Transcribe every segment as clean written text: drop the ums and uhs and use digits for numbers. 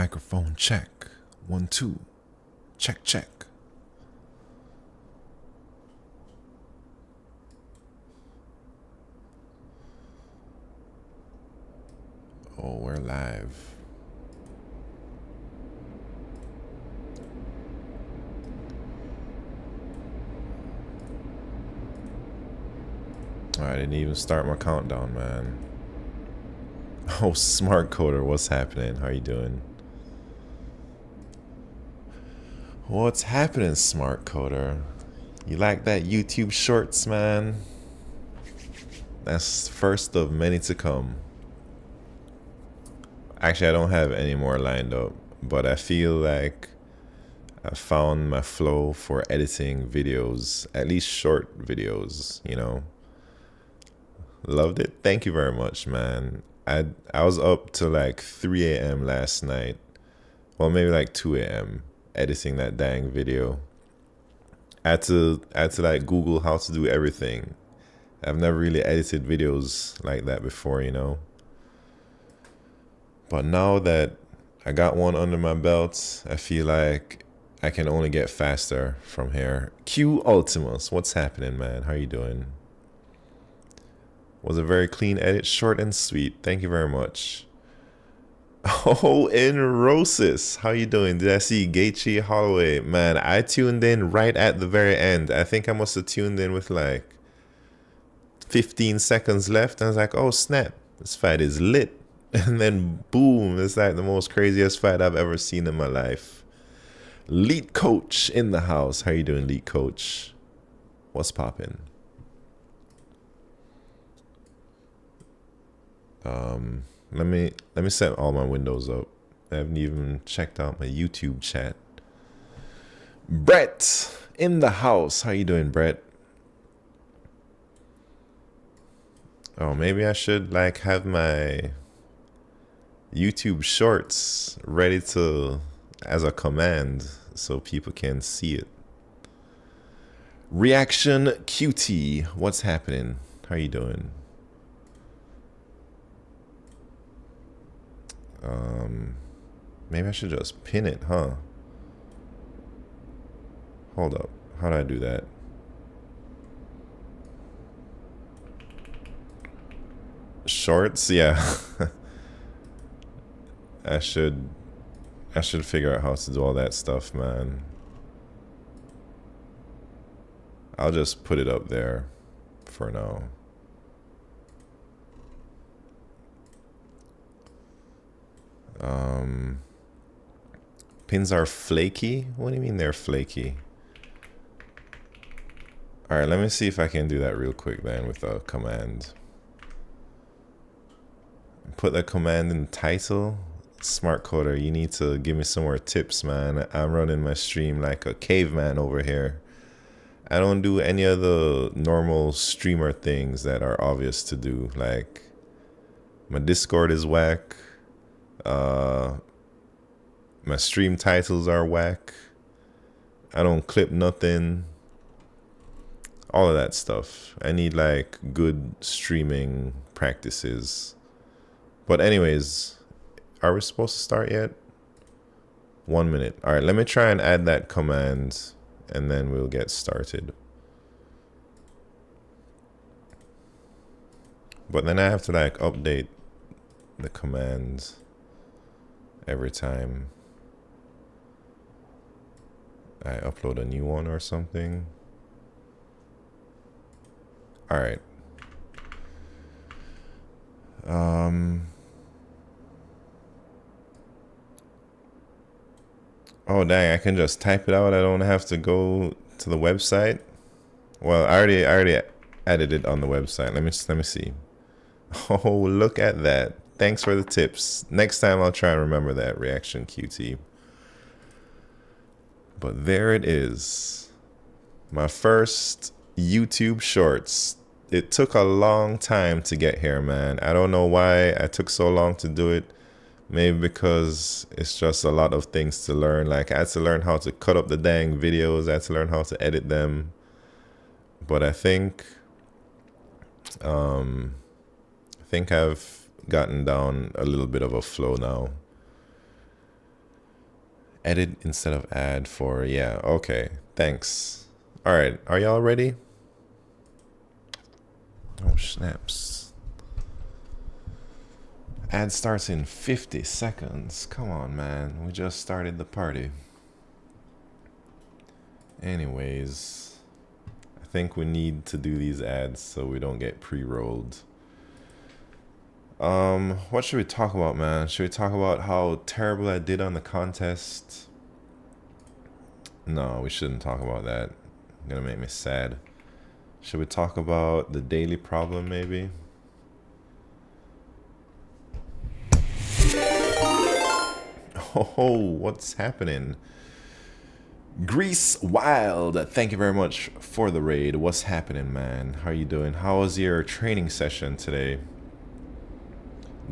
Microphone check. 1, 2. Check, check. Oh, we're live. I didn't even start my countdown, man. Oh, smart coder, what's happening? How you doing? What's happening, smart coder? You like that YouTube shorts, man? That's first of many to come. Actually, I don't have any more lined up, but I feel like I found my flow for editing videos, at least short videos, you know. Loved it. Thank you very much, man. I was up till like 3 a.m. last night. Well, maybe like 2 a.m. editing that dang video. I had to like Google how to do everything. I've never really edited videos like that before, you know. But now that I got one under my belt, I feel like I can only get faster from here. Q Ultimus, what's happening, man? How you doing? Was a very clean edit, short and sweet. Thank you very much. Oh, Enrosis, how you doing? Did I see Gaethje Holloway? Man, I tuned in right at the very end. I think I must have tuned in with like 15 seconds left. I was like, oh snap, this fight is lit. And then boom, it's like the most craziest fight I've ever seen in my life. LeetCode in the house. How you doing, LeetCode? What's poppin'? Let me set all my windows up. I haven't even checked out my YouTube chat. Brett in the house. How you doing, Brett? Oh, maybe I should like have my YouTube shorts ready to as a command so people can see it. Reaction QT. What's happening? How you doing? Maybe I should just pin it, huh? Hold up. How do I do that? Shorts? Yeah. I should figure out how to do all that stuff, man. I'll just put it up there for now. Pins are flaky? What do you mean they're flaky? All right, let me see if I can do that real quick then with a command. Put the command in the title. Smart coder, you need to give me some more tips, man. I'm running my stream like a caveman over here. I don't do any of the normal streamer things that are obvious to do. Like my Discord is whack. My stream titles are whack. I don't clip nothing. All of that stuff. I need like good streaming practices. But anyways, are we supposed to start yet? 1 minute. All right, let me try and add that command and then we'll get started. But then I have to like update the commands every time I upload a new one or something. All right. Oh dang, I can just type it out. I don't have to go to the website. Well, I already added it on the website. Let me see. Oh, look at that. Thanks for the tips. Next time I'll try and remember that reaction QT. But there it is. My first YouTube shorts. It took a long time to get here, man. I don't know why I took so long to do it. Maybe because it's just a lot of things to learn. Like I had to learn how to cut up the dang videos. I had to learn how to edit them. But I think I've gotten down a little bit of a flow now. Edit instead of add for, yeah, okay. Thanks. All right, are y'all ready? Oh, snaps. Ad starts in 50 seconds. Come on, man. We just started the party. Anyways, I think we need to do these ads so we don't get pre-rolled. What should we talk about, man? Should we talk about how terrible I did on the contest? No, we shouldn't talk about that. It's gonna make me sad. Should we talk about the daily problem, maybe? Oh, what's happening? Grease Wild, thank you very much for the raid. What's happening, man? How are you doing? How was your training session today?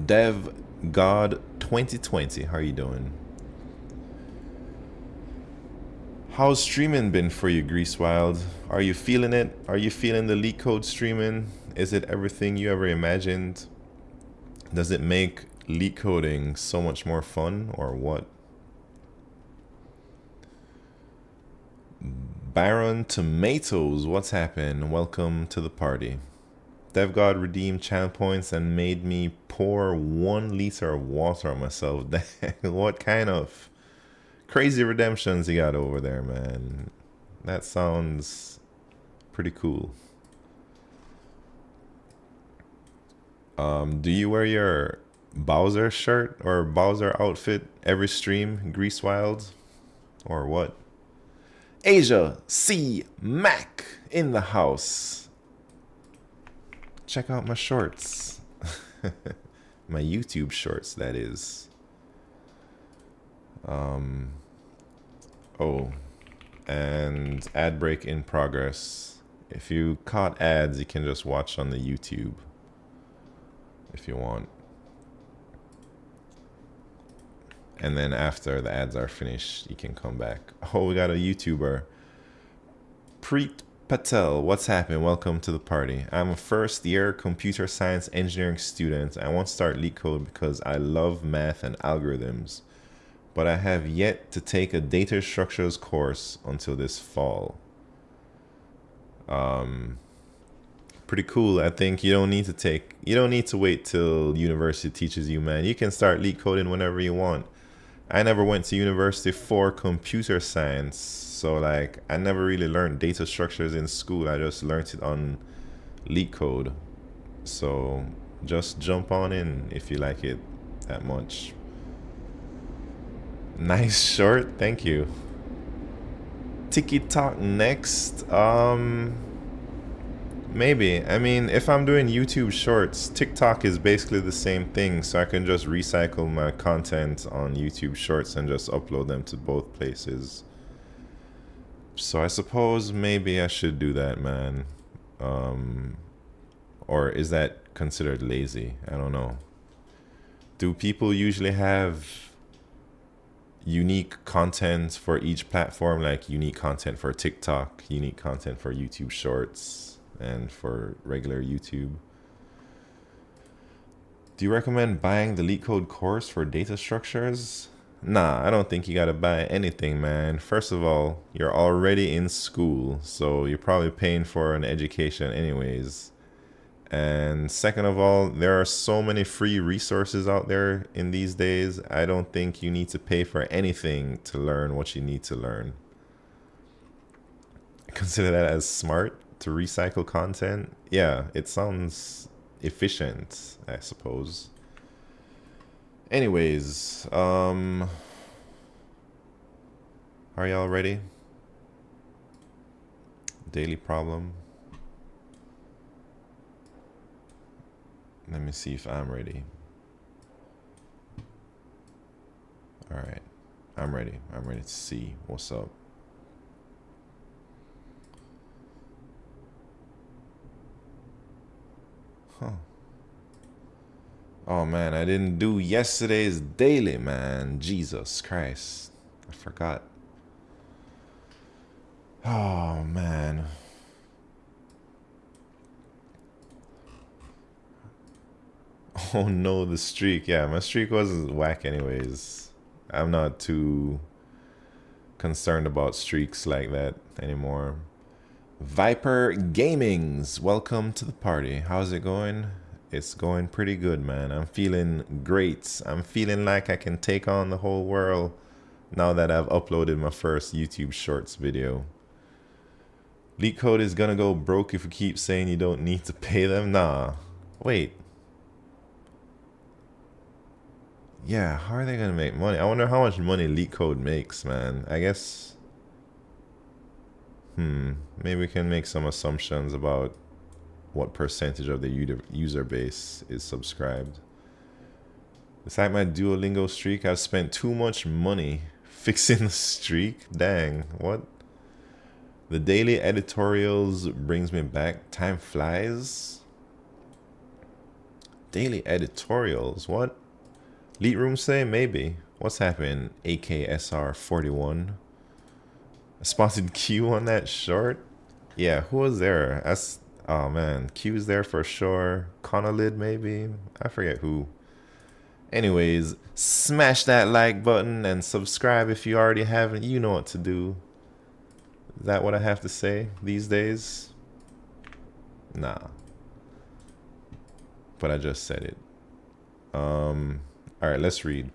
Dev God 2020, how are you doing? How's streaming been for you, Grease Wild? Are you feeling it? Are you feeling the LeetCode streaming? Is it everything you ever imagined? Does it make LeetCoding so much more fun, or what? Baron Tomatoes, what's happened? Welcome to the party. DevGod redeemed channel points and made me pour 1 liter of water on myself. What kind of crazy redemptions you got over there, man? That sounds pretty cool. Do you wear your Bowser shirt or Bowser outfit every stream, Grease Wild? Or what? Asia C Mac in the house. Check out my shorts. My YouTube shorts, that is. Oh, and ad break in progress. If you caught ads, you can just watch on the YouTube if you want. And then after the ads are finished, you can come back. Oh, we got a YouTuber. Preet Patel, what's happening? Welcome to the party. I'm a first-year computer science engineering student. I want to start LeetCode because I love math and algorithms, but I have yet to take a data structures course until this fall. Pretty cool. I think you don't need to wait till university teaches you, man. You can start LeetCoding whenever you want. I never went to university for computer science, so like I never really learned data structures in school. I just learned it on LeetCode. So just jump on in if you like it that much. Nice short, thank you. TikTok next. Maybe. I mean, if I'm doing YouTube shorts, TikTok is basically the same thing, so I can just recycle my content on YouTube shorts and just upload them to both places. So I suppose maybe I should do that, man. Or is that considered lazy? I don't know. Do people usually have unique content for each platform, like unique content for TikTok, unique content for YouTube shorts, and for regular YouTube? Do you recommend buying the LeetCode course for data structures? Nah, I don't think you gotta buy anything, man. First of all, you're already in school, so you're probably paying for an education anyways. And second of all, there are so many free resources out there in these days. I don't think you need to pay for anything to learn what you need to learn. Consider that as smart, to recycle content. Yeah, it sounds efficient, I suppose. Anyways, are y'all ready? Daily problem. Let me see if I'm ready. All right, I'm ready. I'm ready to see what's up. Huh. Oh man, I didn't do yesterday's daily, man. Jesus Christ. I forgot. Oh man. Oh no, the streak. Yeah, my streak was whack anyways. I'm not too concerned about streaks like that anymore. Viper Gamings, welcome to the party. How's it going? It's going pretty good, man. I'm feeling great. I'm feeling like I can take on the whole world now that I've uploaded my first YouTube Shorts video. LeetCode is gonna go broke if you keep saying you don't need to pay them. Nah, wait. Yeah, how are they gonna make money? I wonder how much money LeetCode makes, man. I guess, maybe we can make some assumptions about what percentage of the user base is subscribed. It's like my Duolingo streak. I've spent too much money fixing the streak. Dang, what? The daily editorials brings me back. Time flies. Daily editorials, what? LeetRooms say? Maybe. What's happening? AKSR41. A spotted Q on that short? Yeah, who was there? That's, oh man, Q's there for sure. Conolid maybe? I forget who. Anyways, smash that like button and subscribe if you already haven't. You know what to do. Is that what I have to say these days? Nah. But I just said it. Alright, let's read.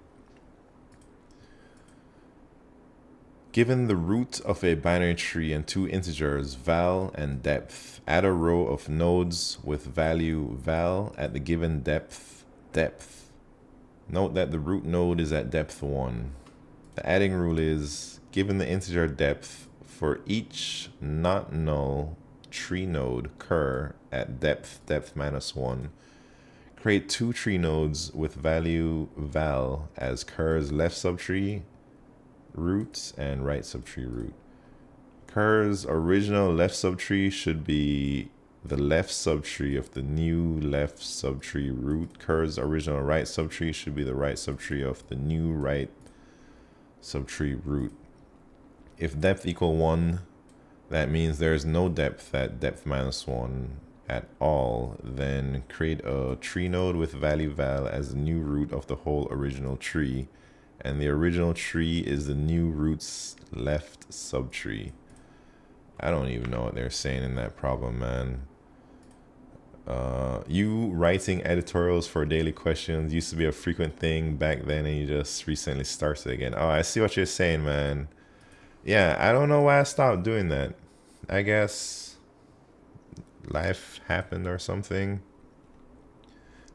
Given the root of a binary tree and two integers, val and depth, add a row of nodes with value val at the given depth, depth. Note that the root node is at depth 1. The adding rule is, given the integer depth, for each not null tree node cur at depth -1, create two tree nodes with value val as cur's left subtree root and right subtree root. Cur's original left subtree should be the left subtree of the new left subtree root. Cur's original right subtree should be the right subtree of the new right subtree root. If depth equal 1, that means there's no depth at depth -1 at all. Then create a tree node with value val as the new root of the whole original tree. And the original tree is the new root's left subtree. I don't even know what they're saying in that problem, man. You writing editorials for daily questions used to be a frequent thing back then, and you just recently started again. Oh, I see what you're saying, man. Yeah, I don't know why I stopped doing that. I guess life happened or something.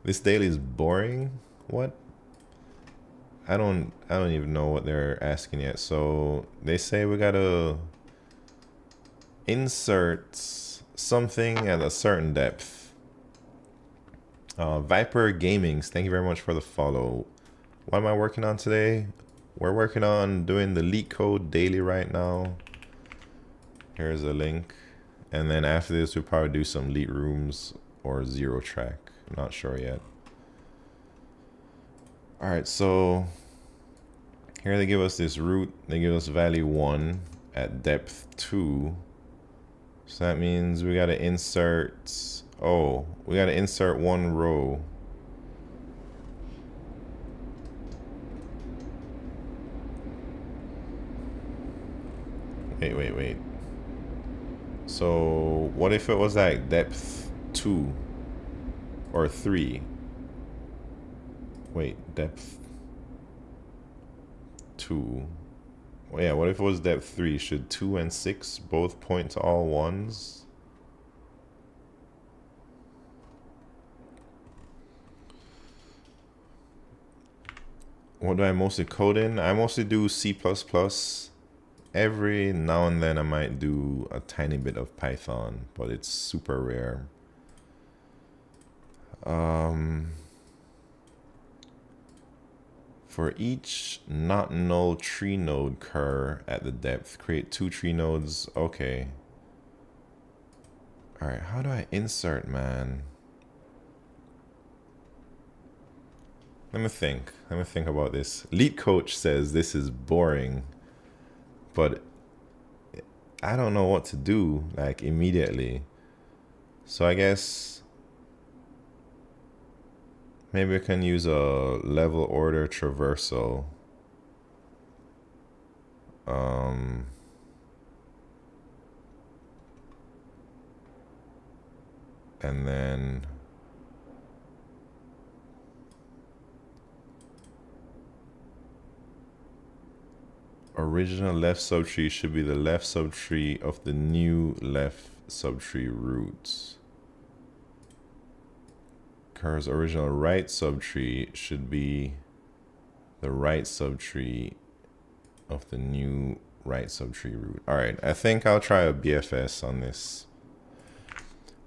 This daily is boring. What? I don't even know what they're asking yet. So they say we gotta insert something at a certain depth. Viper Gamings, thank you very much for the follow. What am I working on today? We're working on doing the LeetCode daily right now. Here's a link. And then after this, we'll probably do some LeetRooms or zerotracs. I'm not sure yet. All right, so here they give us this root. They give us value 1 at depth 2. So that means we got to insert, we got to insert one row. Wait. So what if it was like depth 2 or 3? Wait, depth 2. Well, yeah, what if it was depth 3? Should 2 and 6 both point to all ones? What do I mostly code in? I mostly do C++. Every now and then I might do a tiny bit of Python, but it's super rare. For each not null tree node cur at the depth, create two tree nodes. Okay. All right, how do I insert, man? Let me think about this. LeetCoach says this is boring, but I don't know what to do like immediately. So I guess maybe I can use a level order traversal. Um, and then original left subtree should be the left subtree of the new left subtree roots. Curve's original right subtree should be the right subtree of the new right subtree root. All right, I think I'll try a BFS on this.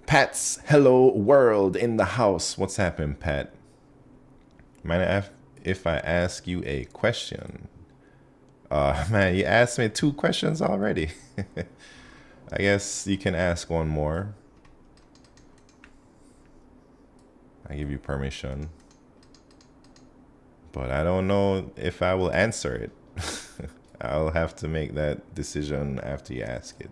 Pat's hello world in the house. What's happening, Pat? Mind if I ask you a question? Man, you asked me 2 questions already. I guess you can ask one more. I give you permission. But I don't know if I will answer it. I'll have to make that decision after you ask it.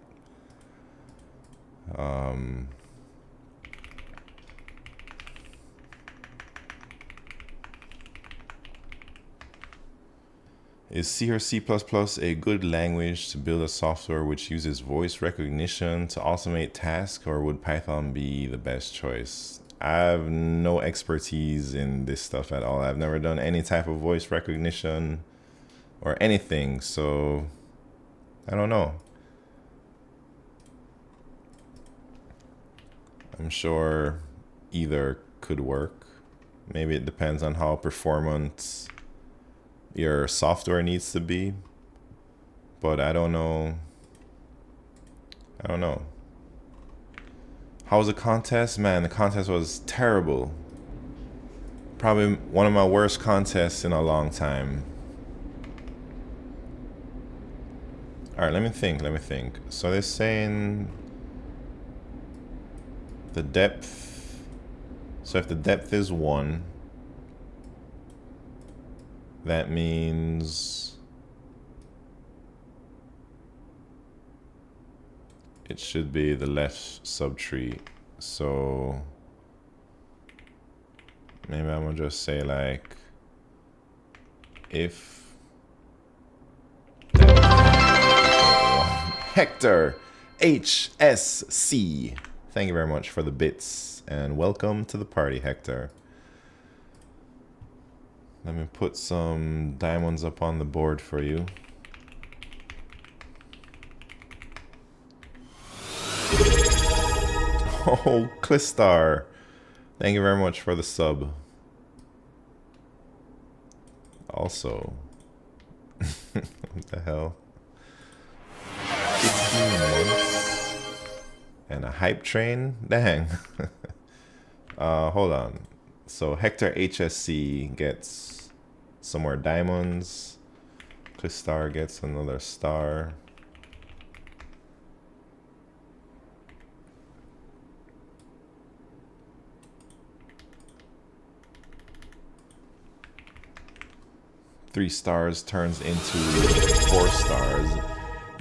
Is C or C++ a good language to build a software which uses voice recognition to automate tasks, or would Python be the best choice? I have no expertise in this stuff at all. I've never done any type of voice recognition or anything, so I don't know. I'm sure either could work. Maybe it depends on how performant your software needs to be, but I don't know. How was the contest? Man, the contest was terrible. Probably one of my worst contests in a long time. All right, let me think. So they're saying the depth. So if the depth is 1, that means it should be the left subtree. So maybe I'm gonna just say like if Hector HSC. Thank you very much for the bits and welcome to the party, Hector. Let me put some diamonds up on the board for you. Oh, Clistar. Thank you very much for the sub. Also, what the hell? 15 months and a hype train? Dang. Hold on. So Hector HSC gets some more diamonds. Clistar gets another star. Three stars turns into 4 stars.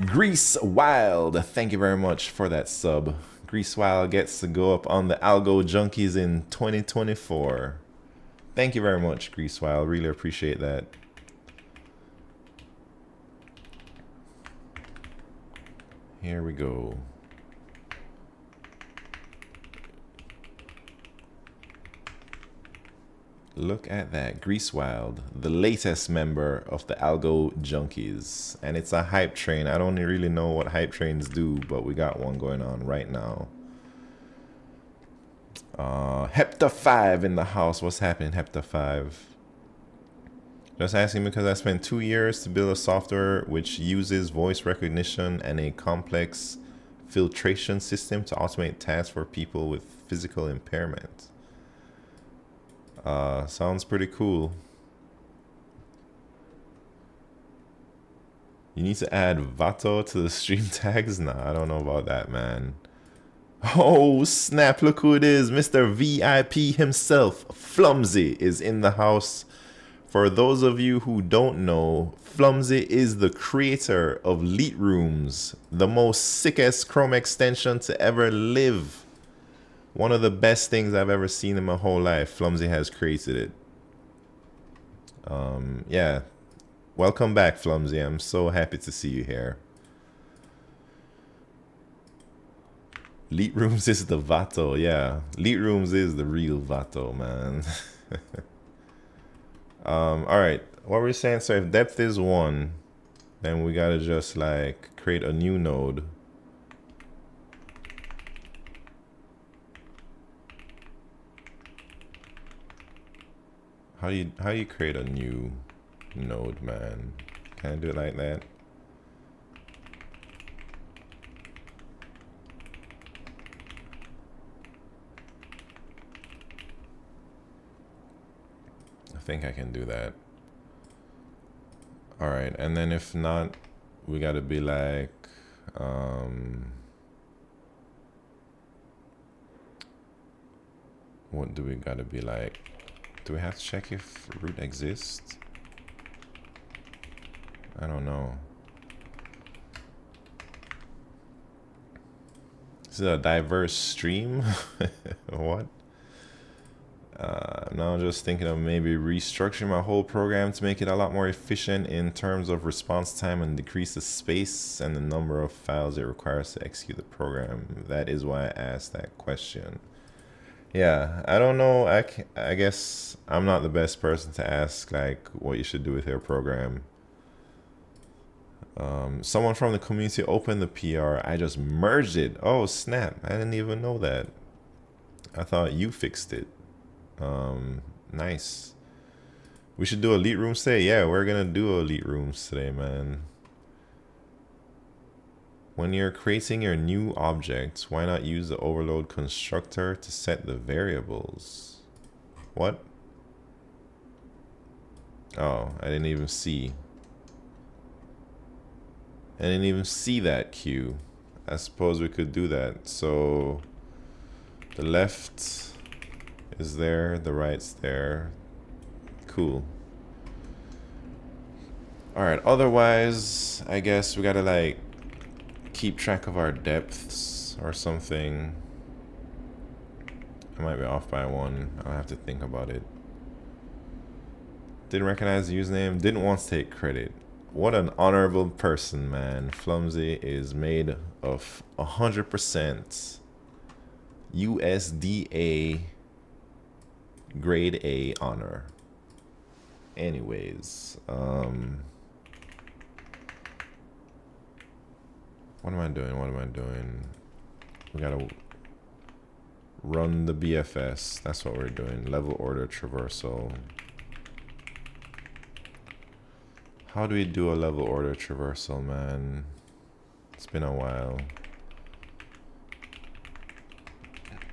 Grease Wild, thank you very much for that sub. Grease Wild gets to go up on the Algo Junkies in 2024. Thank you very much, Grease Wild. Really appreciate that. Here we go. Look at that, Grease Wild, the latest member of the Algo Junkies. And it's a hype train. I don't really know what hype trains do, but we got one going on right now. Hepta5 in the house. What's happening, Hepta5? Just asking because I spent 2 years to build a software which uses voice recognition and a complex filtration system to automate tasks for people with physical impairment. Sounds pretty cool. You need to add Vato to the stream tags? Nah, I don't know about that, man. Oh, snap, look who it is. Mr. VIP himself, Flumsy, is in the house. For those of you who don't know, Flumsy is the creator of LeetRooms, the most sickest Chrome extension to ever live. One of the best things I've ever seen in my whole life. Flumsy has created it. Yeah, Welcome back, Flumsy. I'm so happy to see you here. LeetRooms is the Vato, yeah. LeetRooms is the real Vato, man. Alright, what we're saying, so if depth is 1, then we gotta just like create a new node. How do you create a new node, man? Can I do it like that? I think I can do that. All right, and then if not, we gotta be like, what do we gotta be like? Do we have to check if root exists? I don't know. Is it a diverse stream? What? Now I'm just thinking of maybe restructuring my whole program to make it a lot more efficient in terms of response time and decrease the space and the number of files it requires to execute the program. That is why I asked that question. Yeah, I don't know. I guess I'm not the best person to ask like what you should do with your program. Someone from the community opened the PR. I just merged it. Oh snap! I didn't even know that. I thought you fixed it. Nice. We should do a LeetRooms today. Yeah, we're gonna do a LeetRooms today, man. When you're creating your new objects, why not use the overload constructor to set the variables? What? Oh, I didn't even see. I didn't even see that queue. I suppose we could do that. So the left is there, the right's there. Cool. Alright, otherwise, I guess we gotta like keep track of our depths or something. I might be off by 1. I'll have to think about it. Didn't recognize the username, didn't want to take credit. What an honorable person, man. Flumsy is made of 100% USDA grade A honor. Anyways, what am I doing? What am I doing? We gotta run the BFS. That's what we're doing. Level order traversal. How do we do a level order traversal, man? It's been a while.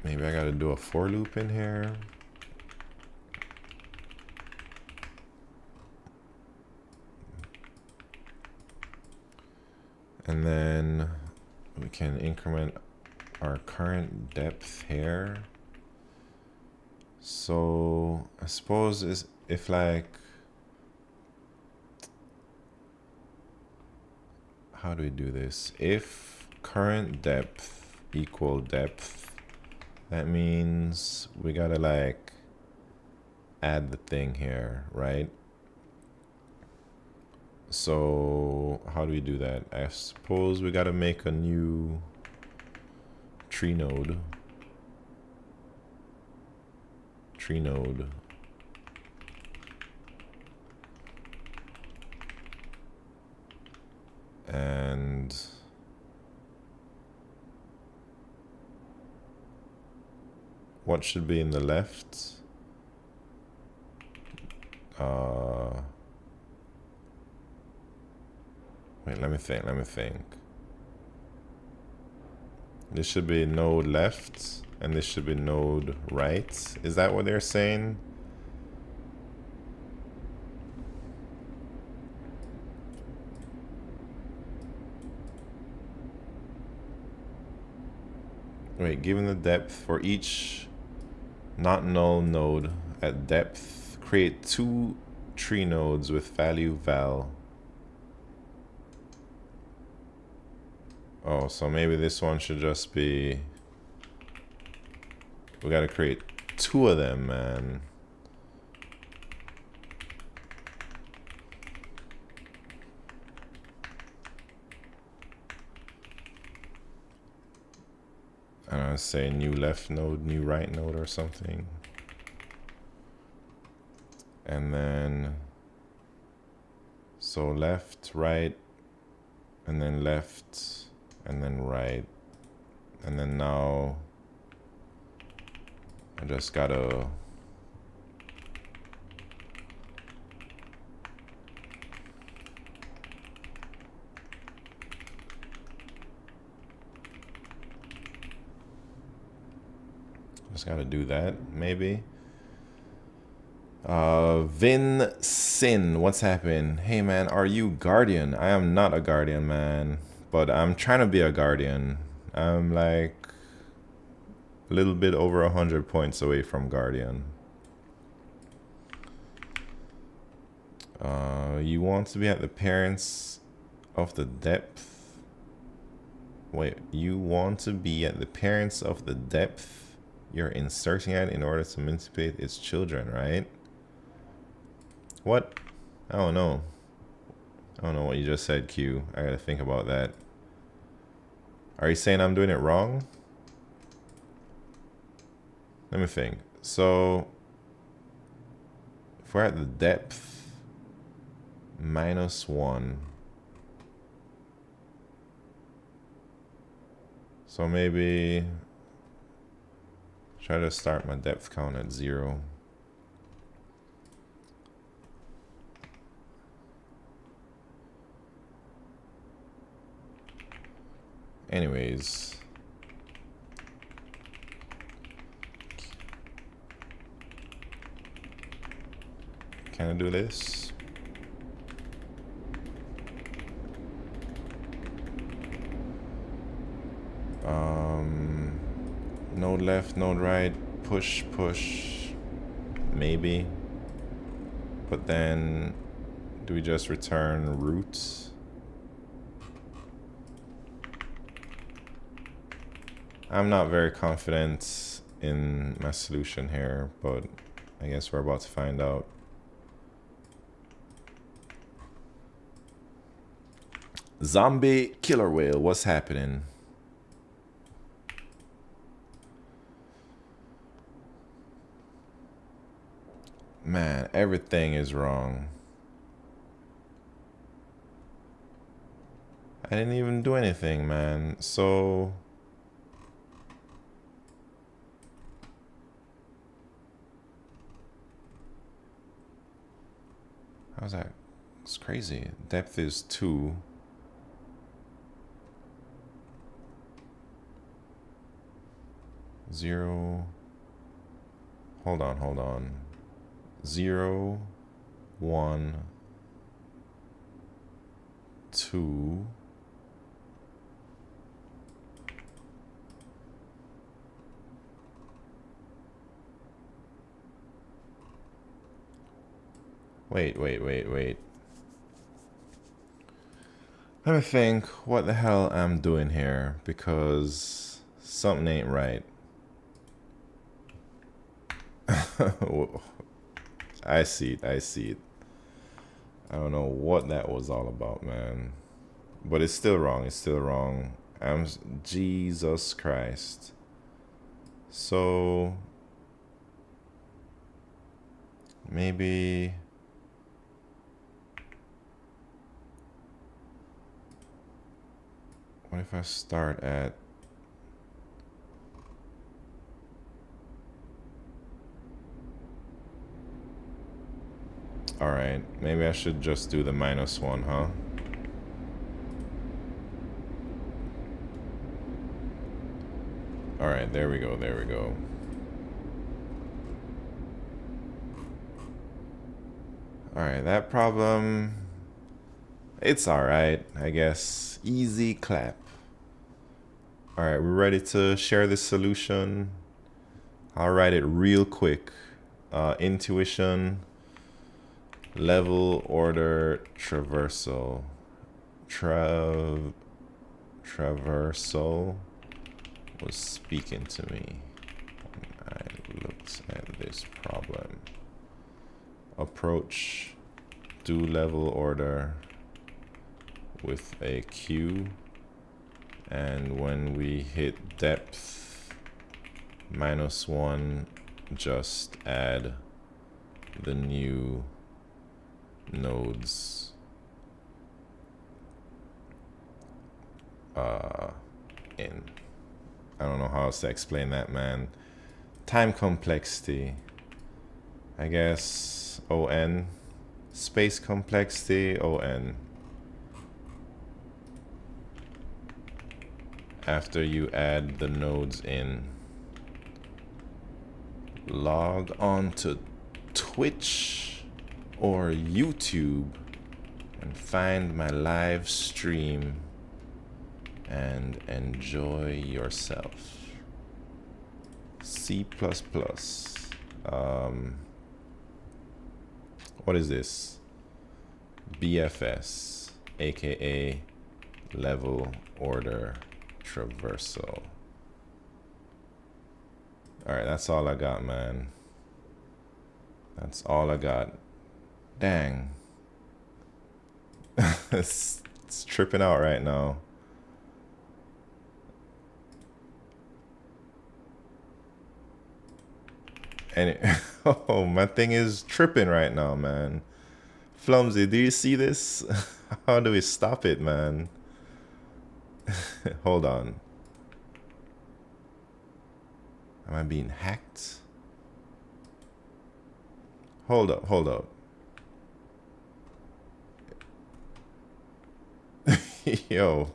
Maybe I gotta do a for loop in here. And then we can increment our current depth here. So I suppose if like, how do we do this? If current depth equal depth, that means we gotta like add the thing here, right? So how do we do that? I suppose we gotta make a new tree node. And what should be in the left? Wait, let me think. This should be node left, and this should be node right. Is that what they're saying? Wait, given the depth for each not null node at depth, create 2 tree nodes with value val. Oh, so maybe this one should just be, we gotta create 2 of them, man. I don't know, say new left node, new right node or something. And then, so left, right, and then left, and then right. And then now I just gotta do that, maybe. Vin Sin, what's happened? Hey man, are you Guardian? I am not a Guardian, man, but I'm trying to be a Guardian. I'm like a little bit over 100 points away from Guardian. You want to be at the parents of the depth. Wait, you want to be at the parents of the depth you're inserting at in order to manipulate its children, right? What? I don't know. I don't know what you just said, Q. I gotta think about that. Are you saying I'm doing it wrong? Let me think. So, if we're at the depth, -1. So maybe try to start my depth count at 0. Anyways, can I do this? Node left, node right, push, push, maybe. But then, do we just return roots? I'm not very confident in my solution here, but I guess we're about to find out. Zombie killer whale, what's happening? Man, everything is wrong. I didn't even do anything, man. So how's that? It's crazy. Depth is 2. Zero. Hold on. 0, 1, 2. Wait. Let me think what the hell I'm doing here, because something ain't right. I see it. I don't know what that was all about, man. But it's still wrong. Jesus Christ. So maybe what if I start at Alright, maybe I should just do the -1, huh? Alright, there we go. Alright, that problem, it's alright, I guess. Easy clap. Alright, we're ready to share this solution. I'll write it real quick. Intuition, level order traversal. Traversal was speaking to me when I looked at this problem. Approach, do level order with a queue, and when we hit depth, -1, just add the new nodes in. I don't know how else to explain that, man. Time complexity, I guess on. Space complexity on. After you add the nodes in, log on to Twitch or YouTube and find my live stream and enjoy yourself. C++. What is this? BFS, aka level order traversal. All right, that's all I got, man. That's all I got. Dang. it's tripping out right now. And oh, my thing is tripping right now, man. Flumsy, do you see this? How do we stop it, man? Hold on. Am I being hacked? Hold up, hold up. Yo.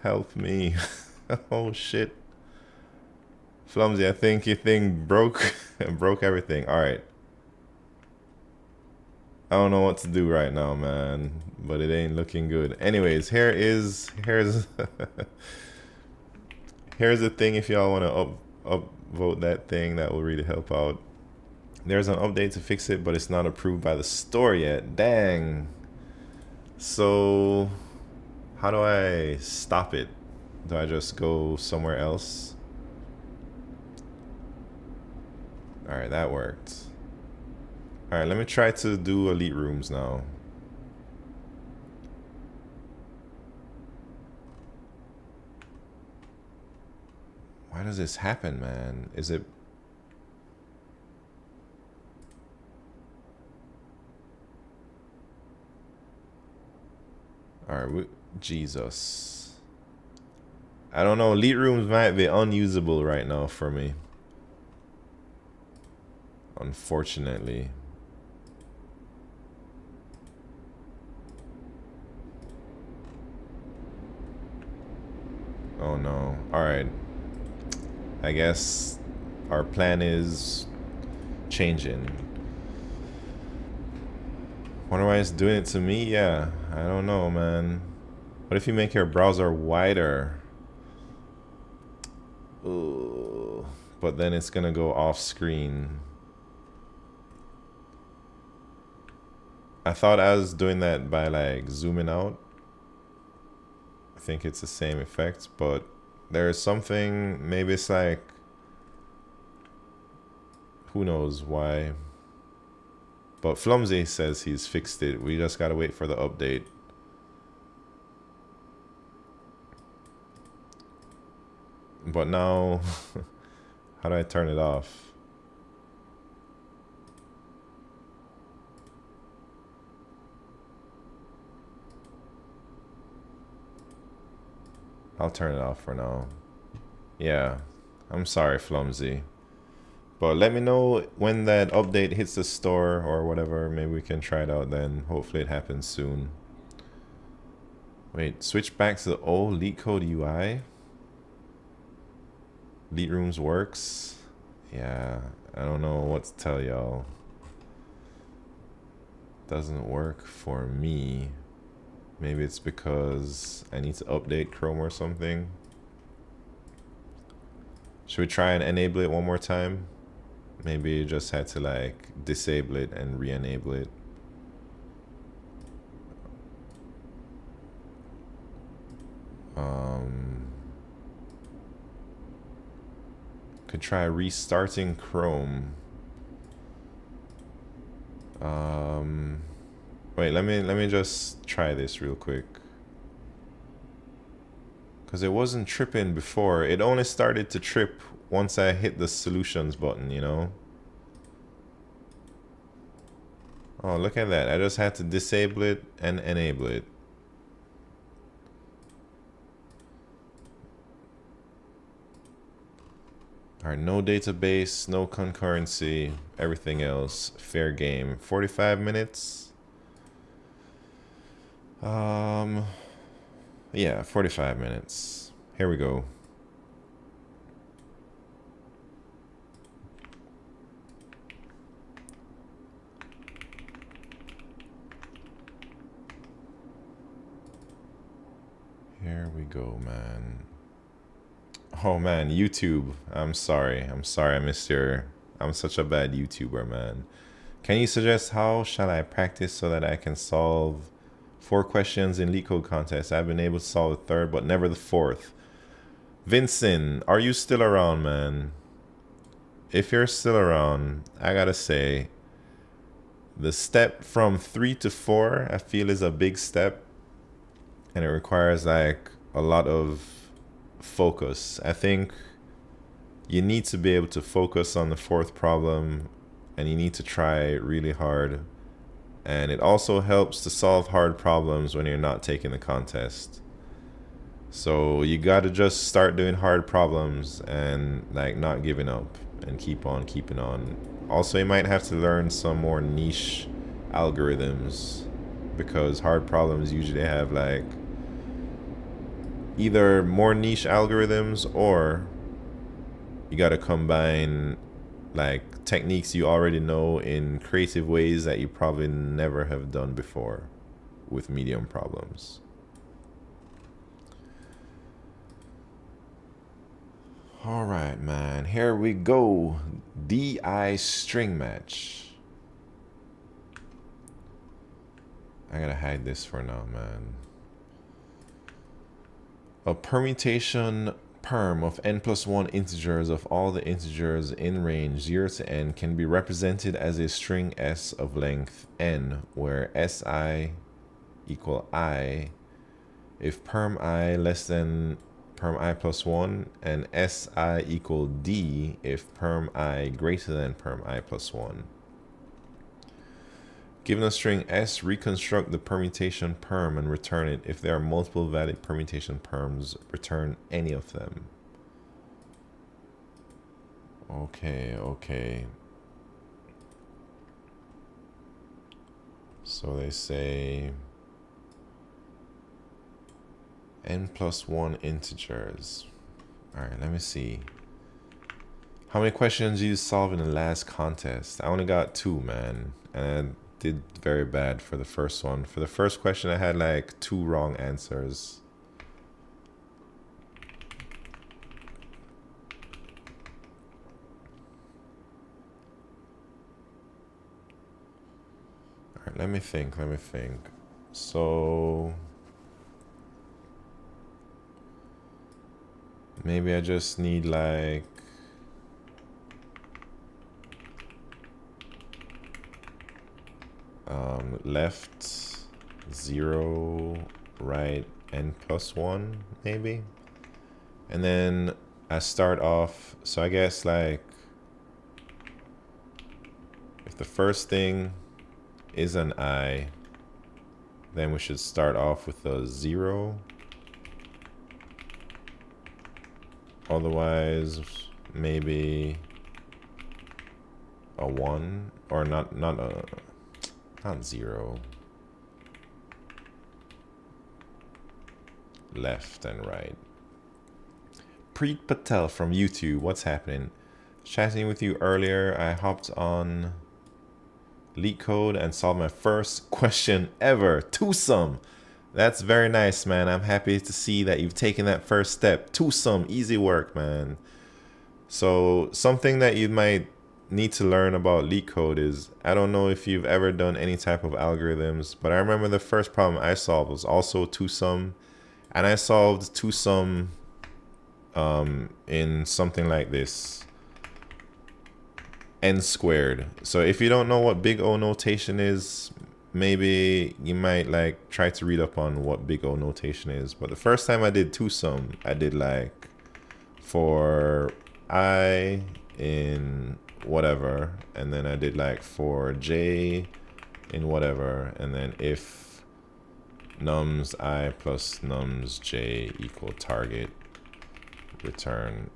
Help me. Oh, shit. Flumsy, I think your thing broke. Broke everything. All right. I don't know what to do right now, man, but it ain't looking good. Anyways, here's here's the thing. If y'all want to upvote that thing, that will really help out. There's an update to fix it, but it's not approved by the store yet. Dang. So how do I stop it? Do I just go somewhere else? All right, that worked. All right, let me try to do LeetRooms now. Why does this happen, man? Is it... All right, Jesus. I don't know, LeetRooms might be unusable right now for me. Unfortunately. Oh no. Alright. I guess our plan is changing. Wonder why it's doing it to me? Yeah, I don't know, man. What if you make your browser wider? Ooh, but then it's gonna go off screen. I thought I was doing that by like zooming out. I think it's the same effect, but there is something, maybe it's like, who knows why. But Flumsy says he's fixed it. We just gotta wait for the update. But now, how do I turn it off? I'll turn it off for now. Yeah, I'm sorry, Flumsy. But let me know when that update hits the store or whatever. Maybe we can try it out then. Hopefully it happens soon. Wait, switch back to the old LeetCode UI? LeetRooms works? Yeah, I don't know what to tell y'all. Doesn't work for me. Maybe it's because I need to update Chrome or something. Should we try and enable it one more time? Maybe you just had to like disable it and re-enable it. Could try restarting Chrome. Wait, let me just try this real quick. Because it wasn't tripping before. It only started to trip once I hit the solutions button, you know? Oh, look at that. I just had to disable it and enable it. All right, no database, no concurrency, everything else, fair game. 45 minutes. Yeah, 45 minutes. Here we go. Here we go, man. Oh man, YouTube. I'm sorry I missed your... I'm such a bad YouTuber, man. Can you suggest how shall I practice so that I can solve 4 questions in LeetCode contest? I've been able to solve the 3rd, but never the 4th. Vincent, are you still around, man? If you're still around, I gotta say, the step from 3 to 4, I feel is a big step. And it requires like a lot of focus. I think you need to be able to focus on the 4th problem, and you need to try really hard. And it also helps to solve hard problems when you're not taking the contest. So you got to just start doing hard problems and like not giving up and keep on keeping on. Also, you might have to learn some more niche algorithms, because hard problems usually have like either more niche algorithms, or you got to combine like techniques you already know in creative ways that you probably never have done before with medium problems. All right, man, here we go. DI string match. I gotta hide this for now, man. A permutation perm of n+1 integers of all the integers in range 0 to n can be represented as a string s of length n, where si equal I if perm I less than perm I+1, and si equal d if perm I greater than perm I+1. Given a string s, reconstruct the permutation perm and return it. If there are multiple valid permutation perms, return any of them. Okay. So they say n+1 integers. All right, let me see. How many questions did you solve in the last contest? I only got 2, man. And did very bad for the first one. For the first question, I had like 2 wrong answers. All right, let me think. So maybe I just need like left 0, right n+1 maybe, and then I start off. So I guess like if the first thing is an I, then we should start off with a 0. Otherwise maybe a 1, or not 0. Left and right. Preet Patel from YouTube, what's happening? Chatting with you earlier. I hopped on LeetCode and solved my first question ever. Twosome. That's very nice, man. I'm happy to see that you've taken that first step. Twosome, easy work, man. So something that you might need to learn about LeetCode is, I don't know if you've ever done any type of algorithms, but I remember the first problem I solved was also twosome, and I solved twosome in something like this: n squared. So if you don't know what big O notation is, maybe you might like try to read up on what big O notation is. But the first time I did twosome, I did like for I in whatever, and then I did like for j in whatever, and then if nums I plus nums j equal target, return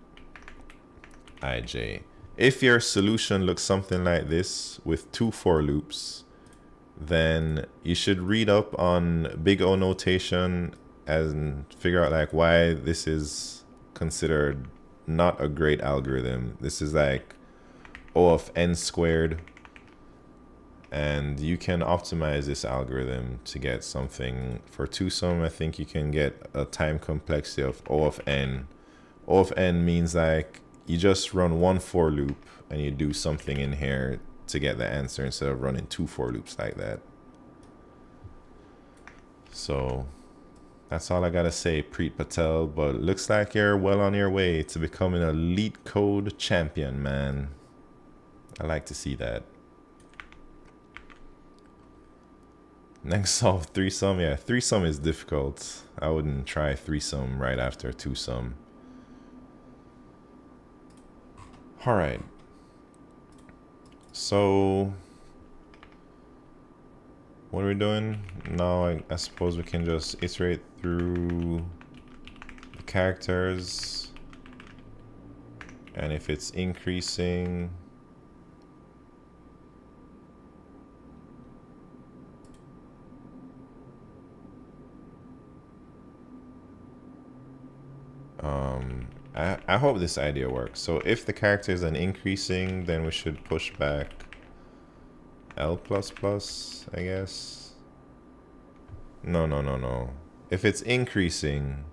ij. If your solution looks something like this with 2 for loops, then you should read up on big O notation and figure out like why this is considered not a great algorithm. This is like O of n squared, and you can optimize this algorithm to get something for twosome. I think you can get a time complexity of O of n. O of n means like you just run 1 for loop and you do something in here to get the answer instead of running 2 for loops like that. So that's all I gotta say, Preet Patel, but looks like you're well on your way to becoming a LeetCode champion, man. I like to see that. Next, solve threesome. Yeah, threesome is difficult. I wouldn't try threesome right after twosome. All right. So what are we doing now? I suppose we can just iterate through the characters, and if it's increasing, I hope this idea works. So if the character is an increasing, then we should push back L++, I guess. No. If it's increasing,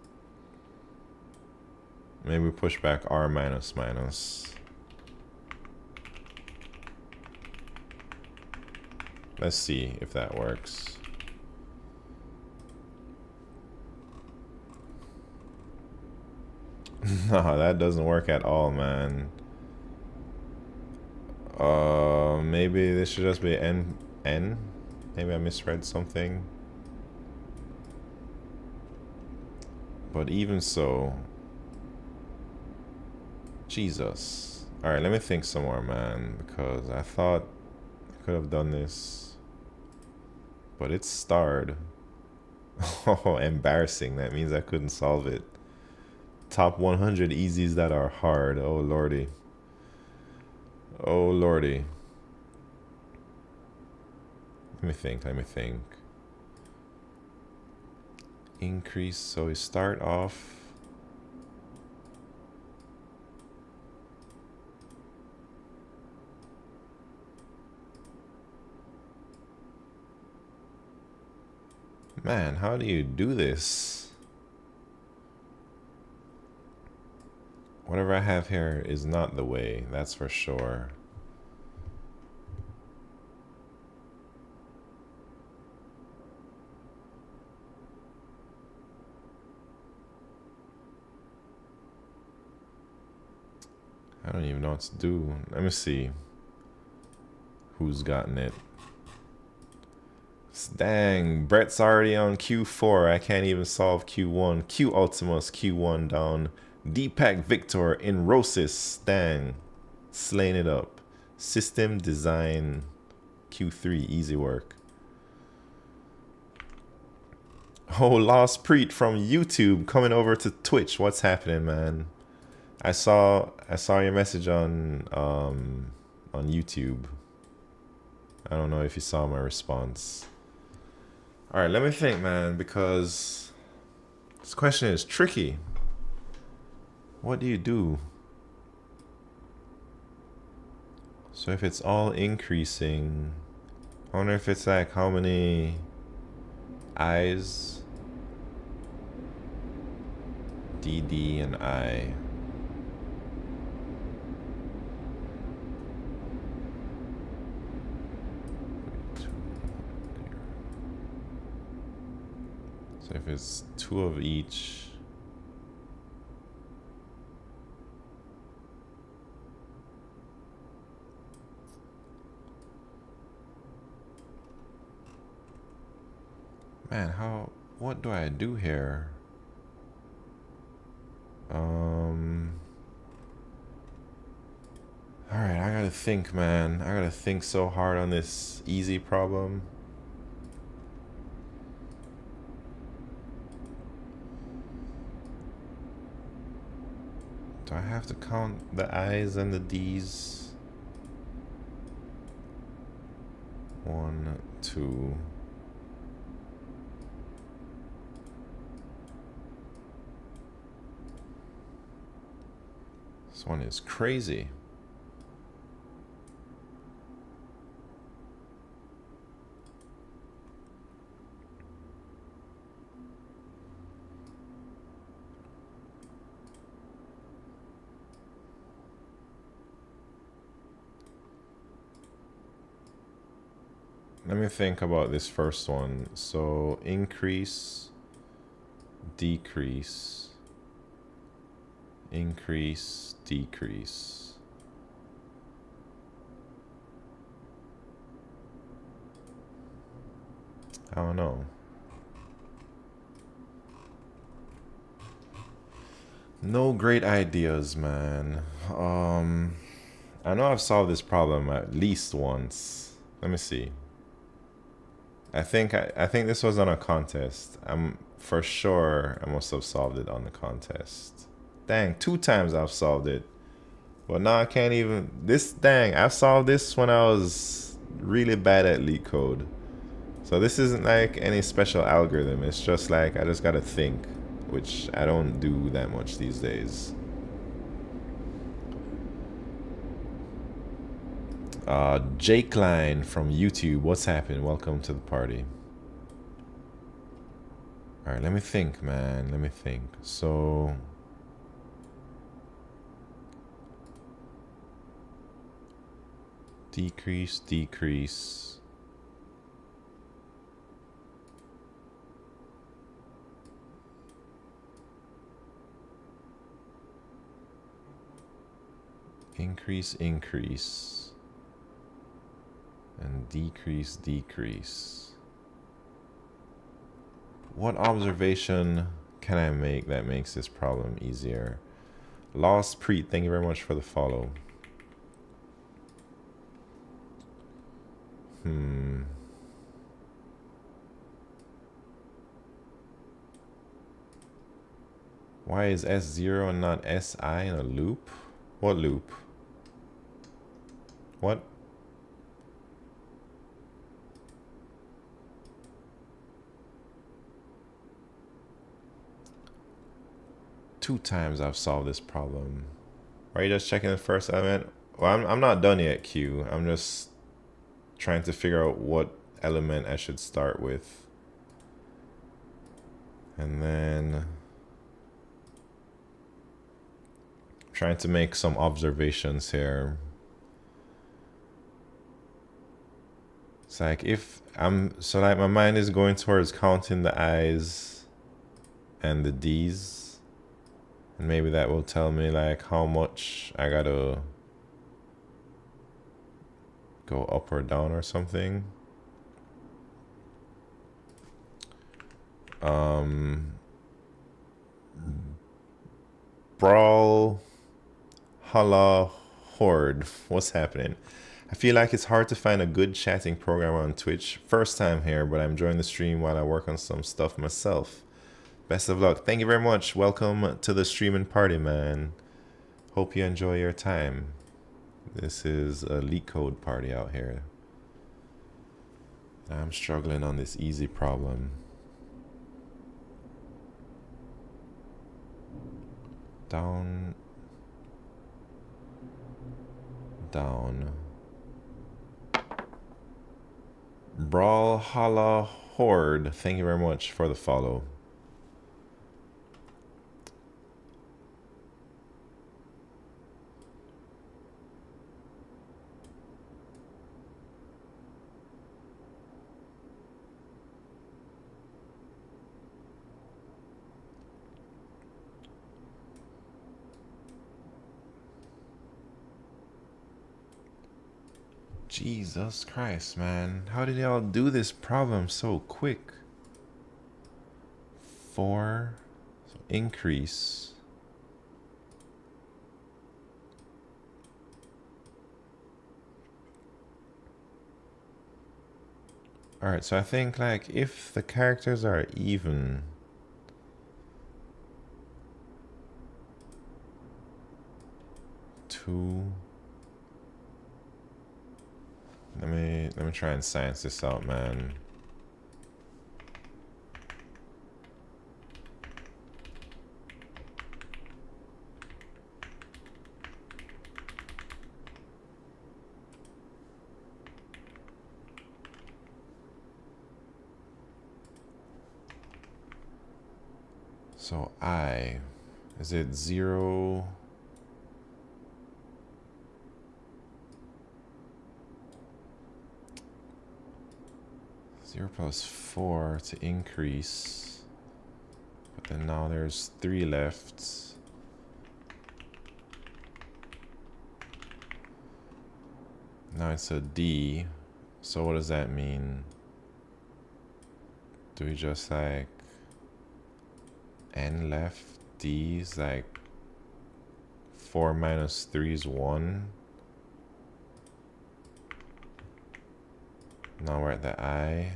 maybe push back R minus minus. Let's see if that works. No, that doesn't work at all, man. Maybe this should just be N. Maybe I misread something. But even so, Jesus. All right, let me think some more, man, because I thought I could have done this, but it's starred. Oh, embarrassing. That means I couldn't solve it. Top 100 easies that are hard. Oh, lordy. Oh, lordy. Let me think. Increase, so we start off. Man, how do you do this? Whatever I have here is not the way, that's for sure. I don't even know what to do. Let me see who's gotten it. Dang, Brett's already on Q4. I can't even solve Q1. Q Ultimus, Q1 down. Deepak Victor in Rosis. Dang, slaying it up. System design Q3, easy work. Oh, Lost Preet from YouTube coming over to Twitch. What's happening, man? I saw your message on YouTube. I don't know if you saw my response. All right, let me think, man, because this question is tricky. What do you do? So if it's all increasing, I wonder if it's like how many I's, DD and I. So if it's 2 of each, Man, what do I do here? Alright, I gotta think, man. I gotta think so hard on this easy problem. Do I have to count the I's and the D's? 1, 2. This one is crazy. Let me think about this first one. So increase, decrease, increase, decrease. I don't know. No great ideas, man. I know I've solved this problem at least once. Let me see. I think this was on a contest. I'm for sure I must have solved it on the contest. Dang, 2 times I've solved it. But now I can't even I've solved this when I was really bad at LeetCode. So this isn't like any special algorithm. It's just like I just gotta think, which I don't do that much these days. Jake Line from YouTube, what's happening? Welcome to the party. All right, let me think, man. Let me think. So decrease, decrease. Increase, increase. And decrease, decrease. What observation can I make that makes this problem easier? Lost Preet, thank you very much for the follow. Why is S0 and not SI in a loop? What loop? What? Two times I've solved this problem. Are you just checking the first element? Well, I'm not done yet, Q. I'm just trying to figure out what element I should start with. And then trying to make some observations here. It's like like my mind is going towards counting the I's and the D's. And maybe that will tell me like how much I gotta go up or down or something. Brawl Holla Horde, what's happening? I feel like it's hard to find a good chatting program on Twitch. First time here, but I'm enjoying the stream while I work on some stuff myself. Best of luck. Thank you very much. Welcome to the streaming party, man. Hope you enjoy your time. This is a LeetCode party out here. I'm struggling on this easy problem. Down. Down. Brawlhalla Horde, thank you very much for the follow. Jesus Christ, man. How did y'all do this problem so quick? 4, so increase. All right, so I think like if the characters are even, let me try and science this out, man. So is it 0? 0 plus 4 to increase, but then now there's 3 left. Now it's a D, so what does that mean? Do we just like n left? D is like 4 minus 3 is 1. Now we're at the I.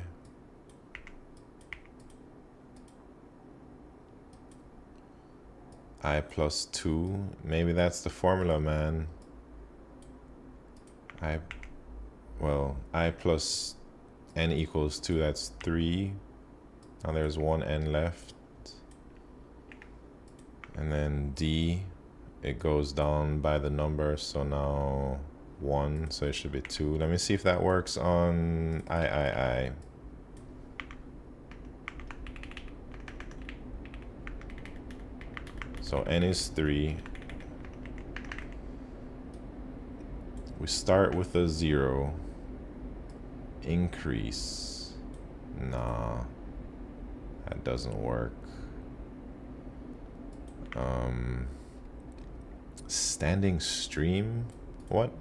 I plus 2. Maybe that's the formula, man. I plus n equals 2, that's 3. Now there's 1 n left. And then D, it goes down by the number, so now 1, so it should be 2. Let me see if that works on I. So n is 3. We start with a 0. Increase. Nah, that doesn't work. Standing stream? What?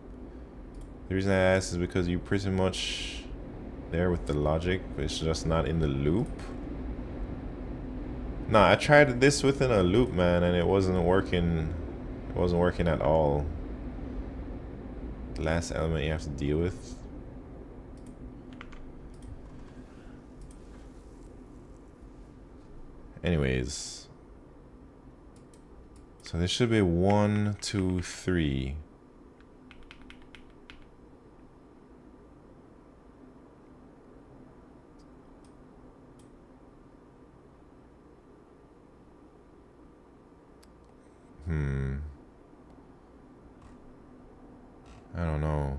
The reason I ask is because you pretty much there with the logic, but it's just not in the loop. Nah, I tried this within a loop, man, and it wasn't working. It wasn't working at all. The last element you have to deal with. Anyways. So this should be 1, 2, 3. I don't know.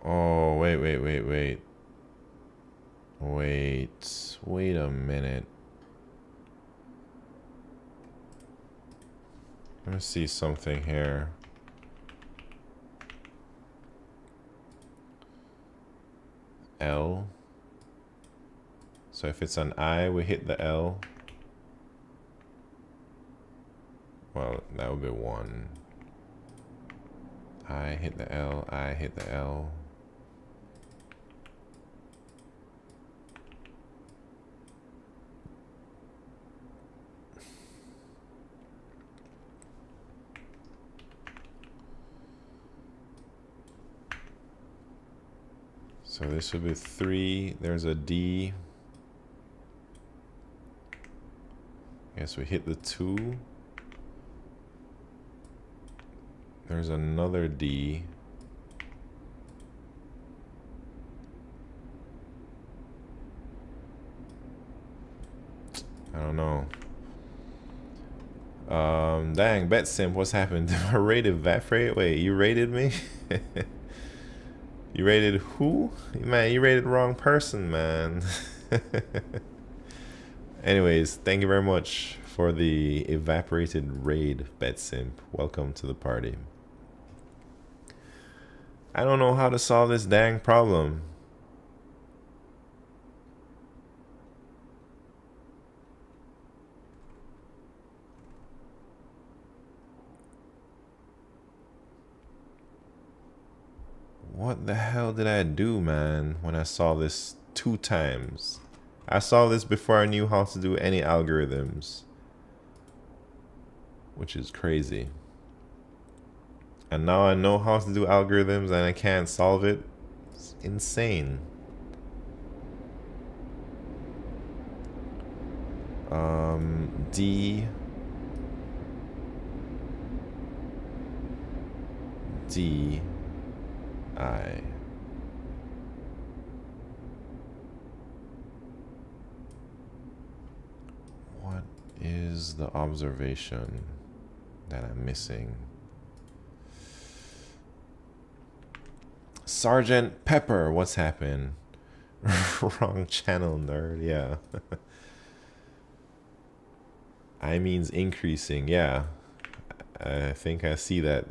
Oh, wait. Wait a minute. Let me see something here. L. So if it's an I, we hit the L. Well, that would be 1. I hit the L, I hit the L. So this would be 3. There's a D. Guess we hit the 2. There's another D. I don't know. Dang, BetSimp, what's happened? Did my rate evaporate? Wait, you rated me? You rated who? Man, you rated the wrong person, man. Anyways, thank you very much for the evaporated raid, BetSimp. Welcome to the party. I don't know how to solve this dang problem. What? What the hell did I do, man, when I saw this 2 times? I saw this before I knew how to do any algorithms, which is crazy. And now I know how to do algorithms and I can't solve it. It's insane. D I. What is the observation that I'm missing? Sergeant Pepper, what's happened? Wrong channel, nerd. Yeah. I means increasing. Yeah. I think I see that.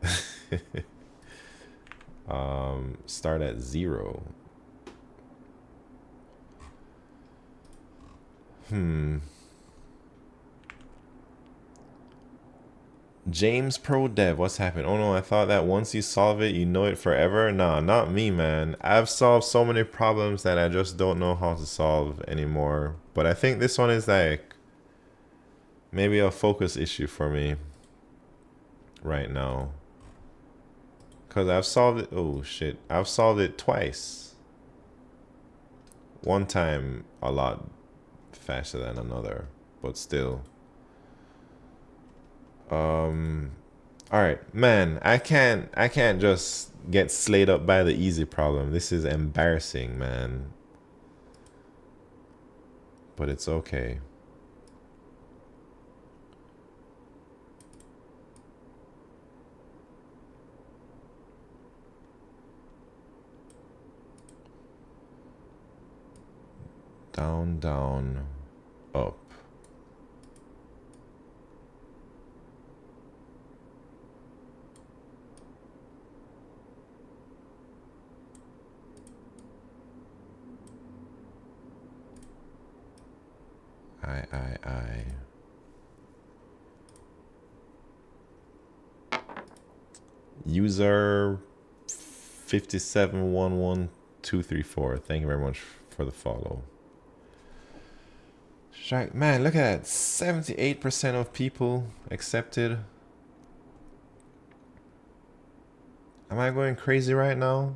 Start at 0. James Pro Dev, what's happened? Oh no, I thought that once you solve it, you know it forever. Nah, not me, man. I've solved so many problems that I just don't know how to solve anymore. But I think this one is like maybe a focus issue for me right now. Because I've solved it. Oh shit. I've solved it twice. One time a lot faster than another, but still. All right, man, I can't just get slayed up by the easy problem. This is embarrassing, man. But it's okay. Down, down, up. I. User 5711234. Thank you very much for the follow. Strike, man, look at that. 78% of people accepted. Am I going crazy right now?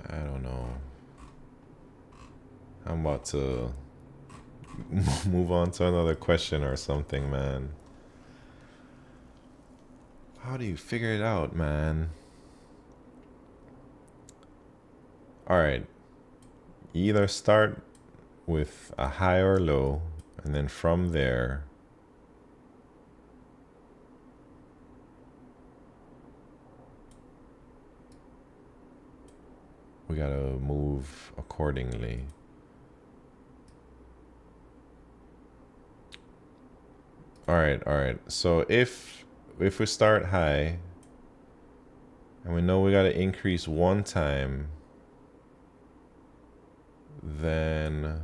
I don't know. I'm about to move on to another question or something, man. How do you figure it out, man? All right. You either start with a high or low, and then from there, we gotta move accordingly. All right. So if we start high, and we know we gotta increase 1 time, then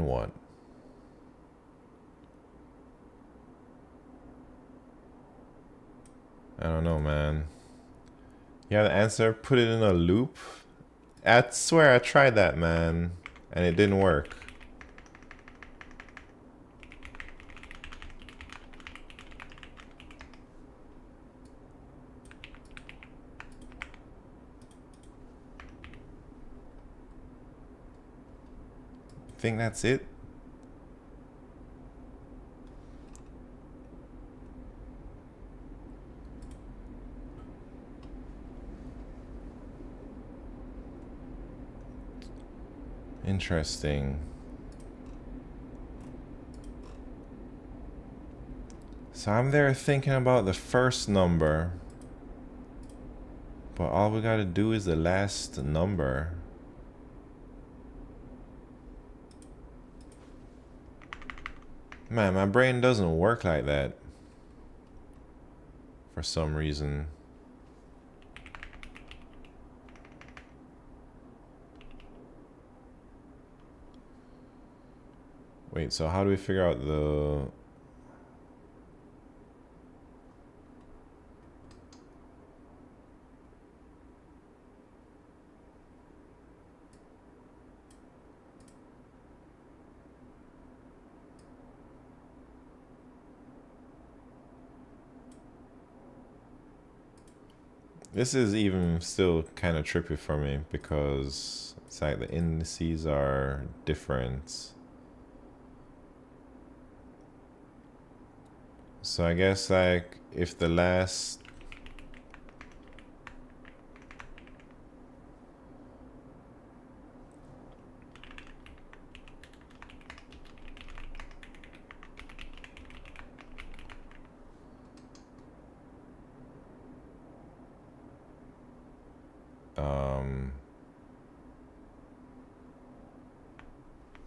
what? I don't know, man. You have the answer, put it in a loop. I swear I tried that, man, and it didn't work. Think that's it? Interesting. So I'm there thinking about the first number, but all we gotta do is the last number. Man, my brain doesn't work like that for some reason. Wait, so how do we figure out the... This is even still kind of trippy for me because it's like the indices are different. So I guess like if the last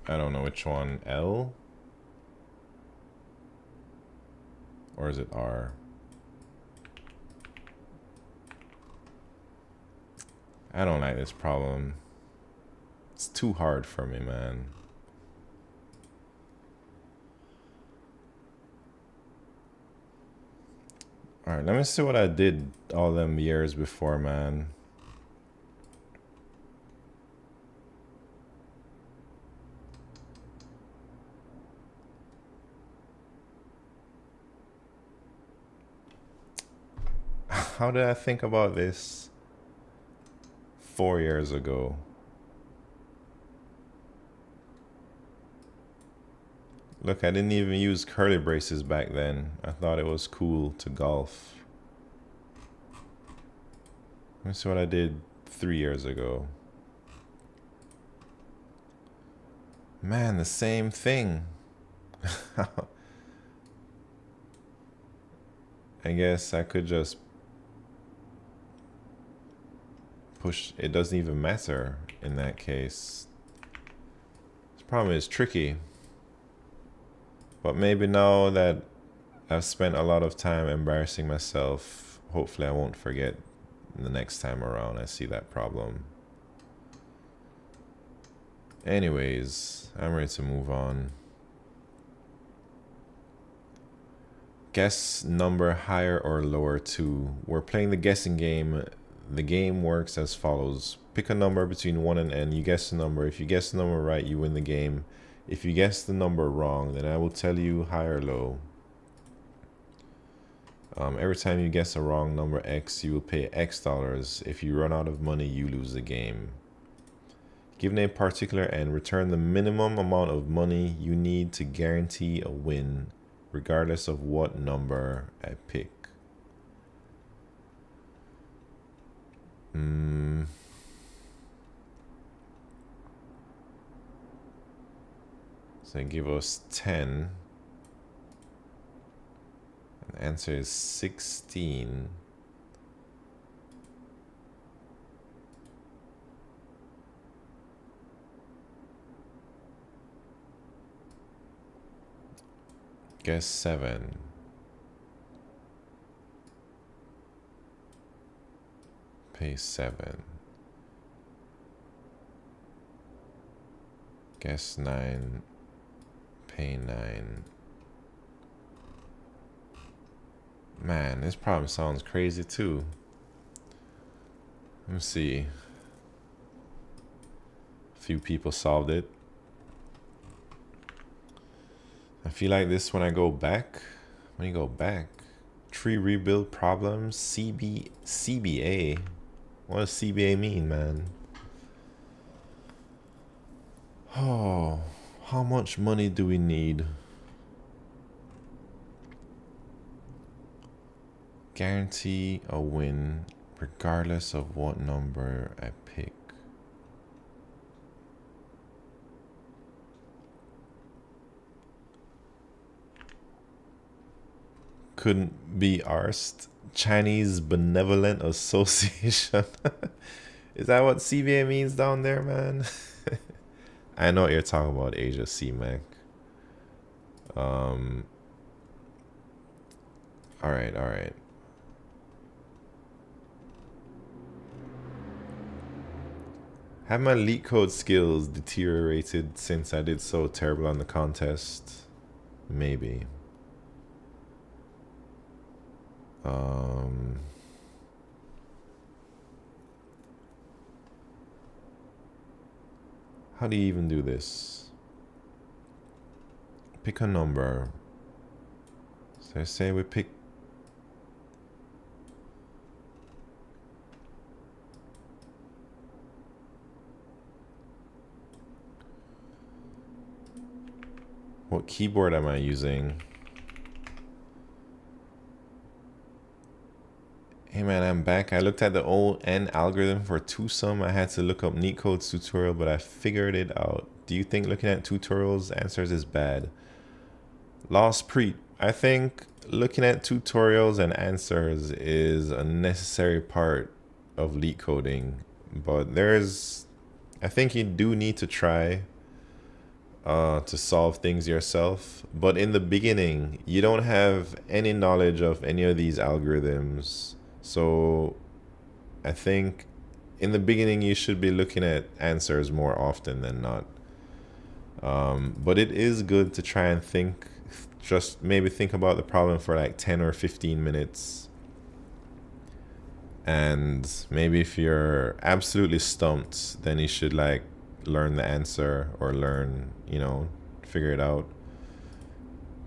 I don't know which one, L? Or is it R? I don't like this problem. It's too hard for me, man. Alright, let me see what I did all them years before, man. How did I think about this 4 years ago? Look, I didn't even use curly braces back then. I thought it was cool to golf. Let me see what I did 3 years ago. Man, the same thing. I guess I could just push. It doesn't even matter in that case. This problem is tricky. But maybe now that I've spent a lot of time embarrassing myself, hopefully I won't forget the next time around I see that problem. Anyways, I'm ready to move on. Guess number higher or lower to. We're playing the guessing game. The game works as follows. Pick a number between 1 and n. You guess the number. If you guess the number right, you win the game. If you guess the number wrong, then I will tell you high or low. Every time you guess a wrong number X, you will pay X dollars. If you run out of money, you lose the game. Given a particular n, return the minimum amount of money you need to guarantee a win, regardless of what number I pick. So give us 10. The answer is 16. Guess 7. Pay 7. Guess 9. Pay 9. Man, this problem sounds crazy too. Let me see. A few people solved it. I feel like this when I go back. When you go back. Tree rebuild problems. CBA. What does CBA mean, man? Oh, how much money do we need? Guarantee a win regardless of what number I pick. couldn't be arsed. Chinese Benevolent Association. Is that what CBA means down there, man? I know what you're talking about, Asia C-Mac. All right, all right. Have my LeetCode skills deteriorated since I did so terrible on the contest? Maybe. How do you even do this? Pick a number. So I say we pick. What keyboard am I using? Hey man, I'm back. I looked at the O(n) algorithm for twosome. I had to look up LeetCode's tutorial, but I figured it out. Do you think looking at tutorials answers is bad? Lost Preet. I think looking at tutorials and answers is a necessary part of LeetCoding, but I think you do need to try to solve things yourself. But in the beginning, you don't have any knowledge of any of these algorithms. So I think in the beginning, you should be looking at answers more often than not. But it is good to try and just maybe think about the problem for like 10 or 15 minutes. And maybe if you're absolutely stumped, then you should like learn the answer or figure it out.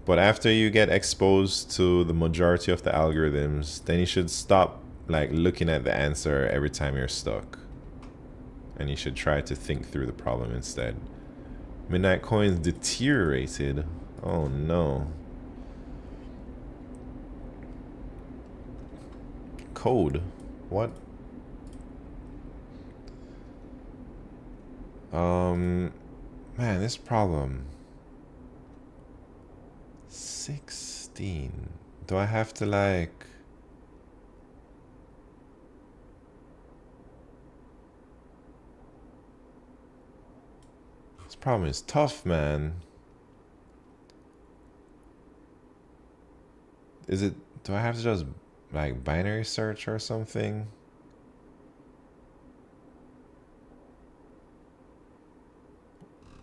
But after you get exposed to the majority of the algorithms, then you should stop like looking at the answer every time you're stuck. And you should try to think through the problem instead. Midnight Coins deteriorated. Oh no. Code. What? Man, this problem. 16. Do I have to like... This problem is tough, man. Do I have to just like binary search or something?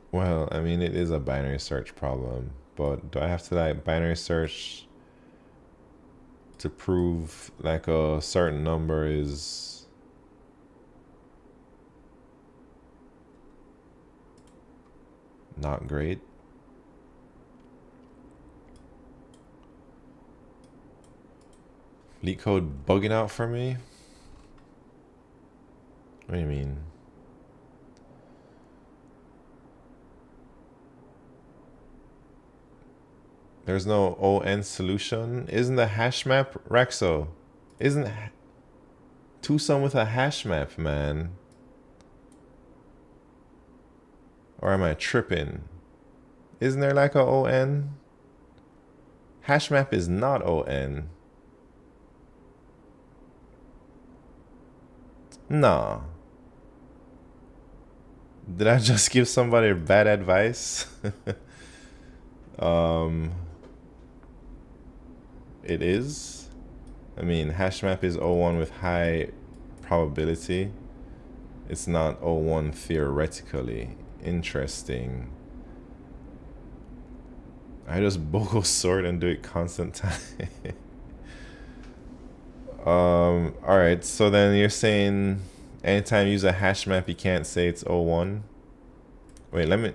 Well, I mean, it is a binary search problem, but do I have to like binary search to prove like a certain number is not great? LeetCode bugging out for me? What do you mean? There's no O(n) solution. Isn't the hash map Rexo? Isn't twosome with a hash map, man? Or am I tripping? Isn't there like a O(n)? Hash map is not O(n). Nah. Did I just give somebody bad advice? It is. I mean, hash map is O(1) with high probability. It's not O(1) theoretically. Interesting. I just bogo sort and do it constant time. All right, so then you're saying anytime you use a hash map, you can't say it's O(1). Wait, let me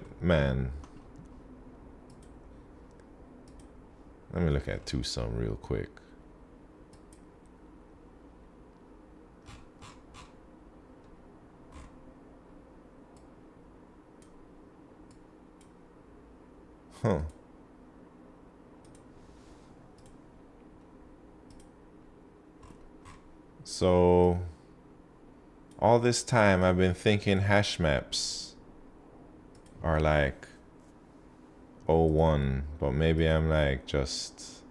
look at twosome real quick. Huh. So all this time I've been thinking hash maps are like O(1), but maybe I'm like just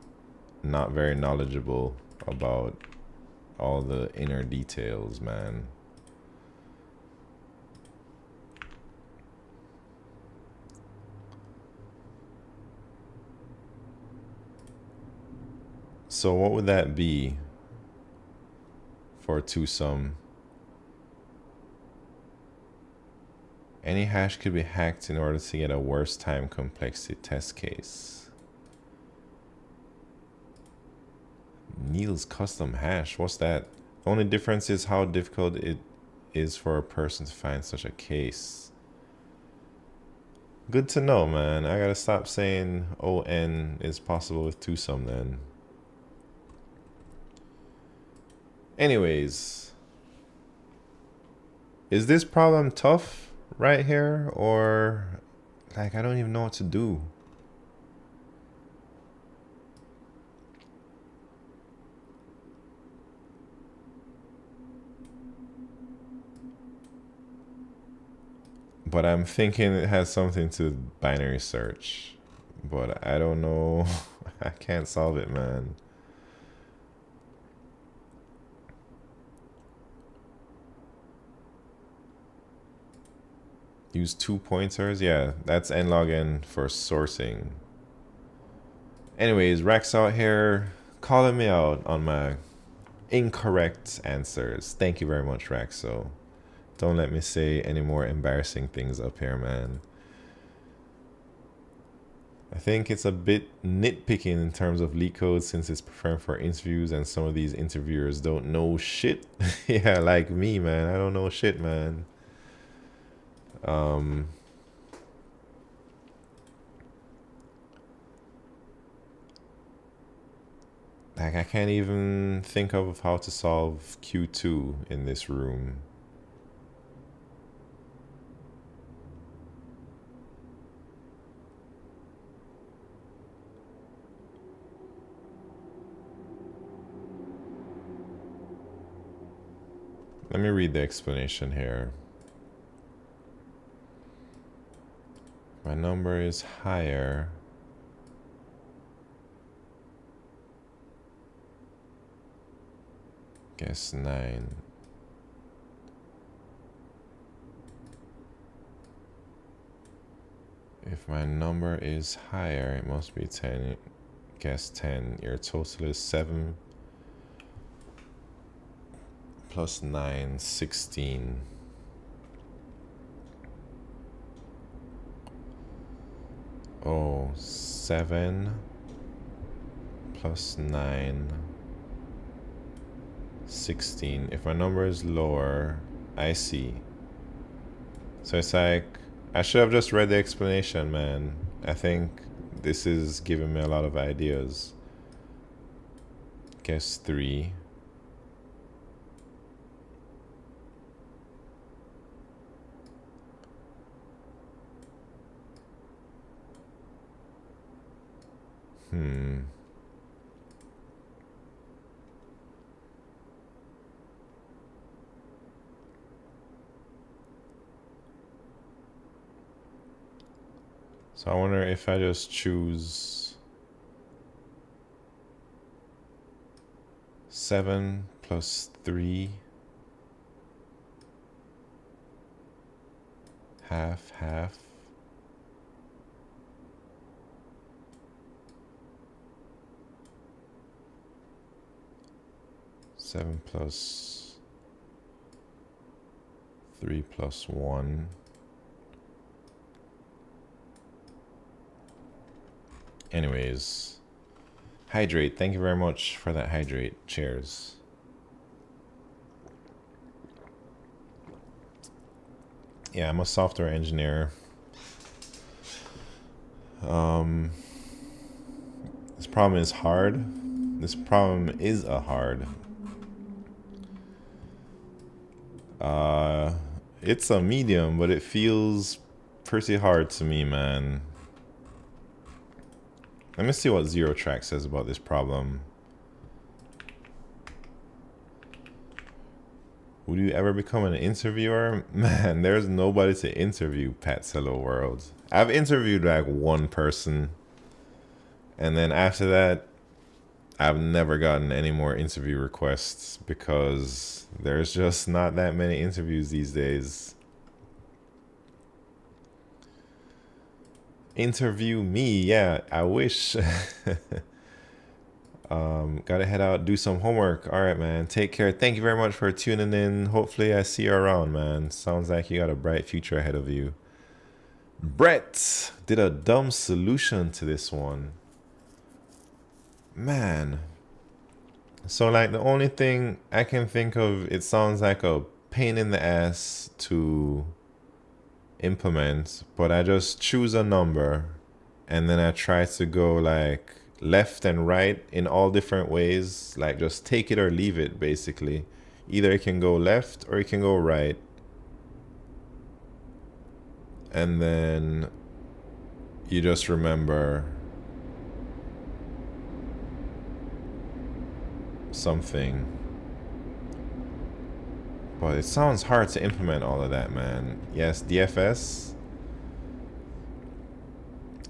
not very knowledgeable about all the inner details, man. So what would that be for a twosome? Any hash could be hacked in order to get a worse time complexity test case. Neil's custom hash, what's that? The only difference is how difficult it is for a person to find such a case. Good to know, man. I gotta stop saying ON is possible with twosome then. Anyways, is this problem tough right here, or like I don't even know what to do? But I'm thinking it has something to binary search, but I don't know. I can't solve it, man. Use 2 pointers. Yeah, that's nlogn for sourcing. Anyways, Rex out here calling me out on my incorrect answers. Thank you very much, Rex. So don't let me say any more embarrassing things up here, man. I think it's a bit nitpicking in terms of LeetCode since it's preferred for interviews and some of these interviewers don't know shit. Yeah, like me, man. I don't know shit, man. Like I can't even think of how to solve Q2 in this room. Let me read the explanation here. My number is higher. Guess 9. If my number is higher, it must be 10. Guess 10. Your total is 7 plus 9, 16. Oh, 7 plus 9, 16. If my number is lower, I see. So it's like, I should have just read the explanation, man. I think this is giving me a lot of ideas. Guess 3. So I wonder if I just choose 7 plus 3, half, half. Seven plus 3 plus 1. Anyways, hydrate. Thank you very much for that hydrate. Cheers. Yeah, I'm a software engineer. This problem is hard. This problem is a hard. It's a medium, but it feels pretty hard to me, man. Let me see what zerotracs says about this problem. Would you ever become an interviewer? Man, there's nobody to interview, Pat's Hello World. I've interviewed like one person, and then after that, I've never gotten any more interview requests because there's just not that many interviews these days. Interview me, yeah, I wish. Gotta head out, do some homework. All right, man. Take care. Thank you very much for tuning in. Hopefully, I see you around, man. Sounds like you got a bright future ahead of you. Brett did a dumb solution to this one. Man. So, like, the only thing I can think of, it sounds like a pain in the ass to implement, but I just choose a number and then I try to go like left and right in all different ways, like just take it or leave it basically. Either it can go left or it can go right, and then you just remember something. But it sounds hard to implement all of that, man. Yes, DFS.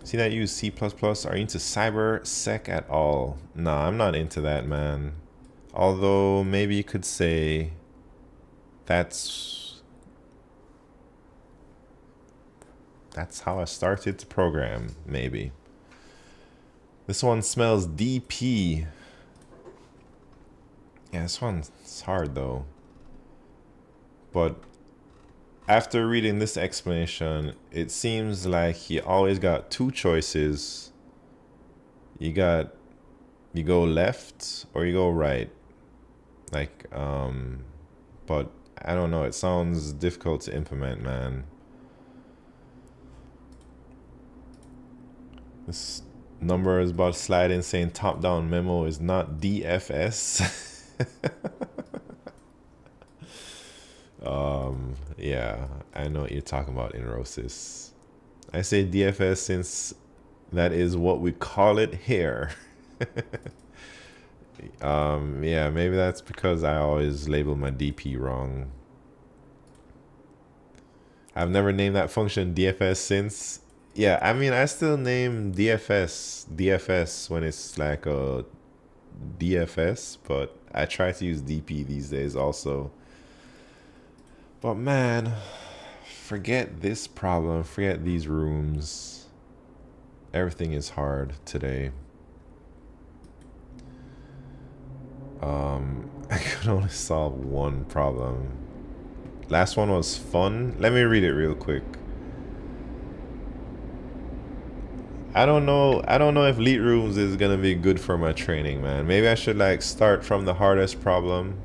See that you use C++? Are you into cybersec at all? Nah, I'm not into that, man. Although maybe you could say that's how I started to program, maybe. This one smells DP. Yeah, this one's hard though. But after reading this explanation, it seems like you always got two choices. You go left or you go right. Like, but I don't know. It sounds difficult to implement, man. This number is about to slide in saying top-down memo is not DFS. Yeah, I know what you're talking about, Inrosis. I say DFS since that is what we call it here. Yeah, maybe that's because I always label my DP wrong. I've never named that function DFS since. Yeah, I mean, I still name DFS when it's like a DFS, but I try to use DP these days also. But man, forget this problem, forget these rooms. Everything is hard today. I could only solve one problem. Last one was fun. Let me read it real quick. I don't know if LeetRooms is gonna be good for my training, man. Maybe I should like start from the hardest problem,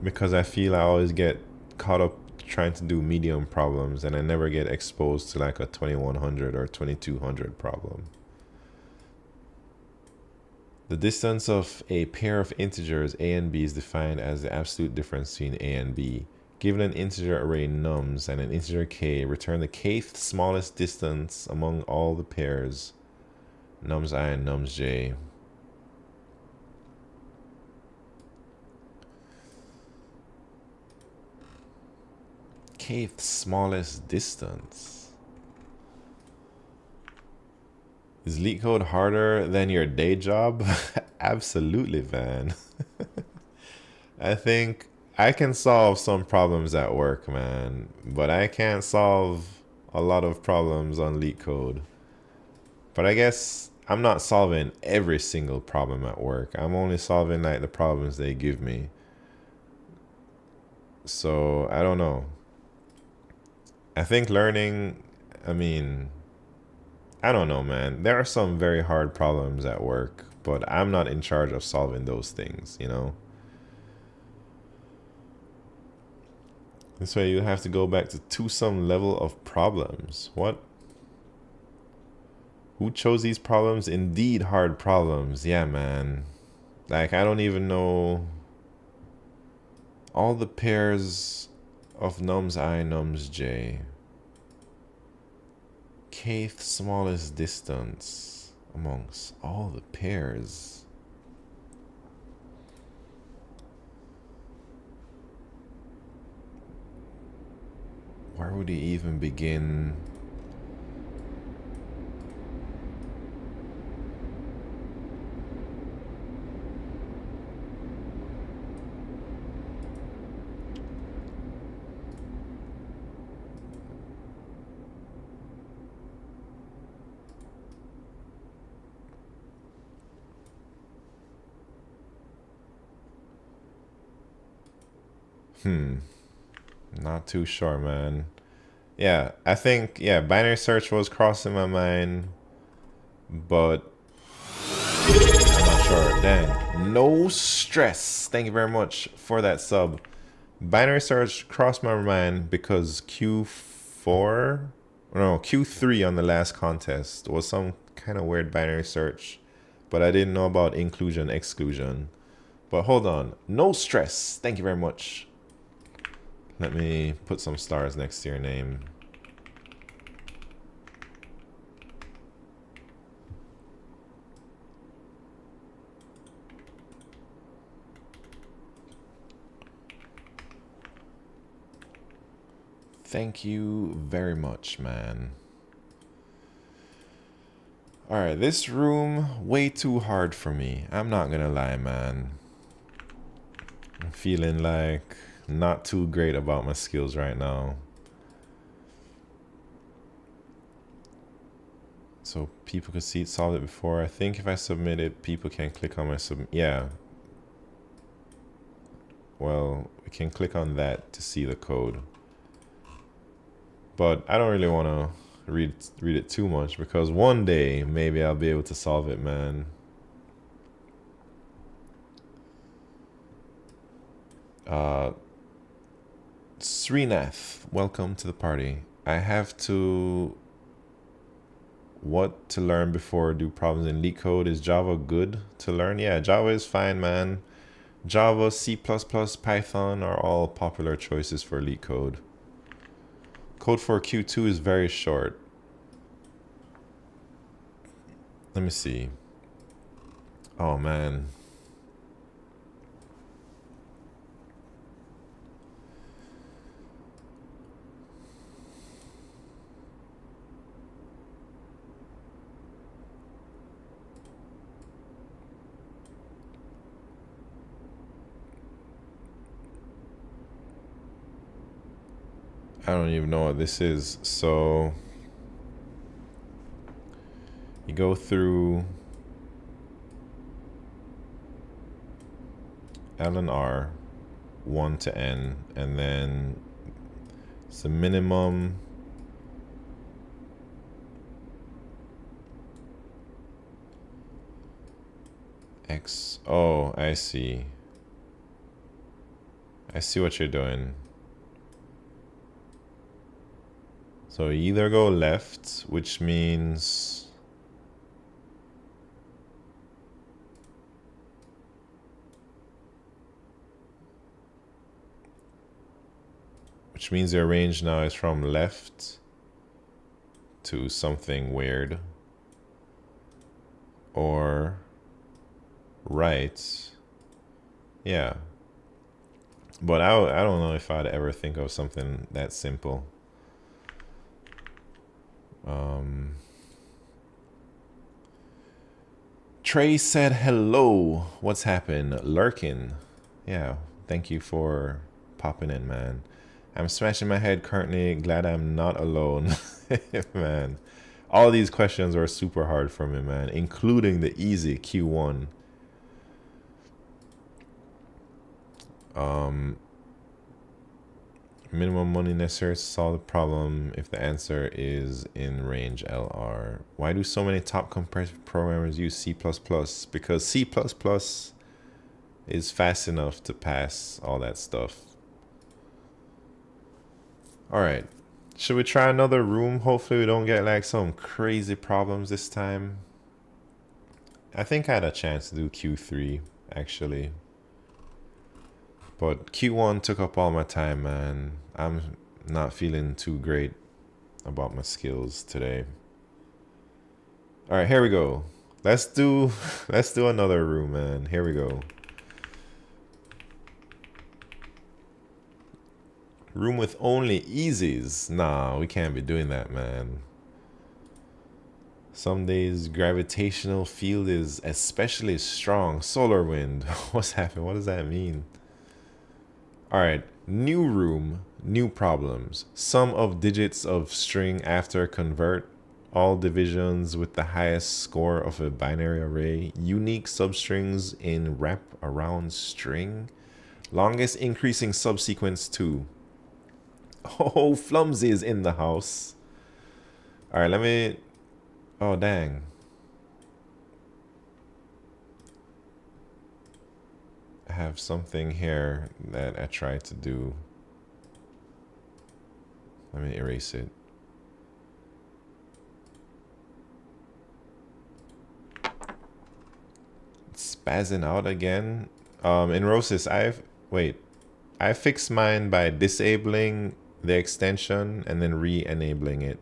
because I feel I always get caught up trying to do medium problems and I never get exposed to like a 2100 or 2200 problem. The distance of a pair of integers a and b is defined as the absolute difference between a and b. Given an integer array nums and an integer k, return the kth smallest distance among all the pairs nums I and nums j. Kth smallest distance. Is LeetCode harder than your day job? Absolutely, man. I think I can solve some problems at work, man, but I can't solve a lot of problems on LeetCode. But I guess I'm not solving every single problem at work. I'm only solving like the problems they give me. So I don't know. I think learning, I mean, I don't know, man. There are some very hard problems at work, but I'm not in charge of solving those things, you know? This way you have to go back to some level of problems. What? Who chose these problems? Indeed, hard problems. Yeah, man. Like, I don't even know all the pairs of nums I, nums j. Kth smallest distance amongst all the pairs. Where would he even begin? Not too sure, man. Yeah, I think, yeah, binary search was crossing my mind, but I'm not sure. Dang. No stress. Thank you very much for that sub. Binary search crossed my mind because Q3 on the last contest was some kind of weird binary search, but I didn't know about inclusion, exclusion. But hold on. No stress. Thank you very much. Let me put some stars next to your name. Thank you very much, man. Alright, this room, way too hard for me. I'm not gonna lie, man. I'm feeling like not too great about my skills right now. So people could see it, solve it before. I think if I submit it, people can click on my yeah. Well, we can click on that to see the code. But I don't really want to read it too much because one day maybe I'll be able to solve it, man. Srinath, welcome to the party. I have to what to learn before do problems in LeetCode. Is Java good to learn? Yeah, Java is fine, man. Java, C++, Python are all popular choices for LeetCode. Code for Q2 is very short. Let me see. Oh, man. I don't even know what this is. So you go through L and R, 1 to N, and then it's the minimum. X. Oh, I see. I see what you're doing. So you either go left, which means your range now is from left to something weird, or right. Yeah. But I don't know if I'd ever think of something that simple. Trey said hello. What's happened? Lurking. Yeah, thank you for popping in, man. I'm smashing my head currently. Glad I'm not alone. Man, all these questions are super hard for me, man, including the easy Q1. Minimum money necessary to solve the problem if the answer is in range LR. Why do so many top comparative programmers use C++? Because C++ is fast enough to pass all that stuff. All right, should we try another room? Hopefully we don't get like some crazy problems this time. I think I had a chance to do Q3 actually. But Q1 took up all my time, man. I'm not feeling too great about my skills today. All right, here we go. Let's do another room, man. Here we go. Room with only easies. Nah, we can't be doing that, man. Some days gravitational field is especially strong. Solar wind. What's happening? What does that mean? All right, new room, new problems. Sum of digits of string after convert. All divisions with the highest score of a binary array. Unique substrings in wraparound string. Longest increasing subsequence 2. Oh, Flumsy is in the house. All right, let me... Oh, dang. I have something here that I tried to do. Let me erase it. It's spazzing out again. In Rosys, I fixed mine by disabling the extension and then re-enabling it.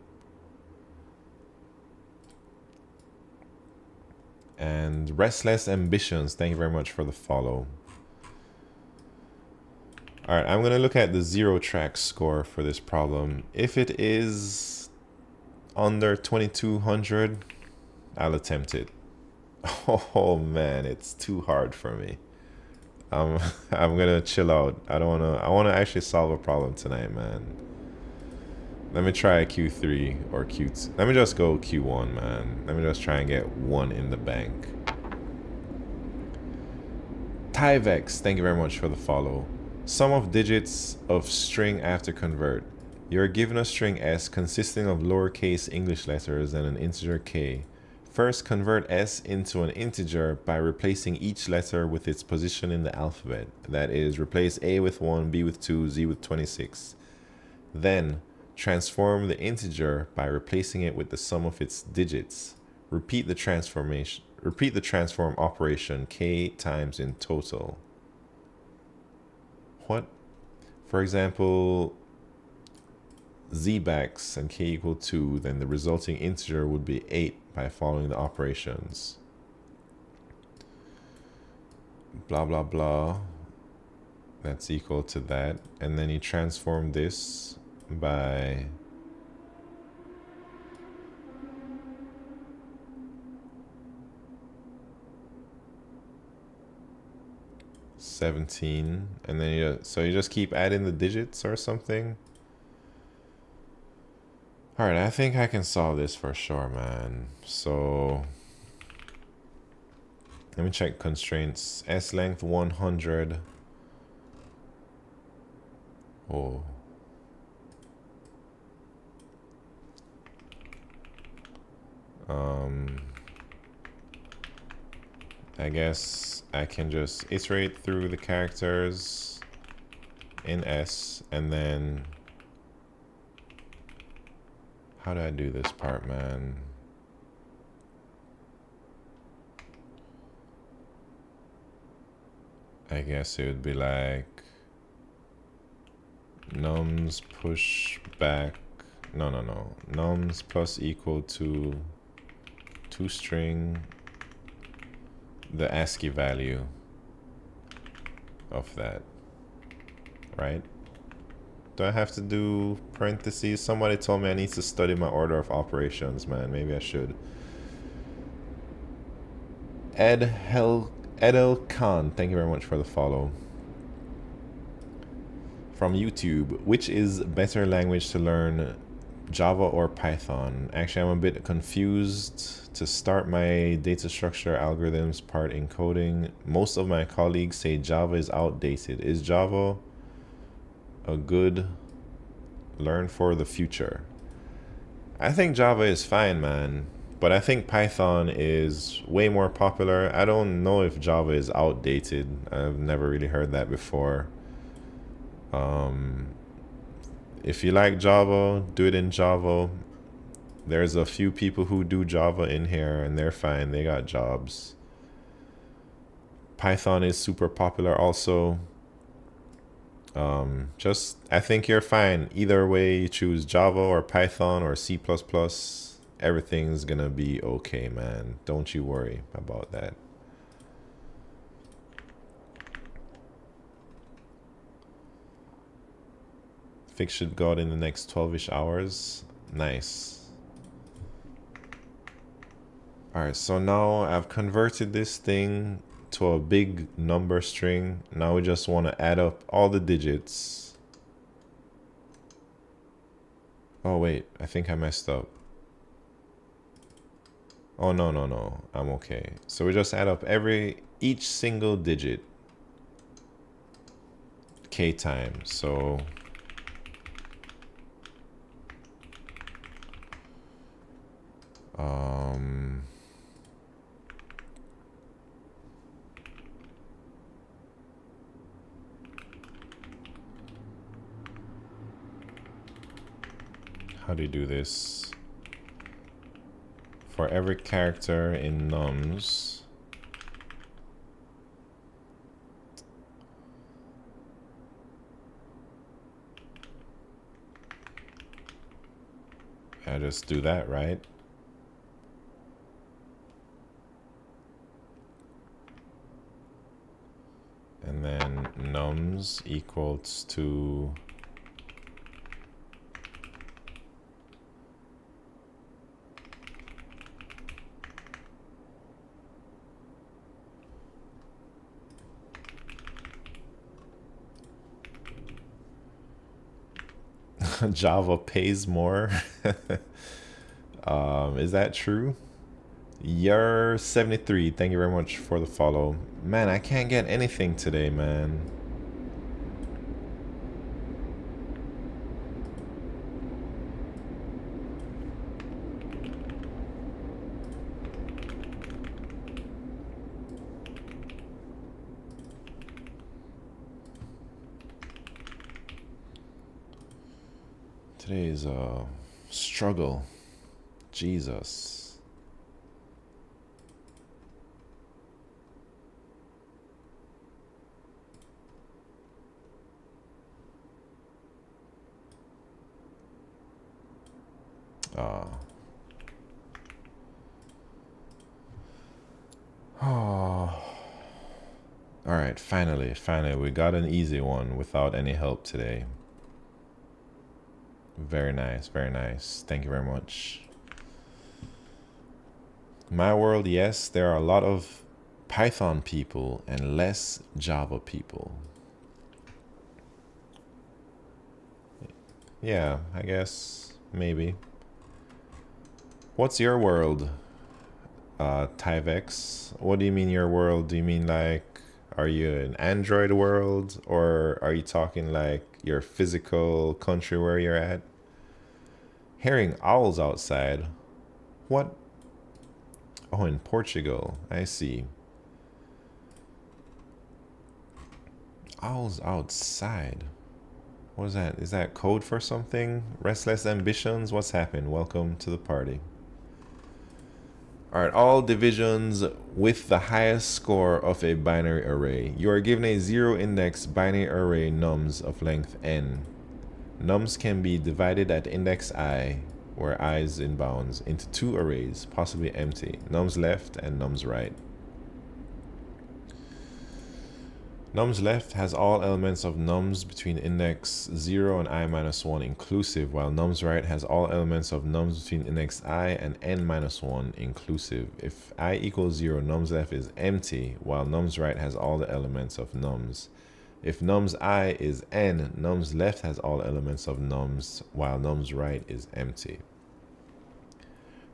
And Restless Ambitions, thank you very much for the follow. All right, I'm gonna look at the zerotracs score for this problem. If it is under 2200, I'll attempt it. Oh man, it's too hard for me. I'm gonna chill out. I wanna actually solve a problem tonight, man. Let me try Q3 or Q2. Let me just go Q1, man. Let me just try and get 1 in the bank. Tyvex, thank you very much for the follow. Sum of digits of string after convert. You are given a string S consisting of lowercase English letters and an integer k. First, convert S into an integer by replacing each letter with its position in the alphabet. That is, replace A with 1, B with 2, Z with 26. Then, transform the integer by replacing it with the sum of its digits. Repeat the transform operation k times in total. What? For example, z backs and k equal 2, then the resulting integer would be 8 by following the operations. Blah, blah, blah. That's equal to that. And then you transform this by $17, and then so you just keep adding the digits or something. All right, I think I can solve this for sure, man. So let me check constraints. S length 100. Oh. I guess I can just iterate through the characters in S, and then how do I do this part, man? I guess it would be like nums push back. No. Nums plus equal to toString the ASCII value of that, right? Do I have to do parentheses? Somebody told me I need to study my order of operations, man. Maybe I should. Edel Khan, thank you very much for the follow. From YouTube, which is better language to learn, Java or Python? Actually, I'm a bit confused. To start my data structure algorithms part in coding, most of my colleagues say Java is outdated. Is Java a good learn for the future? I think Java is fine, man, but I think Python is way more popular. I don't know if Java is outdated. I've never really heard that before. If you like Java, do it in Java. There's a few people who do Java in here and they're fine. They got jobs. Python is super popular also. I think you're fine. Either way you choose, Java or Python or C++, everything's gonna be okay, man. Don't you worry about that. Fix should go out in the next 12-ish hours. Nice. All right, so now I've converted this thing to a big number string. Now we just want to add up all the digits. Oh wait, I think I messed up. Oh no, I'm okay. So we just add up each single digit. decay time. So how do you do this? For every character in nums, I just do that, right? And then nums equals to Java pays more. Is that true? You're 73. Thank you very much for the follow. Man, I can't get anything today, man. Today is a struggle. Jesus. Oh. All right, finally, we got an easy one without any help today. Very nice, very nice. Thank you very much. My world, yes, there are a lot of Python people and less Java people. Yeah, I guess, maybe. What's your world, Tyvex? What do you mean your world? Do you mean like, are you an Android world, or are you talking like your physical country where you're at? Hearing owls outside. What? Oh, in Portugal. I see. Owls outside. What is that? Is that code for something? Restless ambitions? What's happened? Welcome to the party. All right, all divisions with the highest score of a binary array. You are given a zero index binary array nums of length n. Nums can be divided at index I, where I is in bounds, into two arrays, possibly empty, nums left and nums right. Nums left has all elements of nums between index 0 and I minus 1 inclusive, while nums right has all elements of nums between index I and n minus 1 inclusive. If I equals 0, nums left is empty, while nums right has all the elements of nums. If nums I is n, nums left has all elements of nums, while nums right is empty.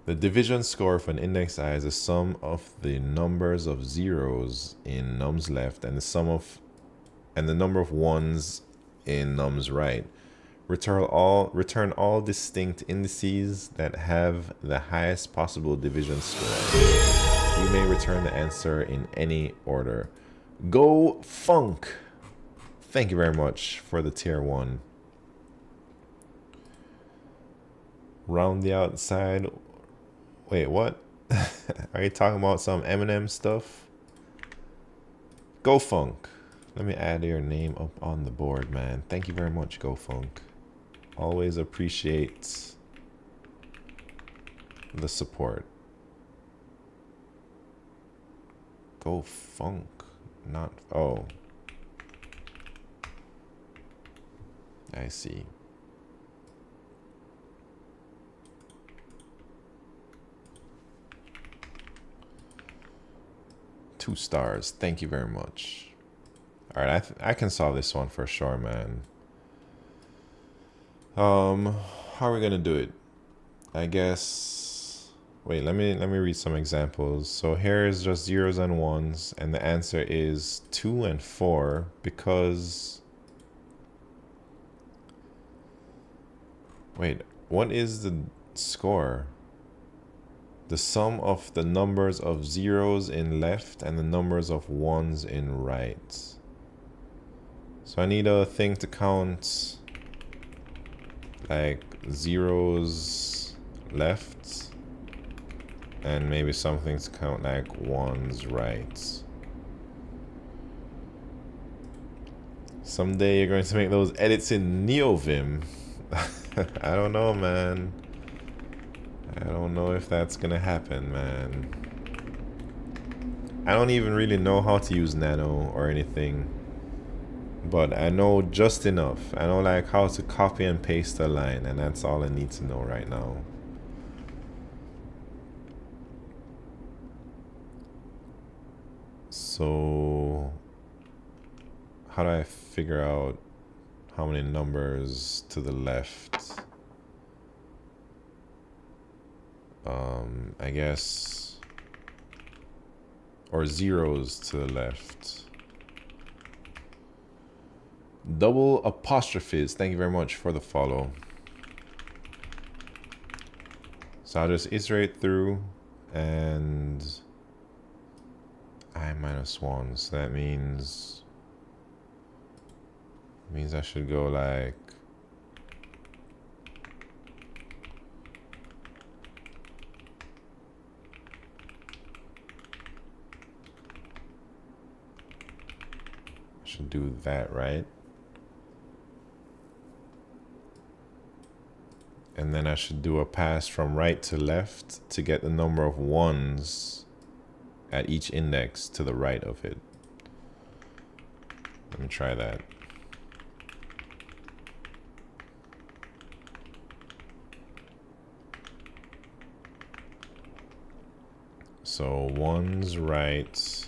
The division score for an index I is the sum of the numbers of zeros in nums left and the number of ones in nums right. Return all distinct indices that have the highest possible division score. You may return the answer in any order. Go Funk! Thank you very much for the tier 1. Round the outside. Wait, what? Are you talking about some Eminem stuff? Go Funk. Let me add your name up on the board, man. Thank you very much, Go Funk. Always appreciate the support. Go Funk. Not... Oh. I see. Two stars. Thank you very much. All right, I can solve this one for sure, man. How are we gonna do it? I guess. Wait, let me read some examples. So here is just zeros and ones, and the answer is 2 and 4 because Wait, what is the score? The sum of the numbers of zeros in left and the numbers of ones in right. So I need a thing to count like zeros left and maybe something to count like ones right. Someday you're going to make those edits in NeoVim. I don't know, man. I don't know if that's gonna happen, man. I don't even really know how to use Nano or anything, but I know just enough. I know like how to copy and paste a line, and that's all I need to know right now. So how do I figure out how many numbers to the left? I guess, or zeros to the left. Double apostrophes, thank you very much for the follow. So I'll just iterate through and I minus one, so that means I should go like should do that, right? And then I should do a pass from right to left to get the number of ones at each index to the right of it. Let me try that. So ones right,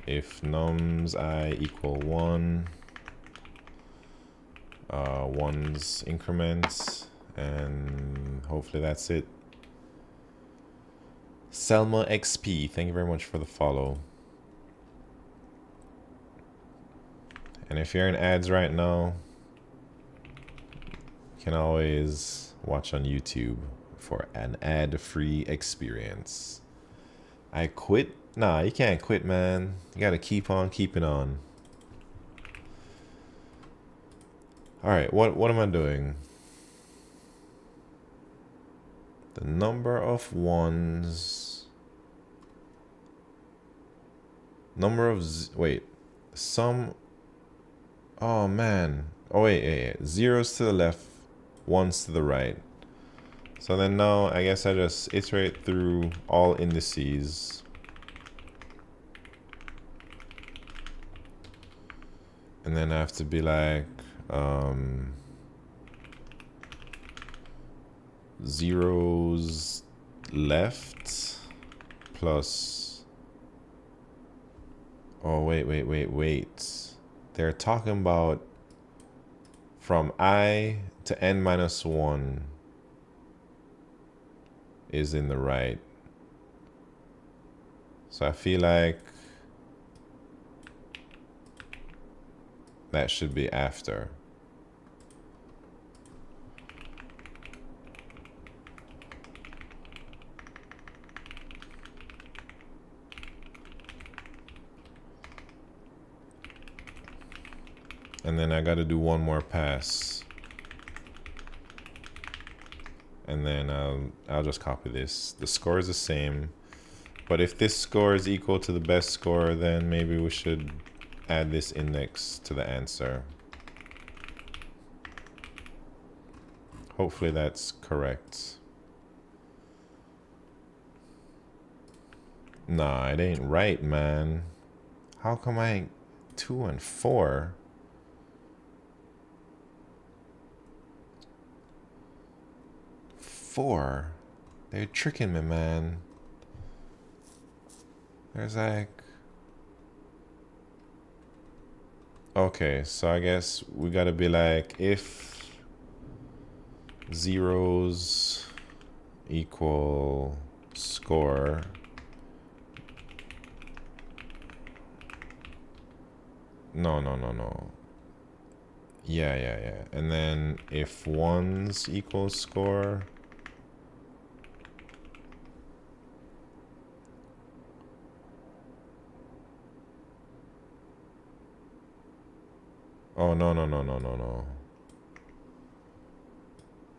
if nums I equal 1, ones increments, and hopefully that's it. Selma XP, thank you very much for the follow. And if you're in ads right now, you can always watch on YouTube for an ad-free experience. I quit? Nah, you can't quit, man. You gotta keep on keeping on. Alright, what am I doing? The number of ones. Number of wait. Sum. Oh man. Oh wait. Zeros to the left, ones to the right. So then now I guess I just iterate through all indices. And then I have to be like zeros left plus, oh wait, they're talking about from I to n minus 1 is in the right, so I feel like that should be after. And then I got to do one more pass. And then I'll just copy this. The score is the same. But if this score is equal to the best score, then maybe we should add this index to the answer. Hopefully that's correct. Nah, it ain't right, man. How come I ain't 2 and 4? They're tricking me, man. There's like, okay, so I guess we gotta be like, if zeros equal score, no. Yeah. And then if ones equals score. Oh, no.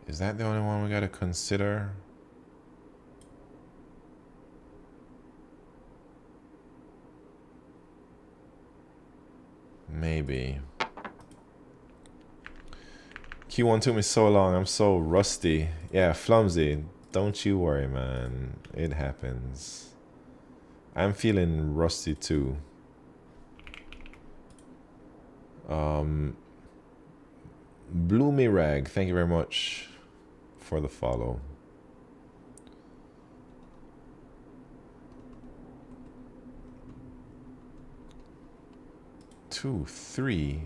Is that the only one we gotta consider? Maybe. Q1 took me so long. I'm so rusty. Yeah, Flumsy. Don't you worry, man. It happens. I'm feeling rusty too. Bloomy Rag, thank you very much for the follow. Two, three.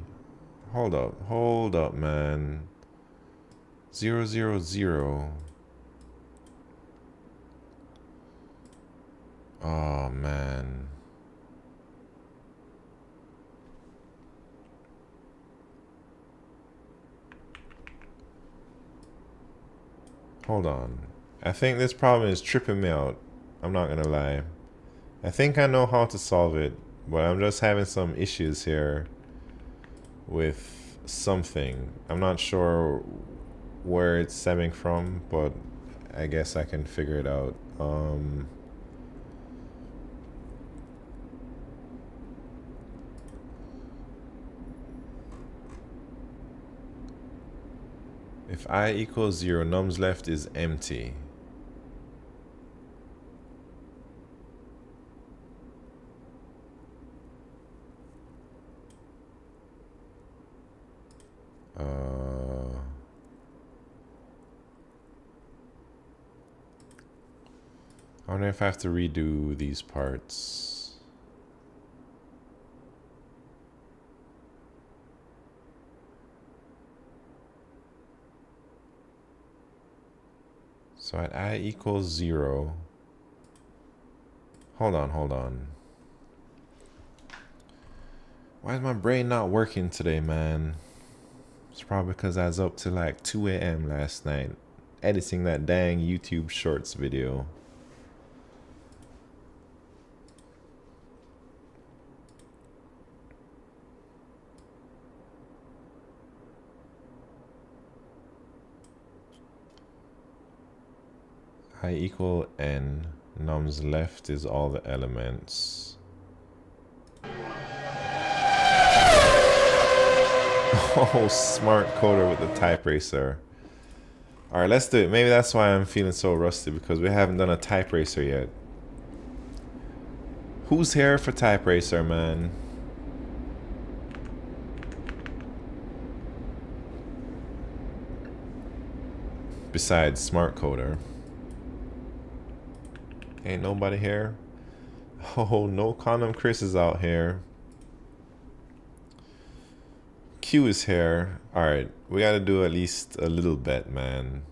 Hold up, man. 000. Oh man. Hold on. I think this problem is tripping me out. I'm not gonna lie. I think I know how to solve it, but I'm just having some issues here with something. I'm not sure where it's stemming from, but I guess I can figure it out. If I equals 0, nums left is empty. I wonder if I have to redo these parts. So at I equals 0. Hold on. Why is my brain not working today, man? It's probably because I was up till like 2 a.m. last night editing that dang YouTube Shorts video. I equal n, nums left is all the elements. Oh, smart coder with the type racer. Alright, let's do it. Maybe that's why I'm feeling so rusty, because we haven't done a type racer yet. Who's here for type racer, man? Besides smart coder. Ain't nobody here. Oh, no condom Chris is out here. Q is here. Alright, we gotta do at least a little bet, man.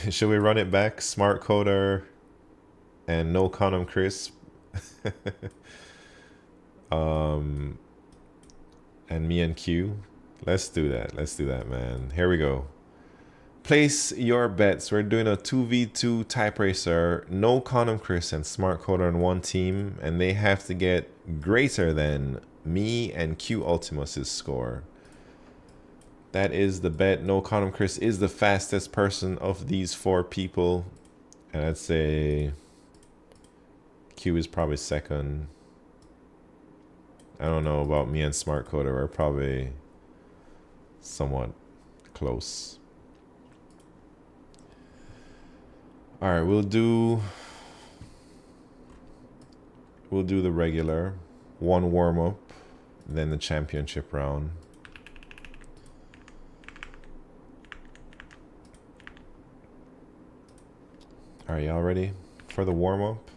Should we run it back? Smart coder and no condom Chris. And me and Q. Let's do that, man. Here we go. Place your bets. We're doing a 2v2 type racer, no condom Chris and smart coder on one team, and they have to get greater than me and Q Ultimus's score. That is the bet. No condom Chris is the fastest person of these 4 people, and I'd say Q is probably second. I don't know about me and smart coder. We're probably somewhat close. All right, we'll do the regular, 1 warm-up, then the championship round. All right, y'all ready for the warm-up?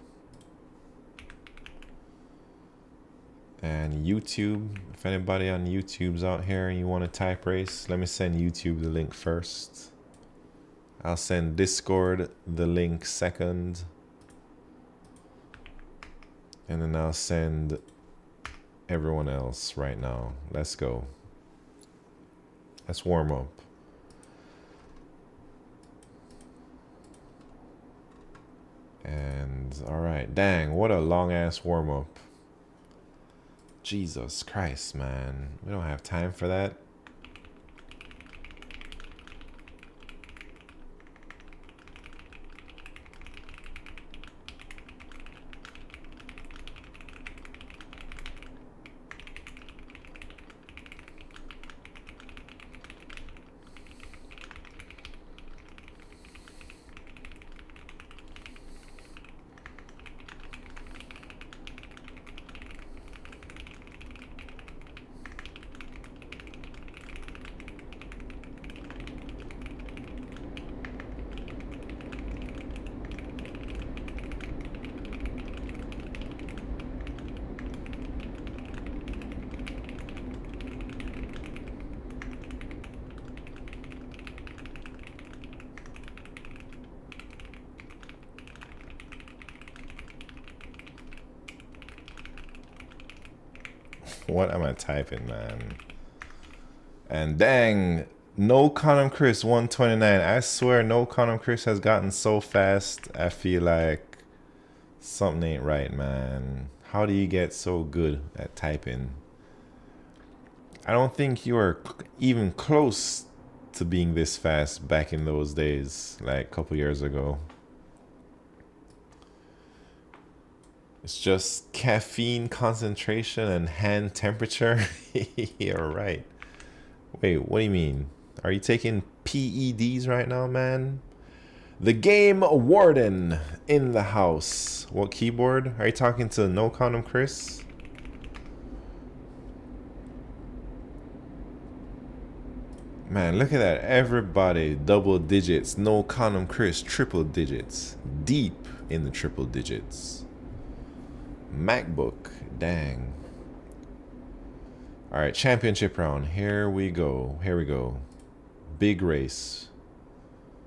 And YouTube, if anybody on YouTube's out here and you want to type race, let me send YouTube the link first. I'll send Discord the link second. And then I'll send everyone else right now. Let's go. Let's warm up. And all right, dang, what a long ass warm up. Jesus Christ, man. We don't have time for that. What am I typing, man? And dang, no Conum Chris 129. I swear no Conum Chris has gotten so fast. I feel like something ain't right, man. How do you get so good at typing? I don't think you were even close to being this fast back in those days, like a couple years ago. It's just caffeine concentration and hand temperature. You're right. Wait, what do you mean? Are you taking PEDs right now, man? The Game Warden in the house. What keyboard? Are you talking to No Condom Chris? Man, look at that. Everybody double digits. No Condom Chris triple digits. Deep in the triple digits. MacBook. Dang. All right, championship round. Here we go. Here we go. Big race.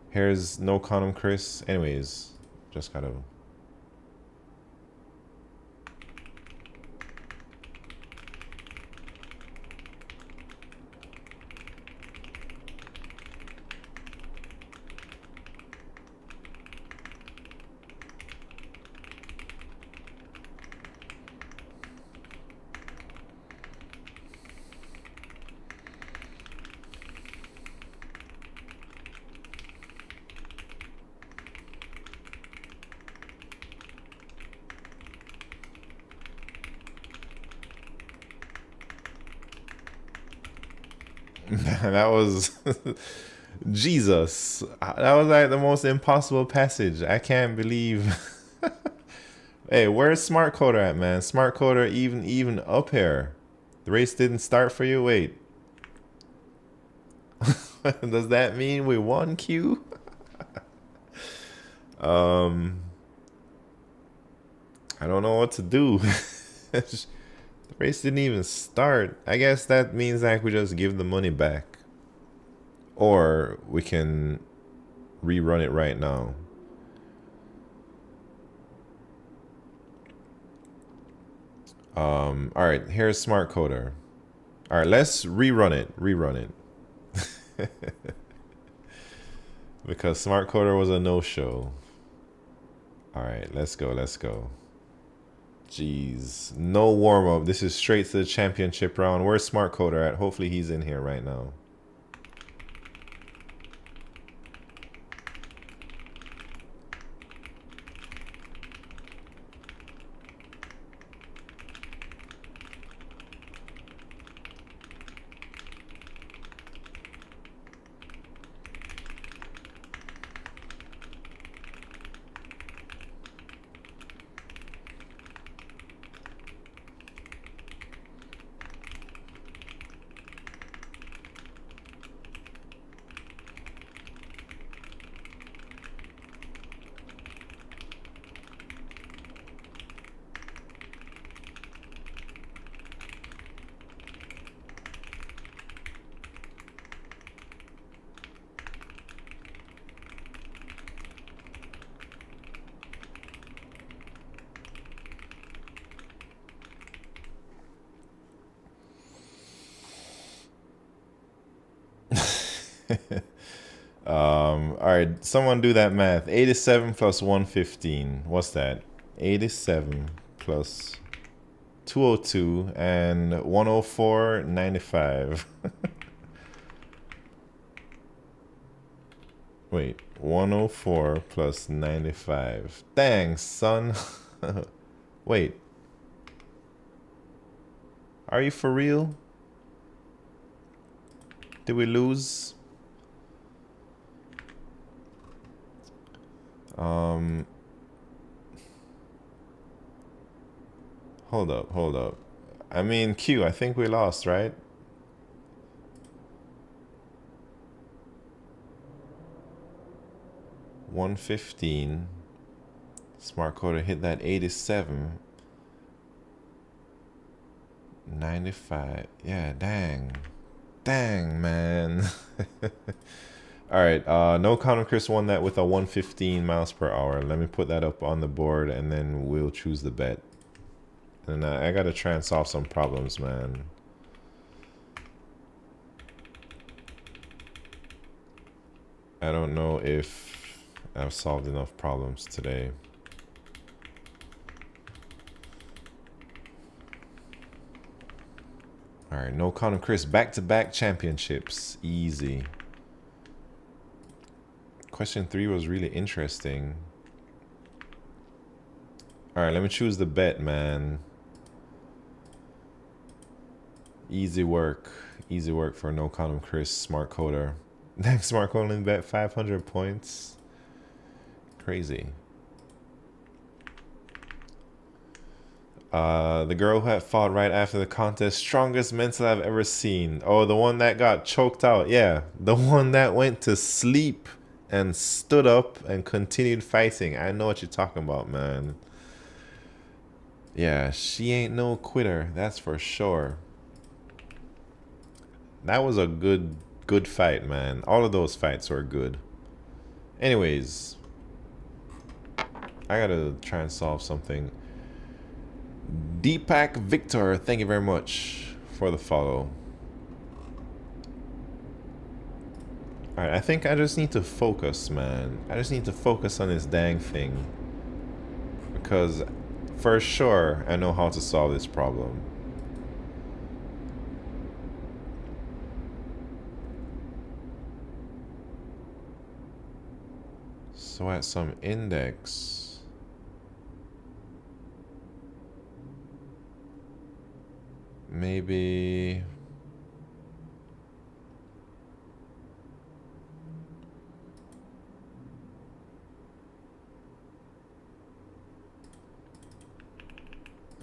Here's No Condom Chris. Anyways, just gotta... That was Jesus. That was like the most impossible passage. I can't believe. Hey, where's Smart Coder at, man? Smart Coder even up here. The race didn't start for you. Wait. Does that mean we won, Q? I don't know what to do. The race didn't even start. I guess that means like we just give the money back. Or we can rerun it right now. Alright, here's Smart Coder. Alright, let's rerun it. Rerun it. Because Smart Coder was a no-show. Alright, let's go, let's go. Jeez, no warm-up. This is straight to the championship round. Where's Smart Coder at? Hopefully he's in here right now. All right, someone do that math. 87 plus 115. What's that? 87 plus 202 and 104.95. Wait, 104 plus 95. Thanks, son. Wait. Are you for real? Did we lose? Hold up. I mean, Q, I think we lost, right? $115. Smart coder hit that 87. 95. Yeah, dang. Dang, man. All right, no counter Chris won that with a 115 miles per hour. Let me put that up on the board and then we'll choose the bet. And I gotta try and solve some problems, man. I don't know if I've solved enough problems today. All right, no counter Chris, back-to-back championships, easy. Question 3 was really interesting. All right, let me choose the bet, man. Easy work for no column Chris, smart coder. Next smart coder bet 500 points. Crazy. The girl who had fought right after the contest, strongest mental I've ever seen. Oh, the one that got choked out. Yeah, the one that went to sleep and stood up and continued fighting. I know what you're talking about, man. Yeah, she ain't no quitter, that's for sure. That was a good fight, man. All of those fights were good. Anyways, I gotta try and solve something. Deepak Victor, thank you very much for the follow. Alright, I think I just need to focus, man. I just need to focus on this dang thing. Because for sure, I know how to solve this problem. So at some index, maybe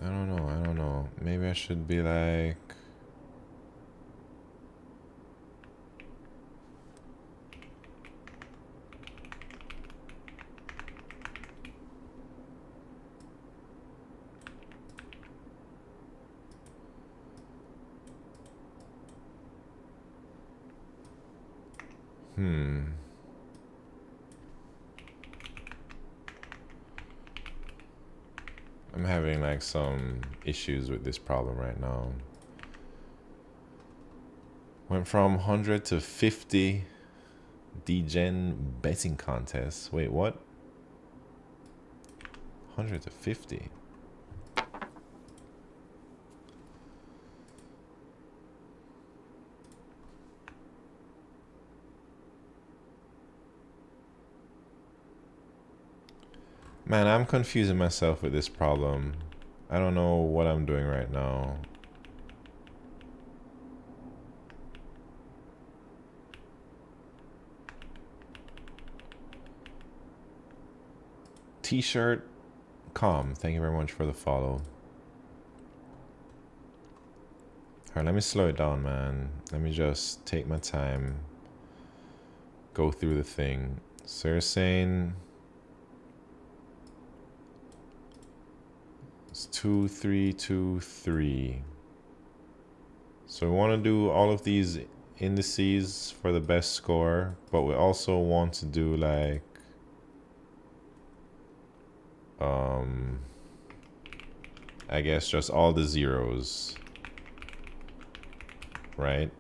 I don't know. Maybe I should be like I'm having like some issues with this problem right now. Went from 100 to 50 degen betting contests. Wait, what? 100 to 50. Man, I'm confusing myself with this problem. I don't know what I'm doing right now. T-shirt, calm. Thank you very much for the follow. Alright, let me slow it down, man. Let me just take my time. Go through the thing. So you're saying it's 2, 3, 2, 3. So we want to do all of these indices for the best score, but we also want to do like I guess just all the zeros, right?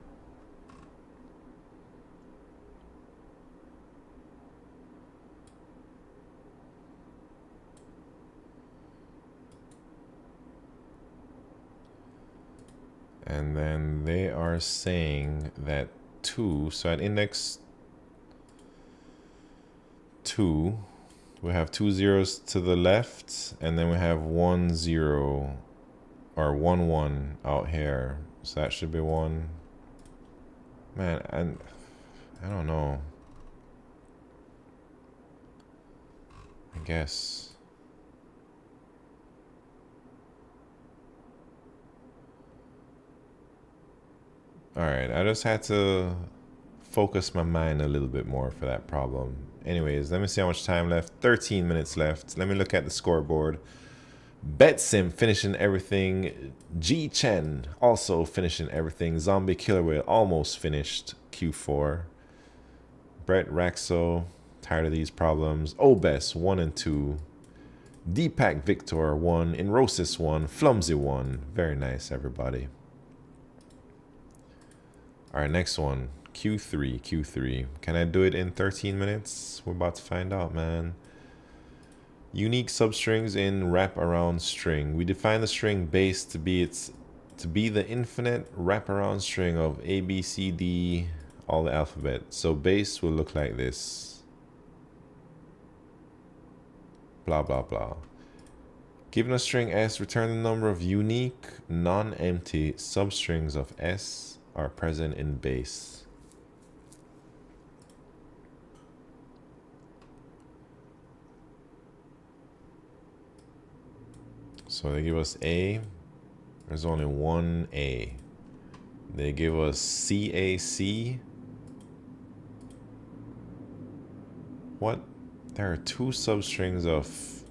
And then they are saying that 2, so at index 2, we have 2 zeros to the left, and then we have 1 0 or 1 1 out here. So that should be 1. Man, I don't know. I guess. Alright, I just had to focus my mind a little bit more for that problem. Anyways, let me see how much time left. 13 minutes left. Let me look at the scoreboard. BetSim finishing everything. G Chen also finishing everything. Zombie Killer Whale almost finished Q4. Brett Raxo, tired of these problems. Obes 1 and 2. Deepak Victor 1. Enrosis 1. Flumsy 1. Very nice, everybody. Alright, next one. Q3. Can I do it in 13 minutes? We're about to find out, man. Unique substrings in wraparound string. We define the string base to be the infinite wraparound string of A, B, C, D, all the alphabet. So base will look like this. Blah, blah, blah. Given a string S, return the number of unique, non-empty substrings of S are present in base. So they give us A. There's only one A. They give us CAC. What? There are 2 substrings of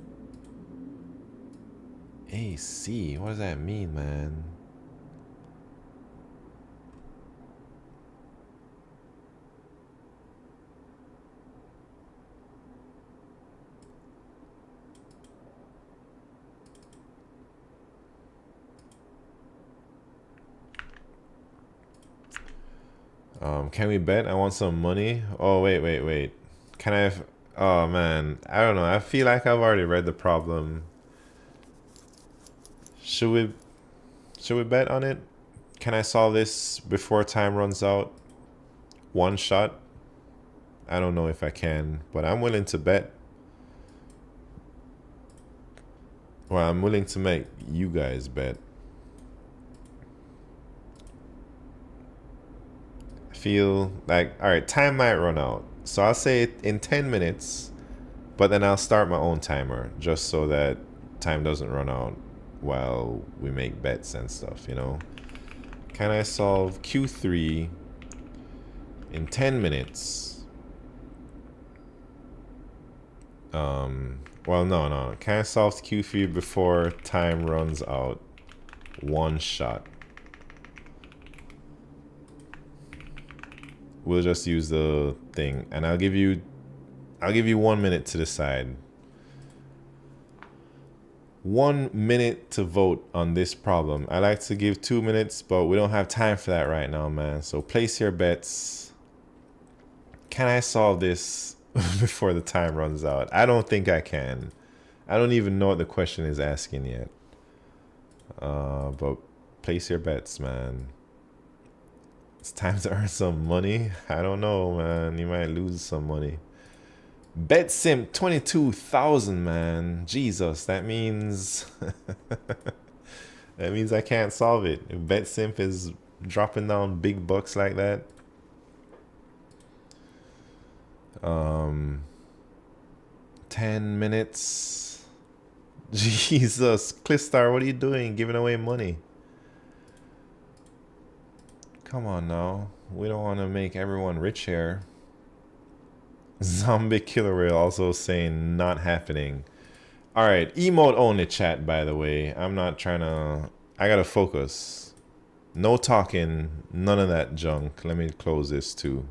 AC. What does that mean, man? Can we bet? I want some money. Oh, wait. Can I have... Oh, man. I don't know. I feel like I've already read the problem. Should we bet on it? Can I solve this before time runs out? One shot? I don't know if I can, but I'm willing to bet. Well, I'm willing to make you guys bet. Feel like, all right, time might run out, so I'll say it in 10 minutes, but then I'll start my own timer just so that time doesn't run out while we make bets and stuff, you know. Can I solve Q3 in 10 minutes? Well, no. Can I solve Q3 before time runs out? One shot. We'll just use the thing, and I'll give you 1 minute to decide. 1 minute to vote on this problem. I like to give 2 minutes, but we don't have time for that right now, man. So place your bets. Can I solve this before the time runs out? I don't think I can. I don't even know what the question is asking yet. But place your bets, man. It's time to earn some money. I don't know, man. You might lose some money. BetSim 22,000, man. Jesus, that means that means I can't solve it. If BetSim is dropping down big bucks like that. 10 minutes. Jesus, Clistar, what are you doing? Giving away money. Come on now. We don't want to make everyone rich here. Zombie Killer Whale also saying not happening. Alright, emote only chat, by the way. I'm not trying to... I gotta focus. No talking. None of that junk. Let me close this too.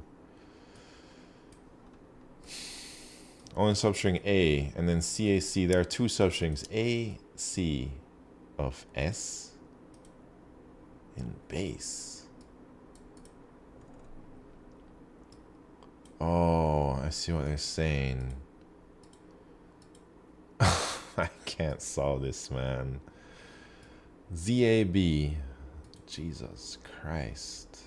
Only substring A and then CAC. There are 2 substrings. AC of S in base. Oh, I see what they're saying. I can't solve this, man. ZAB. Jesus Christ.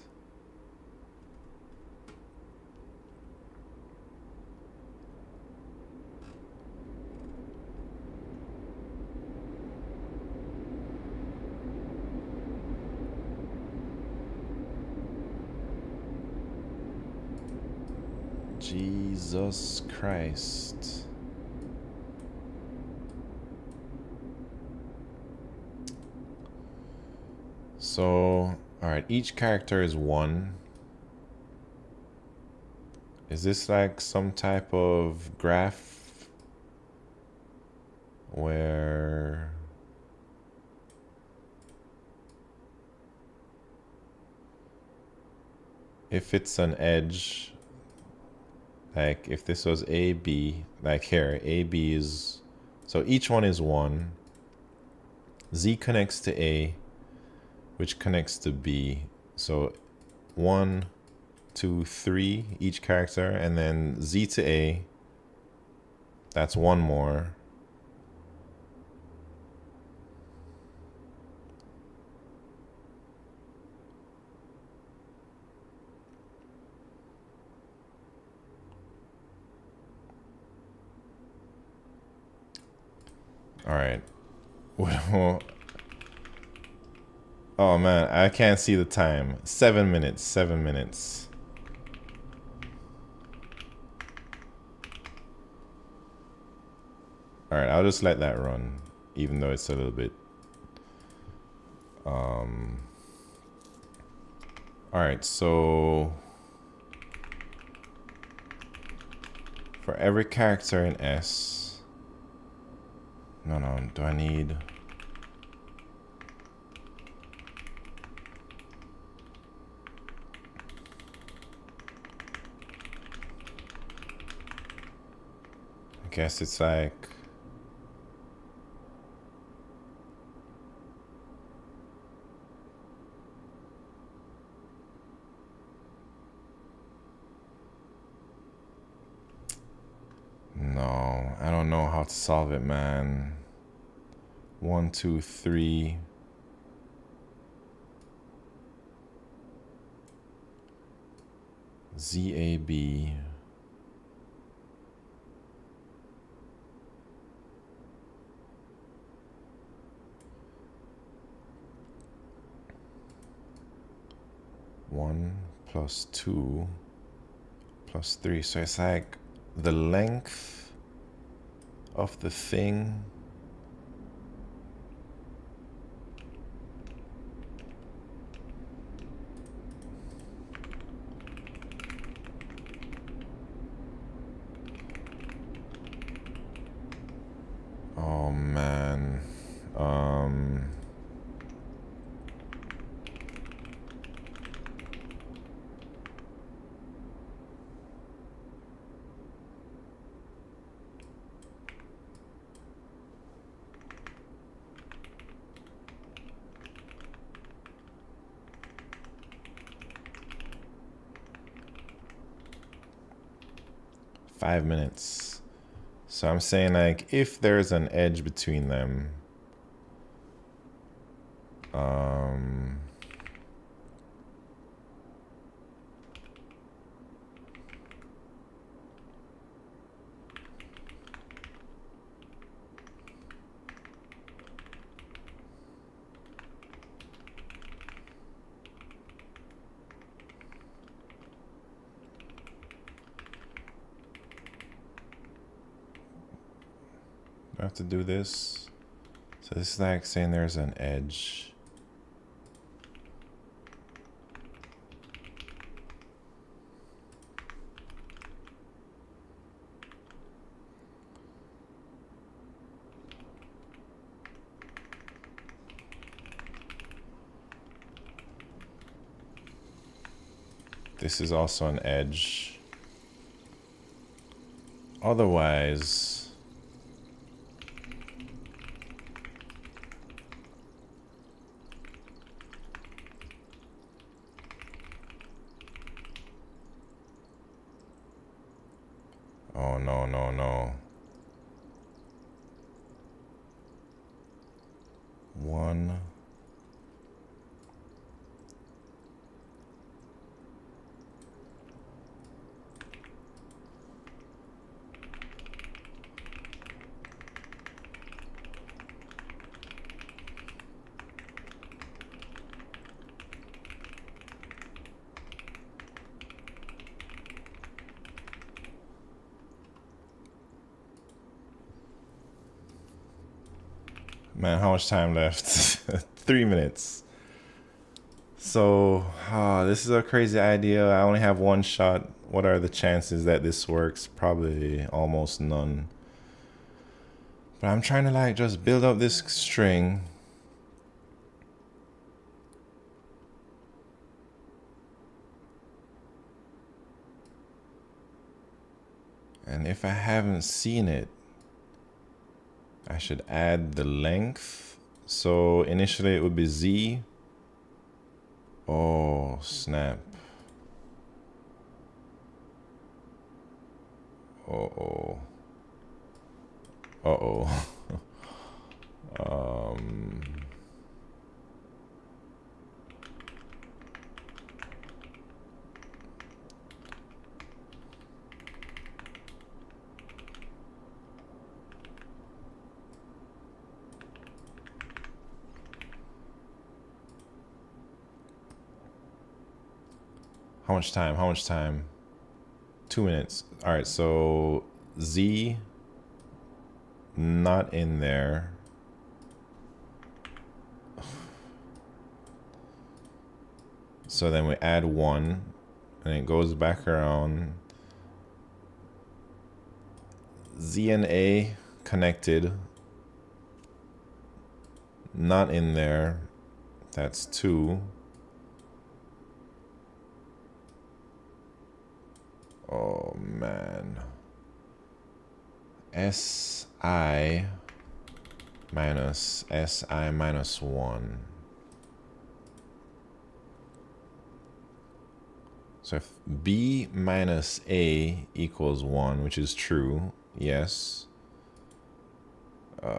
Jesus Christ. So, all right, each character is 1. Is this like some type of graph where if it's an edge, like if this was A, B, like here, A, B is, so each one is 1. Z connects to A, which connects to B. So 1, 2, 3, each character, and then Z to A, that's 1 more. All right. Oh man, I can't see the time. 7 minutes, 7 minutes. All right, I'll just let that run, even though it's a little bit. All right, so for every character in S, no, do I need? I guess it's like, no, I don't know how to solve it, man. 1, 2, 3. ZAB. One plus 2 plus 3. So it's like the length of the thing. Oh man. 5 minutes. So I'm saying like if there's an edge between them, I have to do this. So this is like saying there's an edge. This is also an edge. Otherwise, oh no. 1, Man, how much time left? 3 minutes. So, this is a crazy idea. I only have one shot. What are the chances that this works? Probably almost none. But I'm trying to like just build up this string. And if I haven't seen it, I should add the length. So initially it would be Z. Oh, snap. Uh-oh. Uh-oh. How much time? How much time? 2 minutes. All right, so Z not in there. So then we add 1 and it goes back around. Z and A connected. Not in there. That's 2. Oh man. SI minus SI minus 1. So if B minus A equals 1, which is true, yes. All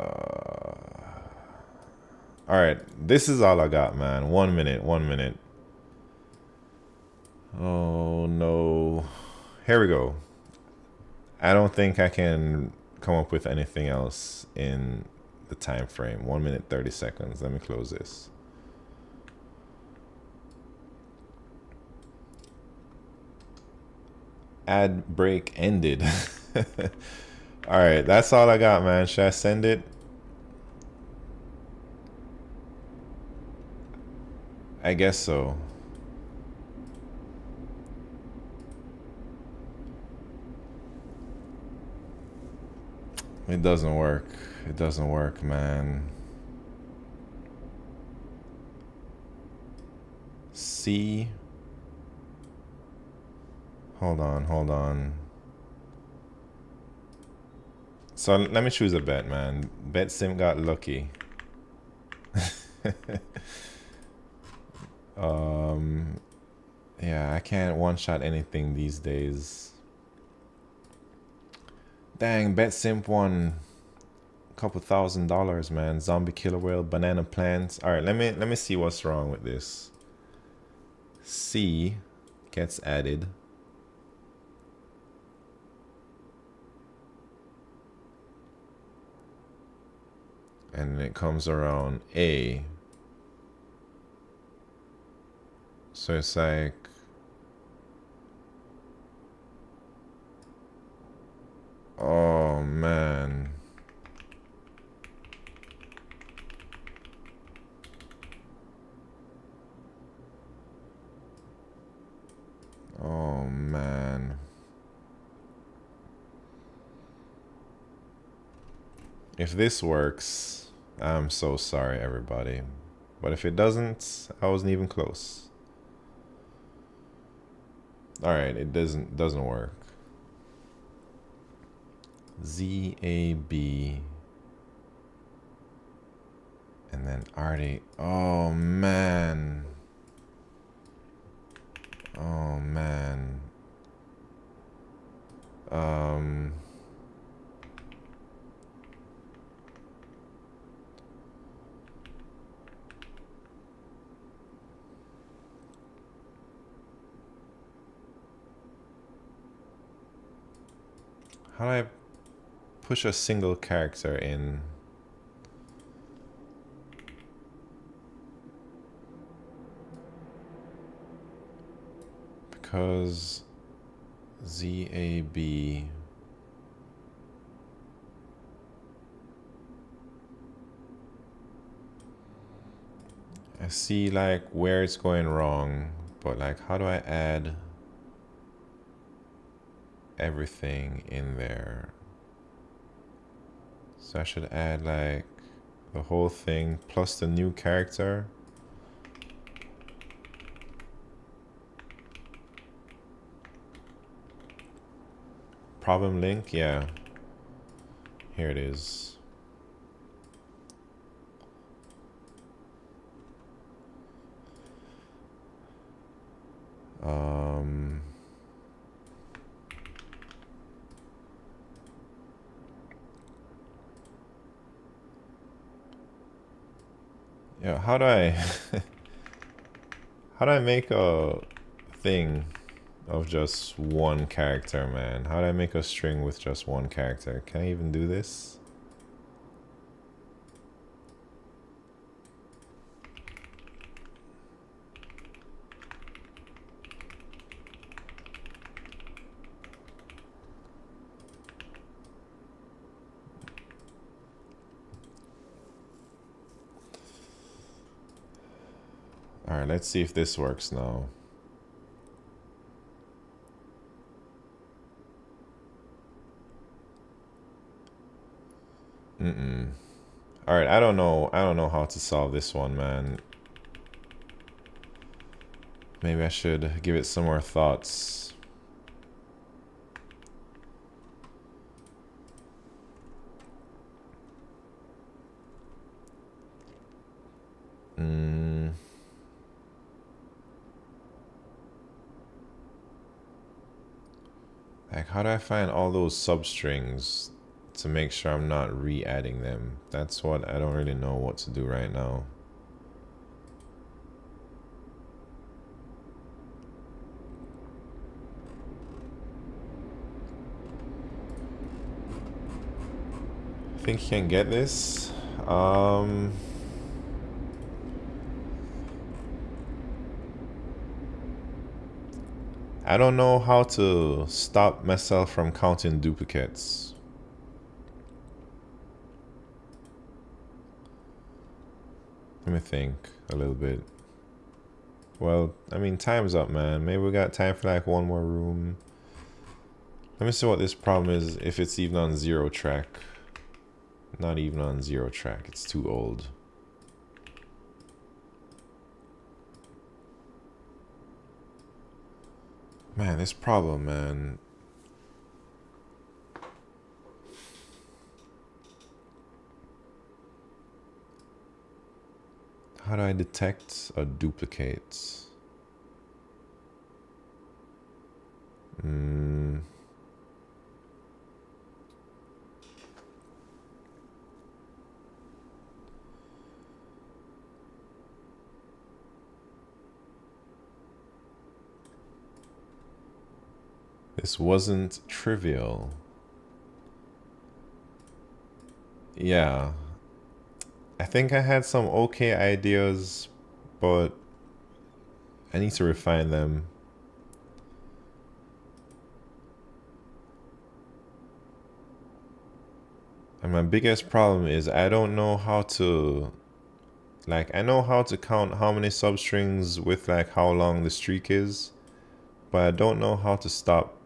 right, this is all I got, man. 1 minute, 1 minute. Oh no. Here we go. I don't think I can come up with anything else in the time frame. 1 minute, 30 seconds. Let me close this. Ad break ended. All right, that's all I got, man. Should I send it? I guess so. It doesn't work. It doesn't work, man. C. Hold on, hold on. So let me choose a bet, man. Bet sim got lucky. Yeah, I can't one-shot anything these days. Dang, bet simp won a couple $1,000, man. Zombie killer whale, banana plants. All right, let me see what's wrong with this. C gets added. And it comes around A. So it's like, oh man. Oh man. If this works, I'm so sorry, everybody. But if it doesn't, I wasn't even close. All right, it doesn't work. ZAB and then RD. Oh man. Oh man. How do I push a single character in? Because ZAB see like where it's going wrong, but like how do I add everything in there? So I should add like the whole thing plus the new character. Problem link, yeah. Here it is. Yeah, how do I how do I make a thing of just one character, man? How do I make a string with just one character? Can I even do this? All right, let's see if this works now. All right, I don't know how to solve this one, man. Maybe I should give it some more thoughts. Like, how do I find all those substrings to make sure I'm not re-adding them? That's what I don't really know what to do right now. I think you can get this. I don't know how to stop myself from counting duplicates. Let me think a little bit. Well, I mean, time's up, man. Maybe we got time for like one more room. Let me see what this problem is, if it's even on zerotrac. Not even on zerotrac, it's too old. Man, this problem, man. How do I detect a duplicate? This wasn't trivial. Yeah. I think I had some okay ideas, but I need to refine them. And my biggest problem is I don't know how to, like, I know how to count how many substrings with like how long the streak is, but I don't know how to stop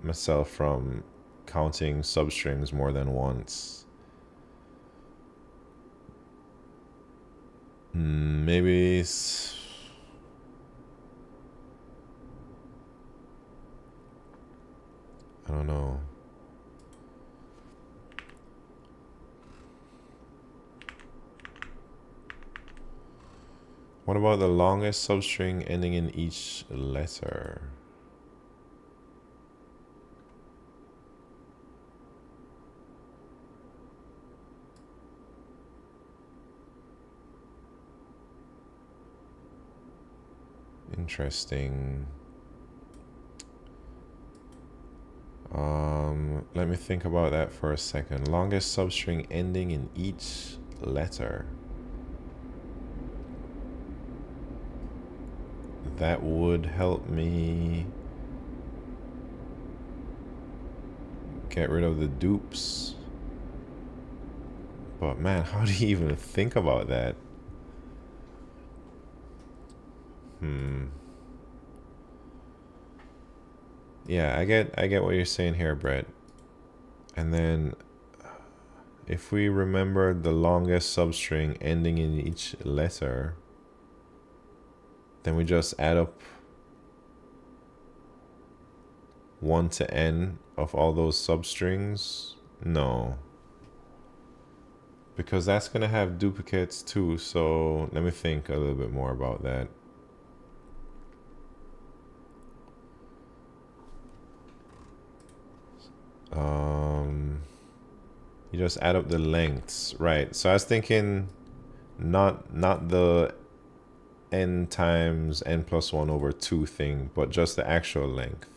myself from counting substrings more than once. Maybe it's... I don't know. What about the longest substring ending in each letter? Interesting. Let me think about that for a second. Longest substring ending in each letter. That would help me get rid of the dupes. But man, how do you even think about that? Yeah, I get what you're saying here, Brett. And then if we remember the longest substring ending in each letter, then we just add up 1 to n of all those substrings. No, because that's gonna have duplicates too. So let me think a little bit more about that. You just add up the lengths, right? So I was thinking not the n times n plus 1 over 2 thing, but just the actual length.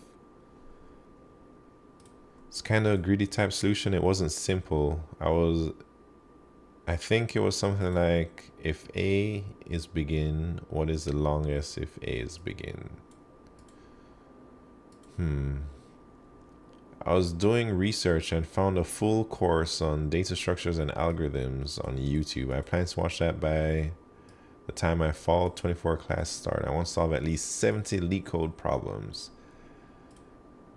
It's kind of a greedy type solution. It wasn't simple. I think it was something like, if A is begin, what is the longest if A is begin? I was doing research and found a full course on data structures and algorithms on YouTube. I plan to watch that by the time my fall 24 class start. I want to solve at least 70 LeetCode problems.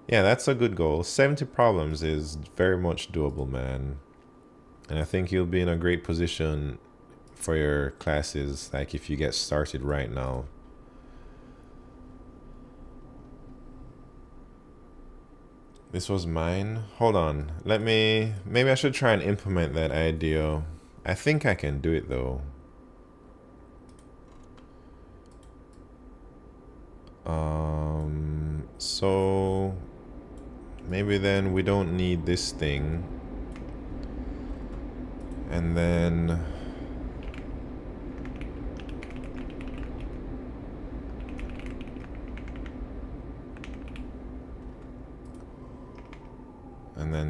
Yeah, that's a good goal. 70 problems is very much doable, man. And I think you'll be in a great position for your classes, like if you get started right now. This was mine. Hold on. Maybe I should try and implement that idea. I think I can do it though. So maybe then we don't need this thing. And then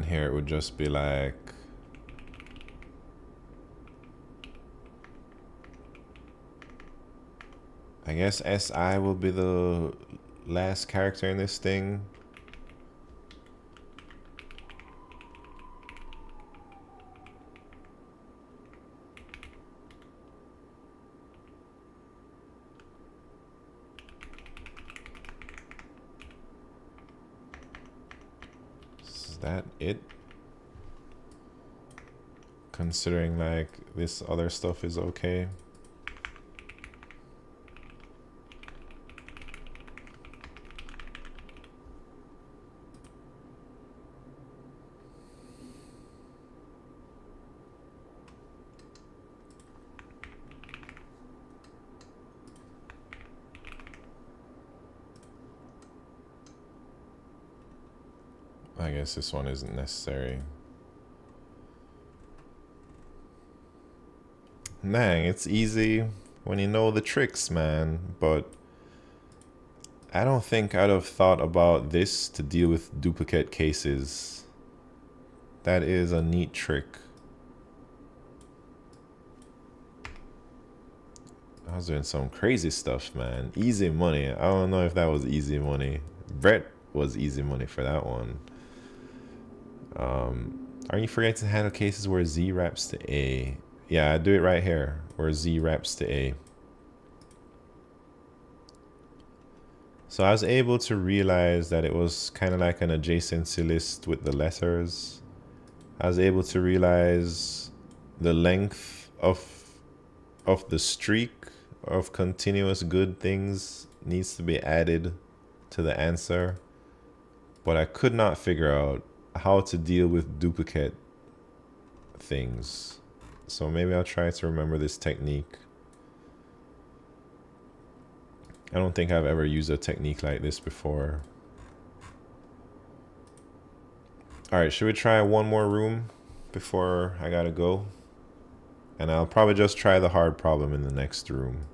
here it would just be like, I guess SI will be the last character in this thing. Is that it? Considering like this other stuff is okay. I guess this one isn't necessary. Dang, it's easy when you know the tricks, man. But I don't think I'd have thought about this to deal with duplicate cases. That is a neat trick. I was doing some crazy stuff, man. Easy money. I don't know if that was easy money. Brett was easy money for that one. Are you forgetting to handle cases where Z wraps to A? Yeah, I do it right here, where Z wraps to A. So I was able to realize that it was kind of like an adjacency list with the letters. I was able to realize the length of the streak of continuous good things needs to be added to the answer. But I could not figure out how to deal with duplicate things. So maybe I'll try to remember this technique. I don't think I've ever used a technique like this before. All right, should we try one more room before I gotta go? And I'll probably just try the hard problem in the next room.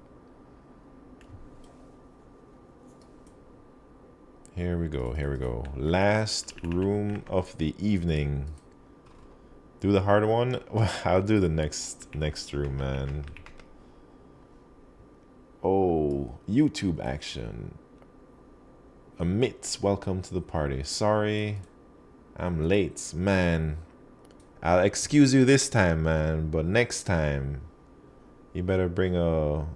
Here we go, here we go. Last room of the evening. Do the hard one? Well, I'll do the next room, man. Oh, YouTube action. Amit, welcome to the party. Sorry, I'm late, man. I'll excuse you this time, man, but next time, you better bring a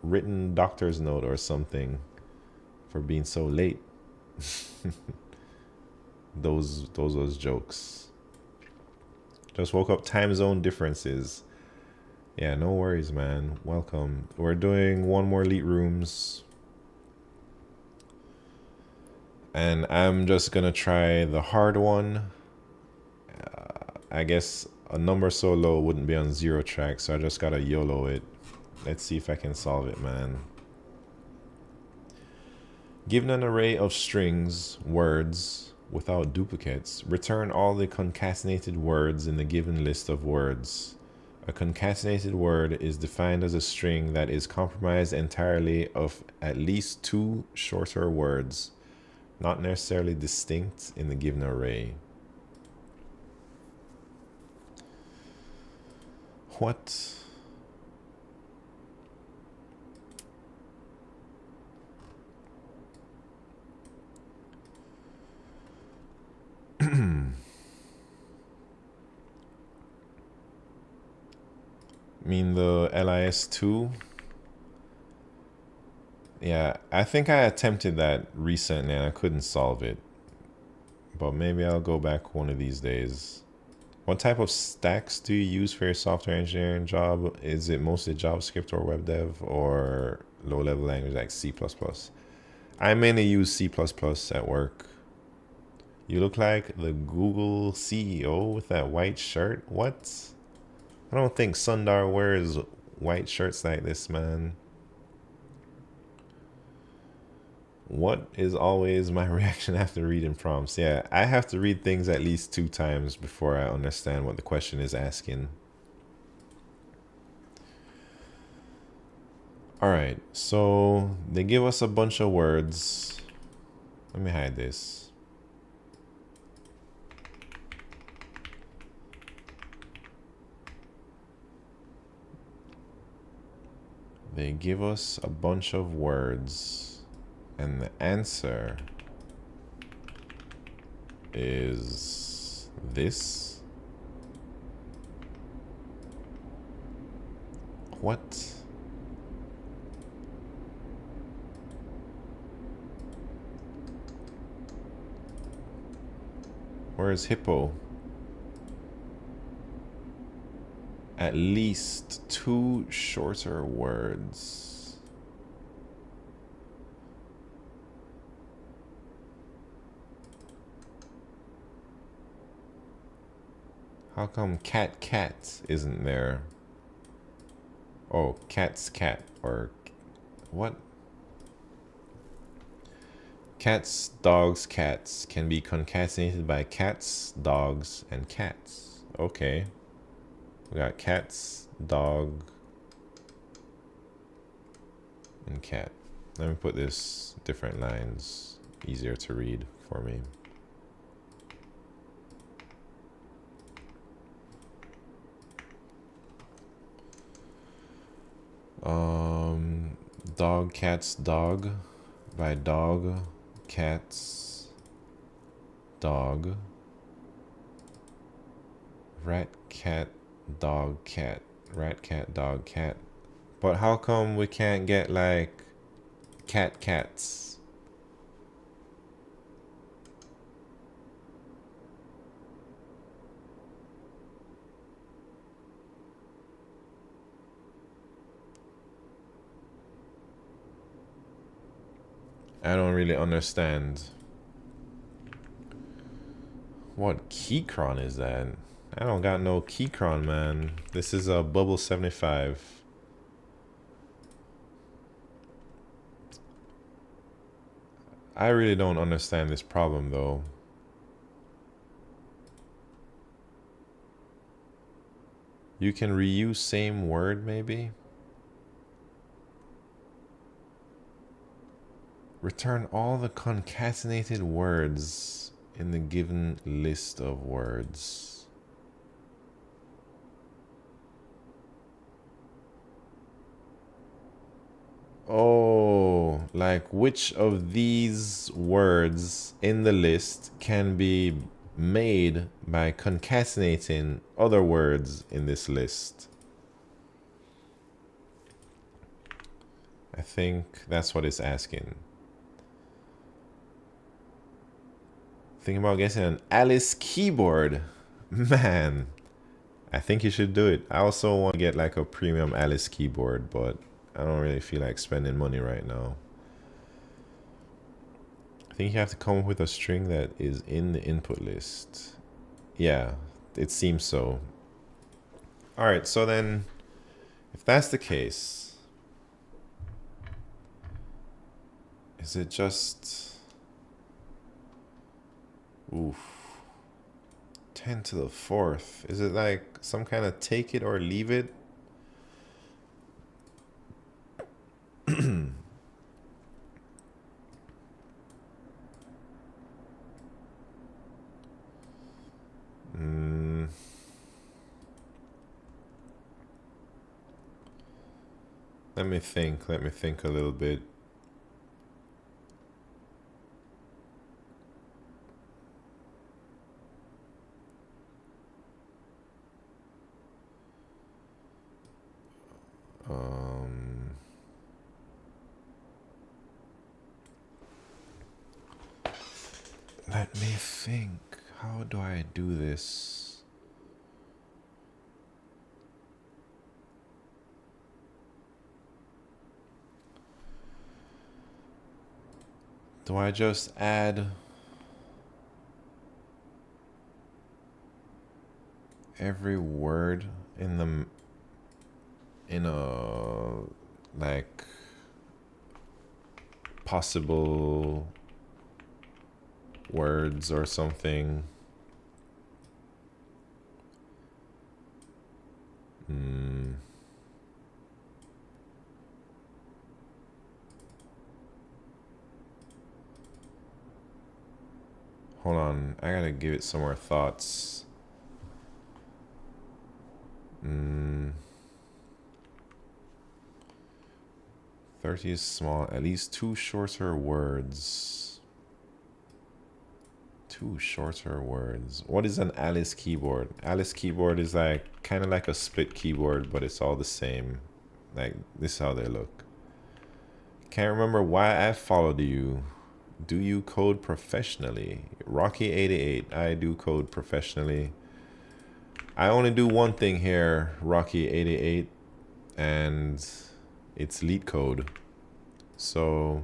written doctor's note or something for being so late. those was jokes. Just woke up, time zone differences. Yeah, no worries, man. Welcome. We're doing one more LeetRooms. And I'm just gonna try the hard one. I guess a number so low wouldn't be on zerotracs, so I just gotta YOLO it. Let's see if I can solve it, man. Given an array of strings, words, without duplicates, return all the concatenated words in the given list of words. A concatenated word is defined as a string that is comprised entirely of at least 2 shorter words, not necessarily distinct in the given array. What? Mean the LIS2? Yeah, I think I attempted that recently and I couldn't solve it. But maybe I'll go back one of these days. What type of stacks do you use for your software engineering job? Is it mostly JavaScript or web dev or low-level language like C++? I mainly use C++ at work. You look like the Google CEO with that white shirt. What? I don't think Sundar wears white shirts like this, man. What is always my reaction after reading prompts? Yeah, I have to read things at least 2 times before I understand what the question is asking. All right, so they give us a bunch of words. Let me hide this. They give us a bunch of words, and the answer is this. What? Where is hippo? At least 2 shorter words. How come cat isn't there? Oh, cat's cat, or what? Cats, dogs, cats can be concatenated by cats, dogs, and cats. Okay. We got cats, dog, and cat. Let me put this different lines, easier to read for me. Dog, cats, dog, by dog, cats, dog, rat, cat, dog, cat, rat, cat, dog, cat. But how come we can't get like cats? I don't really understand. What keychron is that? I don't got no keychron, man. This is a bubble 75. I really don't understand this problem though. You can reuse same word maybe? Return all the concatenated words in the given list of words. Oh, like which of these words in the list can be made by concatenating other words in this list? I think that's what it's asking. Thinking about getting an Alice keyboard. Man, I think you should do it. I also want to get like a premium Alice keyboard, but I don't really feel like spending money right now. I think you have to come up with a string that is in the input list. Yeah, it seems so. All right, so then if that's the case, is it just, oof, 10 to the fourth? Is it like some kind of take it or leave it? Let me think a little bit. Let me think. How do I do this? Do I just add every word in the like possible words or something? Hold on, I gotta give it some more thoughts. 30 is small. At least two shorter words. Two shorter words. What is an Alice keyboard? Alice keyboard is like kind of like a split keyboard, but it's all the same. Like this is how they look. Can't remember why I followed you. Do you code professionally? Rocky88. I do code professionally. I only do one thing here, Rocky88, and it's LeetCode. So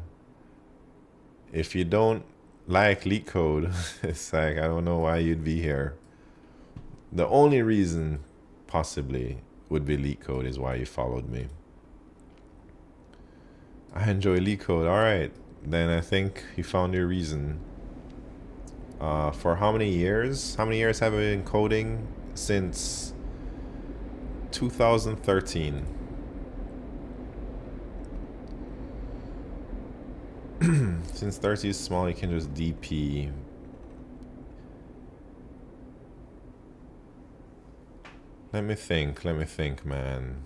if you don't like LeetCode, it's like, I don't know why you'd be here. The only reason possibly would be LeetCode is why you followed me. I enjoy LeetCode. All right, then I think you found your reason. For how many years? How many years have I been coding? Since 2013. Since 30 is small, you can just DP. Let me think, man.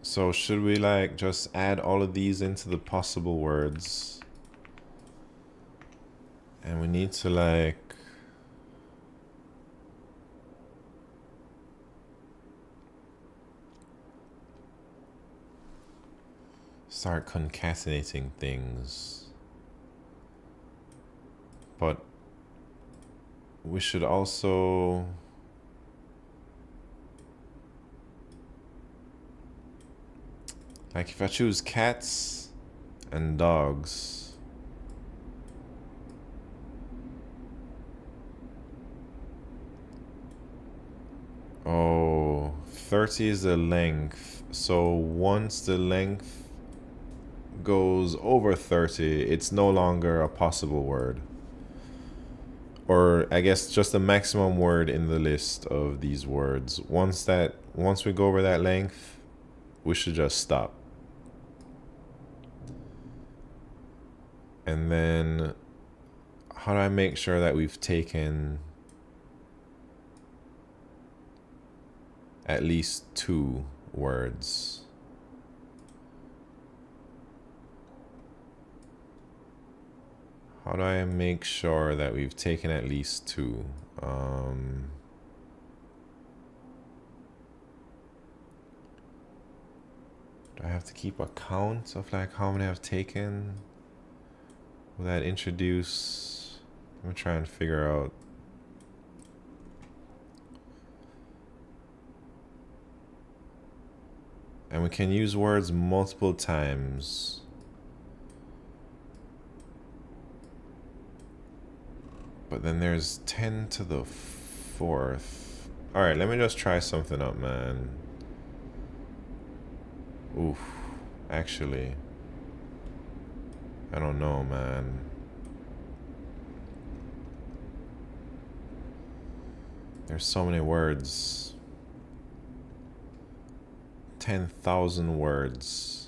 So should we like just add all of these into the possible words? And we need to like start concatenating things. But we should also like if I choose cats and dogs, oh, 30 is the length. So once the length goes over 30, it's no longer a possible word. Or I guess just the maximum word in the list of these words. Once we go over that length, we should just stop. And then how do I make sure that we've taken at least two words. How do I make sure that we've taken at least 2? Do I have to keep a count of like how many I've taken? Will that introduce? I'm trying to figure out. And we can use words multiple times. But then there's 10 to the 4th. Alright, let me just try something up, man. Oof. Actually, I don't know, man. There's so many words. 10,000 words.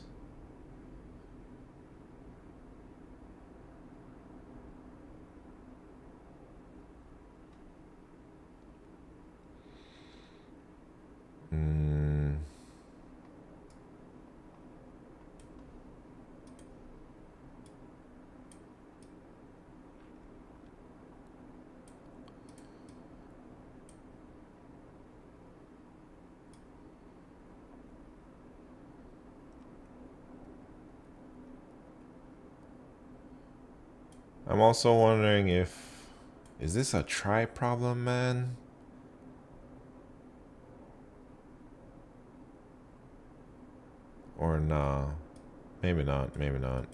I'm also wondering if, is this a try problem, man? Or nah, maybe not, maybe not.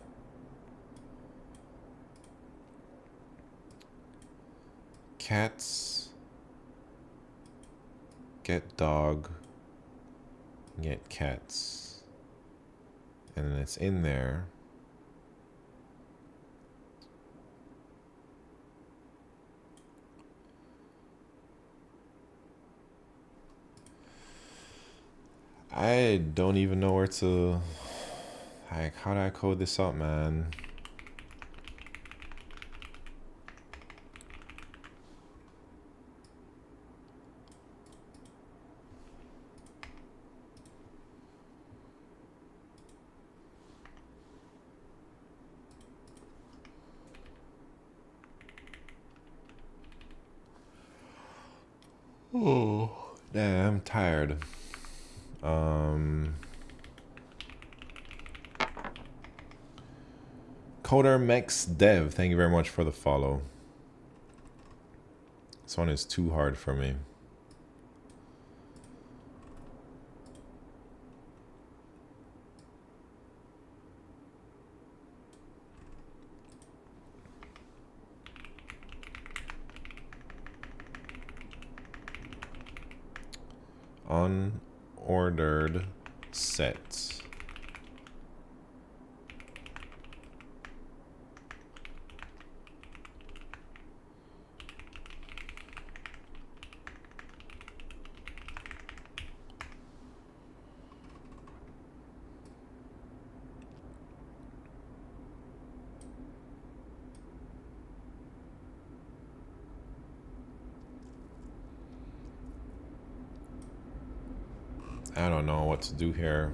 Cats, get dog, get cats. And then it's in there. I don't even know where to, like, how do I code this up, man? Oh, damn, I'm tired. Coder Mex Dev, thank you very much for the follow. This one is too hard for me. Unordered set. I don't know what to do here.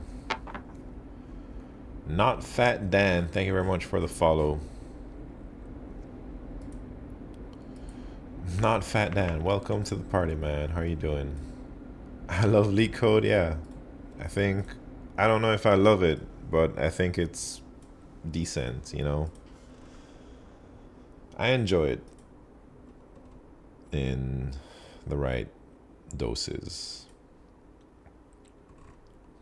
Not Fat Dan, thank you very much for the follow. Not Fat Dan, welcome to the party, man. How are you doing? I love LeetCode, yeah. I don't know if I love it, but I think it's decent, you know? I enjoy it in the right doses.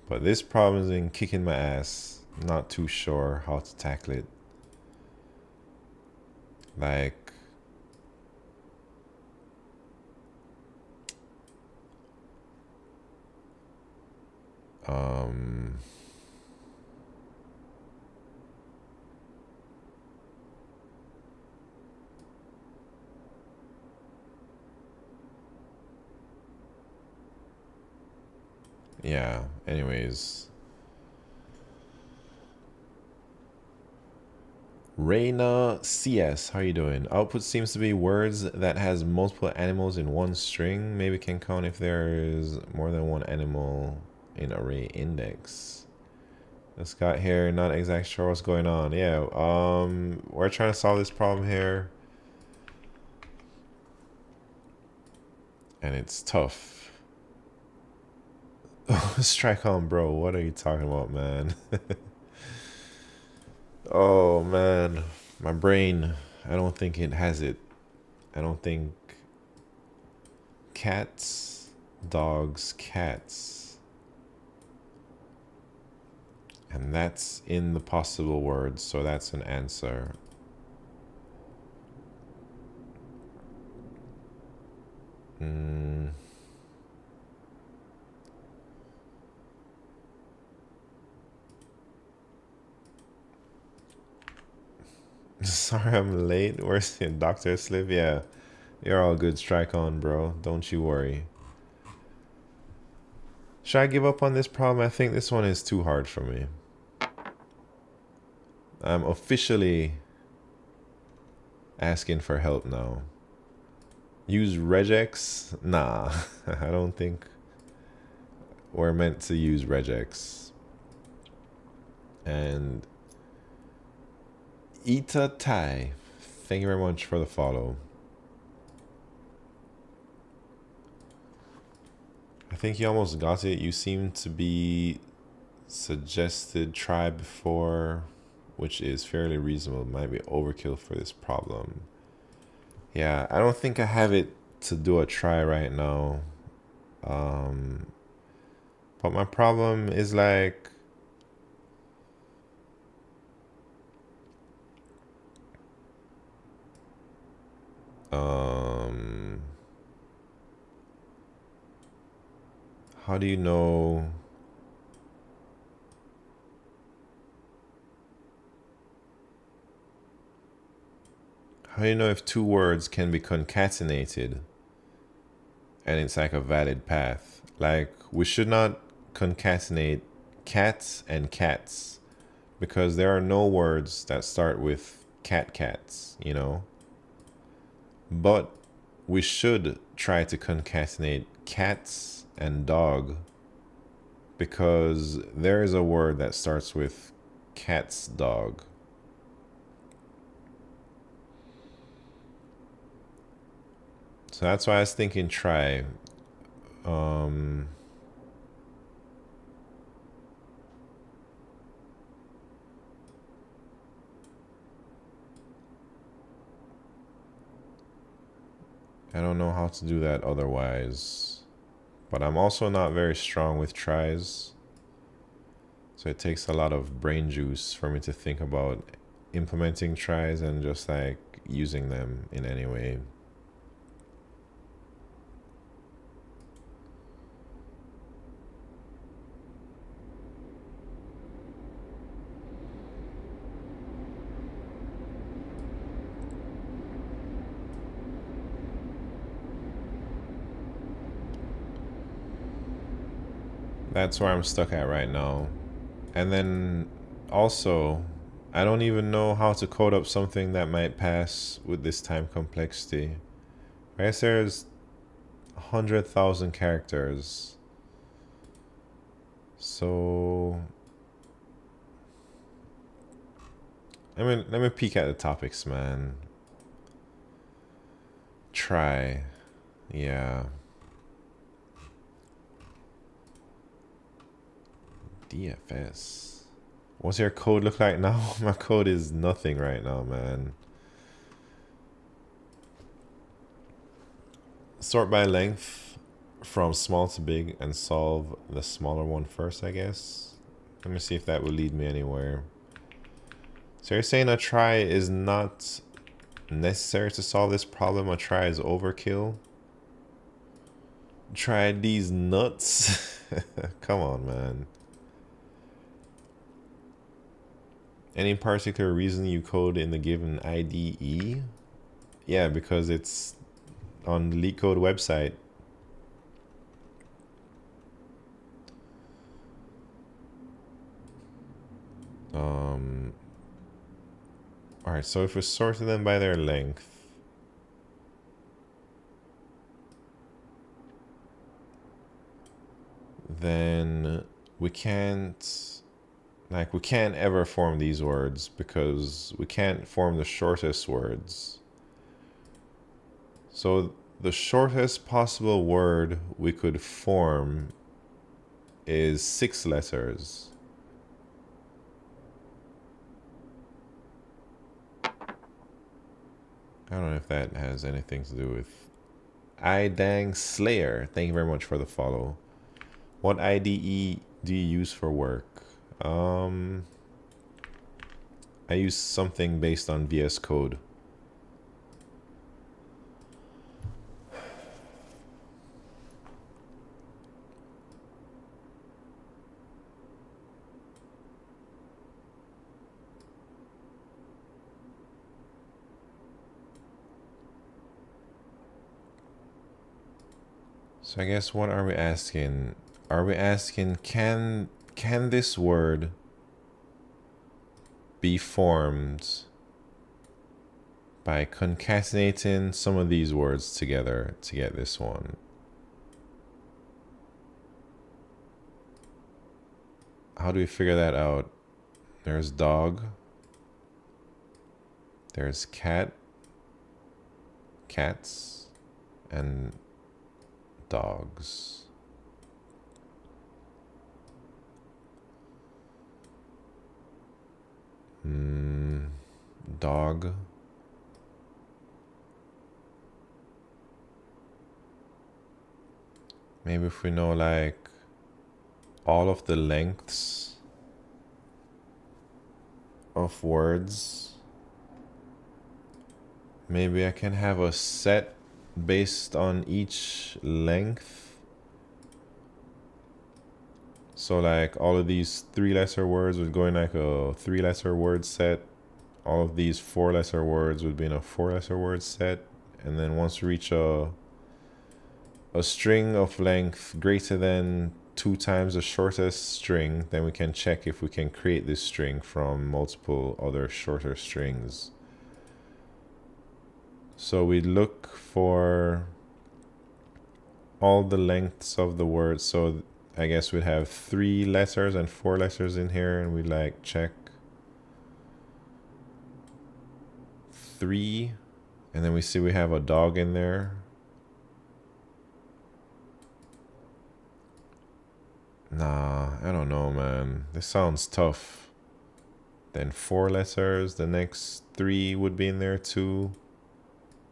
But this problem is in kicking my ass. I'm not too sure how to tackle it. Like, yeah, anyways. Reina CS, how you doing? Output seems to be words that has multiple animals in one string. Maybe can count if there is more than one animal in array index. Just got here, not exactly sure what's going on. Yeah, we're trying to solve this problem here. And it's tough. Strike on, bro. What are you talking about, man? Oh, man. My brain, I don't think it has it. I don't think cats, dogs, cats. And that's in the possible words, so that's an answer. Sorry I'm late. Where's the Dr. Sliv? Yeah, you're all good. Strike on, bro. Don't you worry. Should I give up on this problem? I think this one is too hard for me. I'm officially asking for help now. Use regex? Nah, I don't think we're meant to use regex. And Ita Tai, thank you very much for the follow. I think you almost got it. You seem to be suggested try before, which is fairly reasonable. Might be overkill for this problem. Yeah, I don't think I have it to do a try right now. But my problem is like, how do you know? How do you know if two words can be concatenated and it's like a valid path? Like, we should not concatenate cats and cats because there are no words that start with cats, you know? But we should try to concatenate cats and dog because there is a word that starts with cat's dog. So that's why I was thinking try. I don't know how to do that otherwise. But I'm also not very strong with tries. So it takes a lot of brain juice for me to think about implementing tries and just like using them in any way. That's where I'm stuck at right now. And then also, I don't even know how to code up something that might pass with this time complexity. I guess there's 100,000 characters. So, let me peek at the topics, man. Try. Yeah. DFS. What's your code look like now? My code is nothing right now, man. Sort by length from small to big and solve the smaller one first, I guess. Let me see if that will lead me anywhere. So you're saying a try is not necessary to solve this problem? A try is overkill? Try these nuts? Come on, man. Any particular reason you code in the given IDE? Yeah, because it's on the LeetCode website. Alright, so if we sorted them by their length, then we can't ever form these words because we can't form the shortest words. So the shortest possible word we could form is 6 letters. I don't know if that has anything to do with I Dang Slayer. Thank you very much for the follow. What IDE do you use for work? I use something based on VS Code. So I guess what are we asking? Are we asking can this word be formed by concatenating some of these words together to get this one? How do we figure that out? There's dog. There's cat. Cats. And dogs. Dog. Maybe if we know like all of the lengths of words, maybe I can have a set based on each length. So like all of these 3-letter words would go in like a 3-letter word set. All of these 4-letter words would be in a 4-letter word set. And then once we reach a string of length greater than 2 times the shortest string, then we can check if we can create this string from multiple other shorter strings. So we look for all the lengths of the word. So I guess we'd have 3 letters and 4 letters in here, and we like check 3, and then we see we have a dog in there. Nah, I don't know, man. This sounds tough. Then 4 letters, the next 3 would be in there too.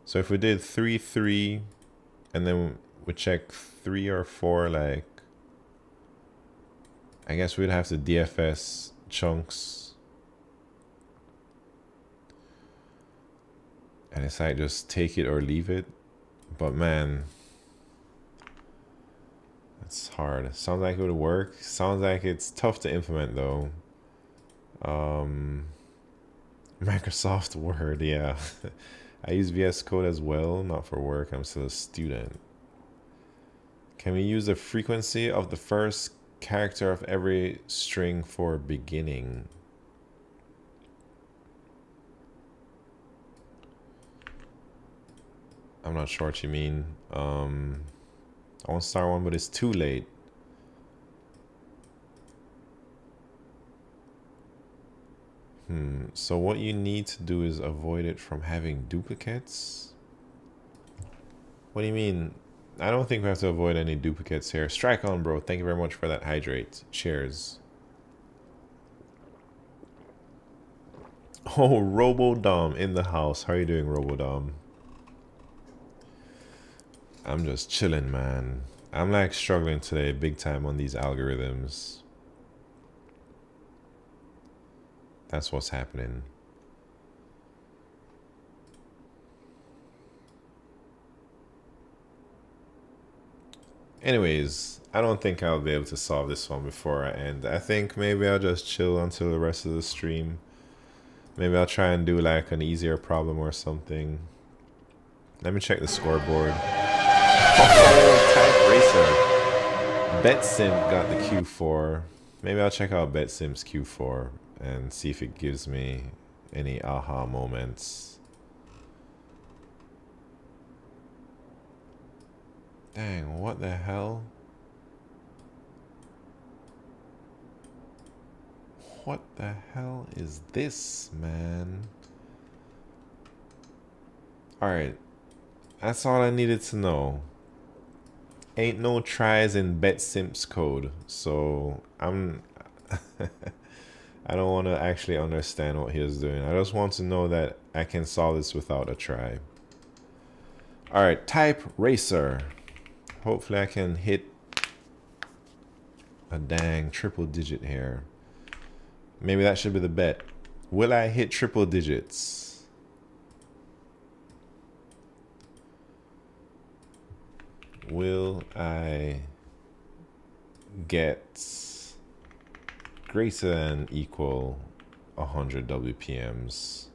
So if we did 3, 3, and then we check 3 or 4, like, I guess we'd have to DFS chunks. And it's like just take it or leave it. But man, it's hard. Sounds like it would work. Sounds like it's tough to implement though. Microsoft Word, yeah. I use VS Code as well, not for work. I'm still a student. Can we use the frequency of the first character of every string for beginning? I'm not sure what you mean. I want to start one, but it's too late. So what you need to do is avoid it from having duplicates. What do you mean? I don't think we have to avoid any duplicates here. Strike on, bro. Thank you very much for that hydrate. Cheers. Oh, RoboDom in the house. How are you doing, RoboDom? I'm just chilling, man. I'm like struggling today big time on these algorithms. That's what's happening. Anyways, I don't think I'll be able to solve this one before I end. I think maybe I'll just chill until the rest of the stream. Maybe I'll try and do like an easier problem or something. Let me check the scoreboard. Oh, Type Racer. BetSim got the Q4. Maybe I'll check out BetSim's Q4 and see if it gives me any aha moments. Dang, what the hell? What the hell is this, man? Alright. That's all I needed to know. Ain't no tries in BetSimp's code, so I'm I don't want to actually understand what he is doing. I just want to know that I can solve this without a try. Alright, type racer. Hopefully I can hit a dang triple digit here. Maybe that should be the bet. Will I hit triple digits? Will I get greater than equal 100 WPMs?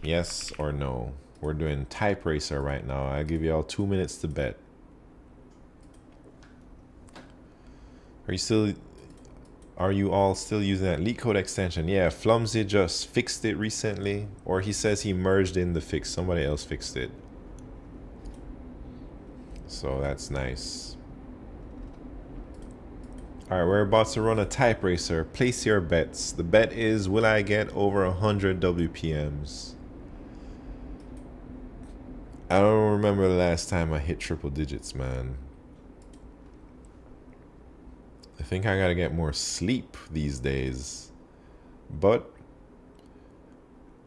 Yes or no? We're doing type racer right now. I'll give you all 2 minutes to bet. Are you all still using that LeetCode extension? Yeah, Flumsy just fixed it recently, or he says he merged in the fix. Somebody else fixed it. So that's nice. Alright, we're about to run a type racer. Place your bets. The bet is, will I get over 100 WPMs? I don't remember the last time I hit triple digits, man. I think I gotta get more sleep these days. But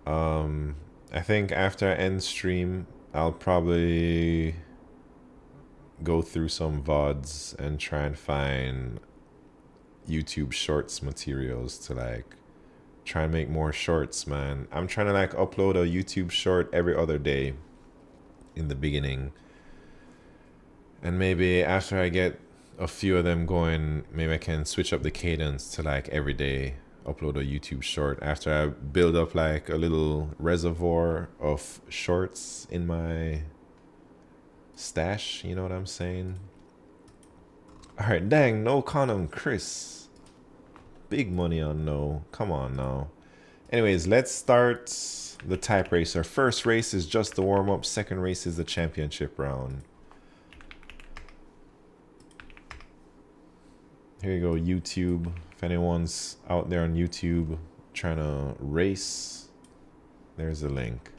I think after I end stream, I'll probably go through some VODs and try and find YouTube shorts materials to like try and make more shorts, man. I'm trying to like upload a YouTube short every other day in the beginning, and maybe after I get a few of them going, maybe I can switch up the cadence to like every day upload a YouTube short after I build up like a little reservoir of shorts in my stash, you know what I'm saying? Alright, dang, no condom, Chris. Big money on no. Come on now. Anyways, let's start the type racer. First race is just the warm-up. Second race is the championship round. Here you go, YouTube. If anyone's out there on YouTube trying to race, there's a link.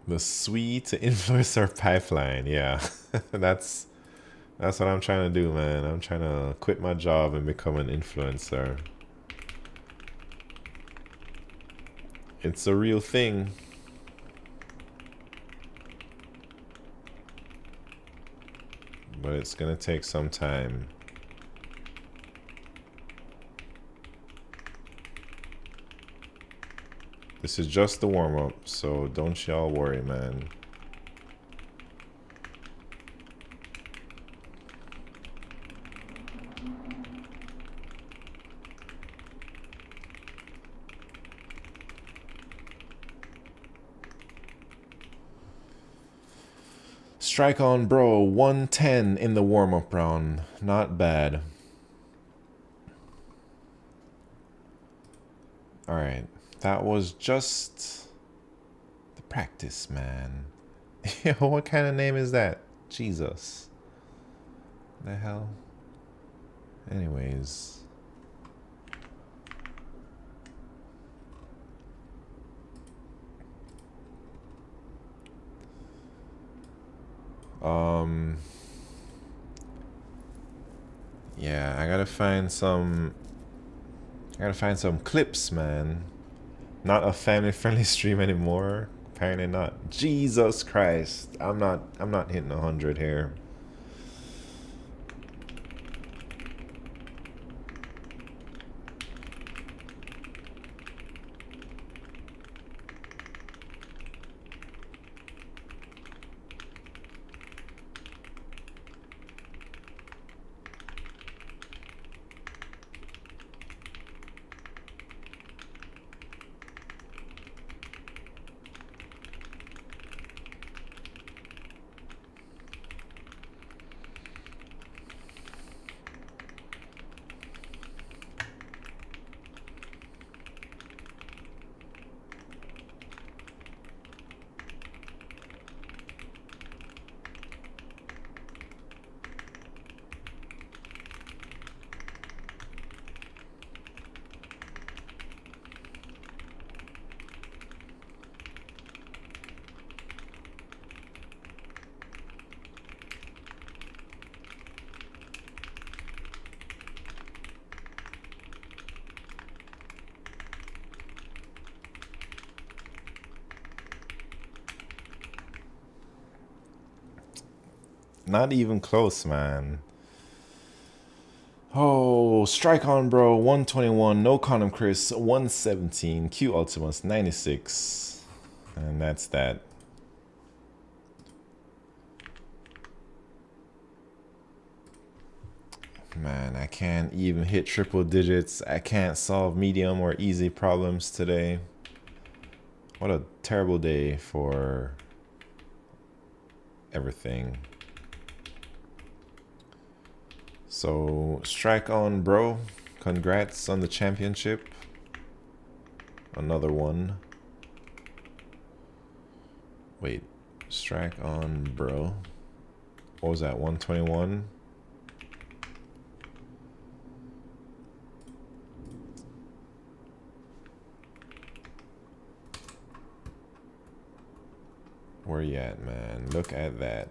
The SWE to influencer pipeline. Yeah, that's what I'm trying to do, man. I'm trying to quit my job and become an influencer. It's a real thing. But it's gonna take some time. This is just the warm-up, so don't y'all worry, man. Strike on, bro. 110 in the warm-up round. Not bad. Alright. That was just the practice, man. What kind of name is that? Jesus. The hell? Anyways. Yeah, I gotta find some clips, man. Not a family-friendly stream anymore. Apparently not. Jesus Christ. I'm not hitting 100 here. Not even close, man. Oh, strike on, bro. 121. No condom, Chris. 117. Q Ultimus 96. And that's that. Man, I can't even hit triple digits. I can't solve medium or easy problems today. What a terrible day for everything. So, strike on, bro. Congrats on the championship. Another one. Wait, strike on, bro. What was that, 121? Where you at, man? Look at that.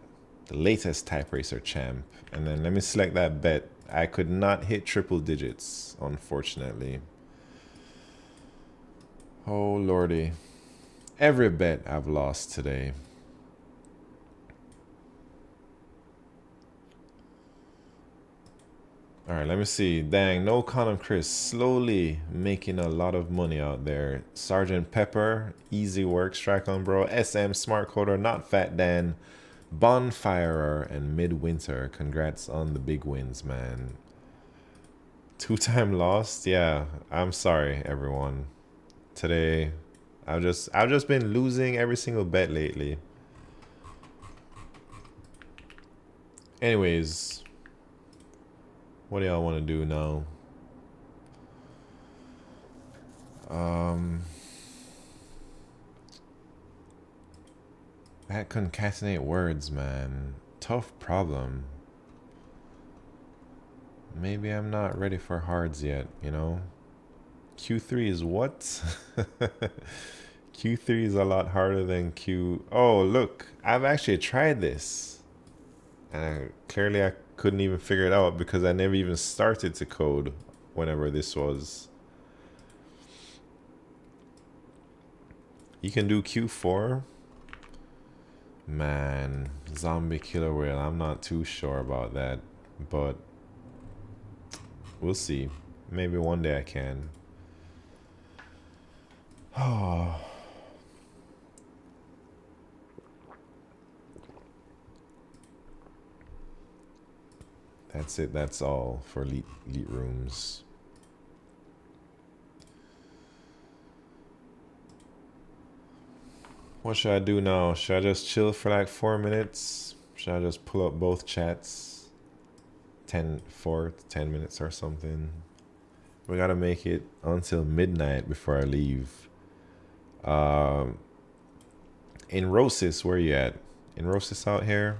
The latest type racer champ. And then let me select that bet. I could not hit triple digits, unfortunately. Oh, lordy. Every bet I've lost today. All right, let me see. Dang, no condom Chris. Slowly making a lot of money out there. Sergeant Pepper, easy work. Strike on, bro. SM, Smart Coder, Not Fat Dan, Bonfirer, and Midwinter. Congrats on the big wins, man. 2-time lost? Yeah, I'm sorry, everyone. Today, I've just been losing every single bet lately. Anyways, what do y'all want to do now? That concatenate words, man. Tough problem. Maybe I'm not ready for hards yet, you know? Q3 is what? Q3 is a lot harder than Q... Oh, look. I've actually tried this. And clearly I couldn't even figure it out because I never even started to code whenever this was. You can do Q4? Man, zombie killer whale. I'm not too sure about that. But we'll see. Maybe one day I can. Oh. That's it. That's all for LeetRooms. What should I do now? Should I just chill for like 4 minutes? Should I just pull up both chats? 10 minutes or something. We gotta make it until midnight before I leave. In Rosis, where you at? In Rosis out here?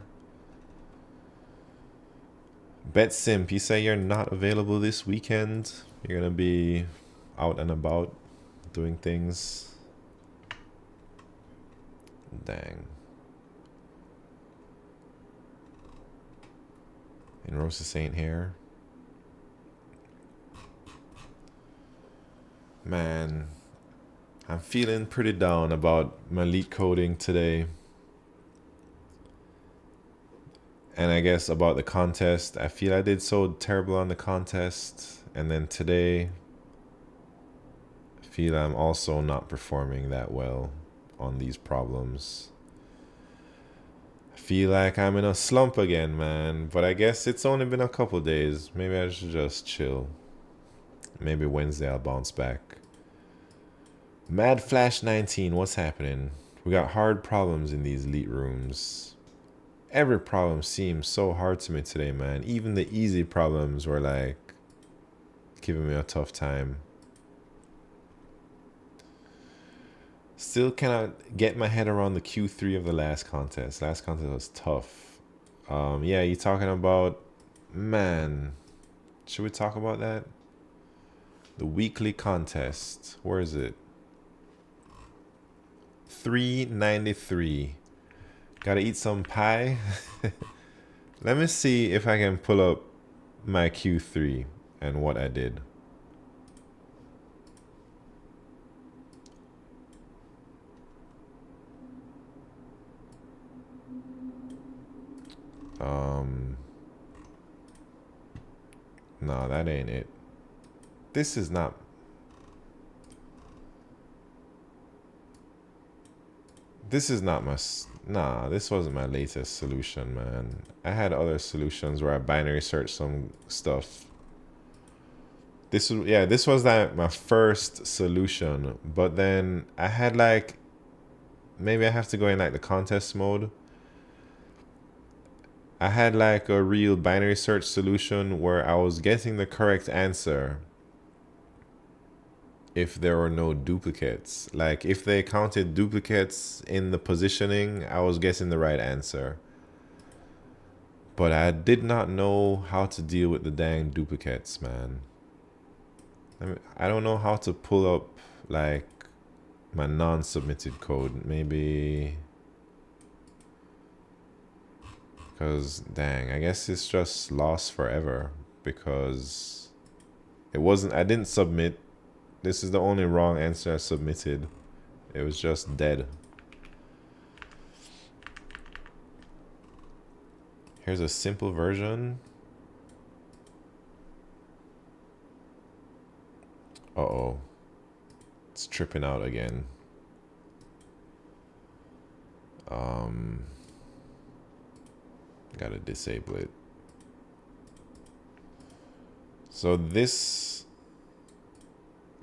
Bet Simp, you say you're not available this weekend. You're gonna be out and about doing things. Dang. And Rosis ain't here. Man, I'm feeling pretty down about my LeetCoding today. And I guess about the contest. I feel I did so terrible on the contest. And then today, I feel I'm also not performing that well on these problems. I feel like I'm in a slump again, man. But I guess it's only been a couple days. Maybe I should just chill. Maybe Wednesday I'll bounce back. Mad Flash 19, what's happening? We got hard problems in these LeetRooms. Every problem seems so hard to me today, man. Even the easy problems were like giving me a tough time. Still cannot get my head around the Q3 of the last contest. Last contest was tough. Yeah, you talking about, man, should we talk about that? The weekly contest. Where is it? 393. Gotta eat some pie. Let me see if I can pull up my Q3 and what I did. No, that ain't it. This is not. This is not my. Nah, this wasn't my latest solution, man. I had other solutions where I binary searched some stuff. This was, yeah, this was like my first solution, but then I had like, maybe I have to go in like the contest mode. I had like a real binary search solution where I was getting the correct answer if there were no duplicates. Like if they counted duplicates in the positioning, I was getting the right answer. But I did not know how to deal with the dang duplicates, man. I don't know how to pull up like my non-submitted code. Maybe because dang, I guess it's just lost forever because it wasn't. I didn't submit. This is the only wrong answer I submitted. It was just dead. Here's a simple version. Uh-oh. It's tripping out again. Gotta disable it. So this,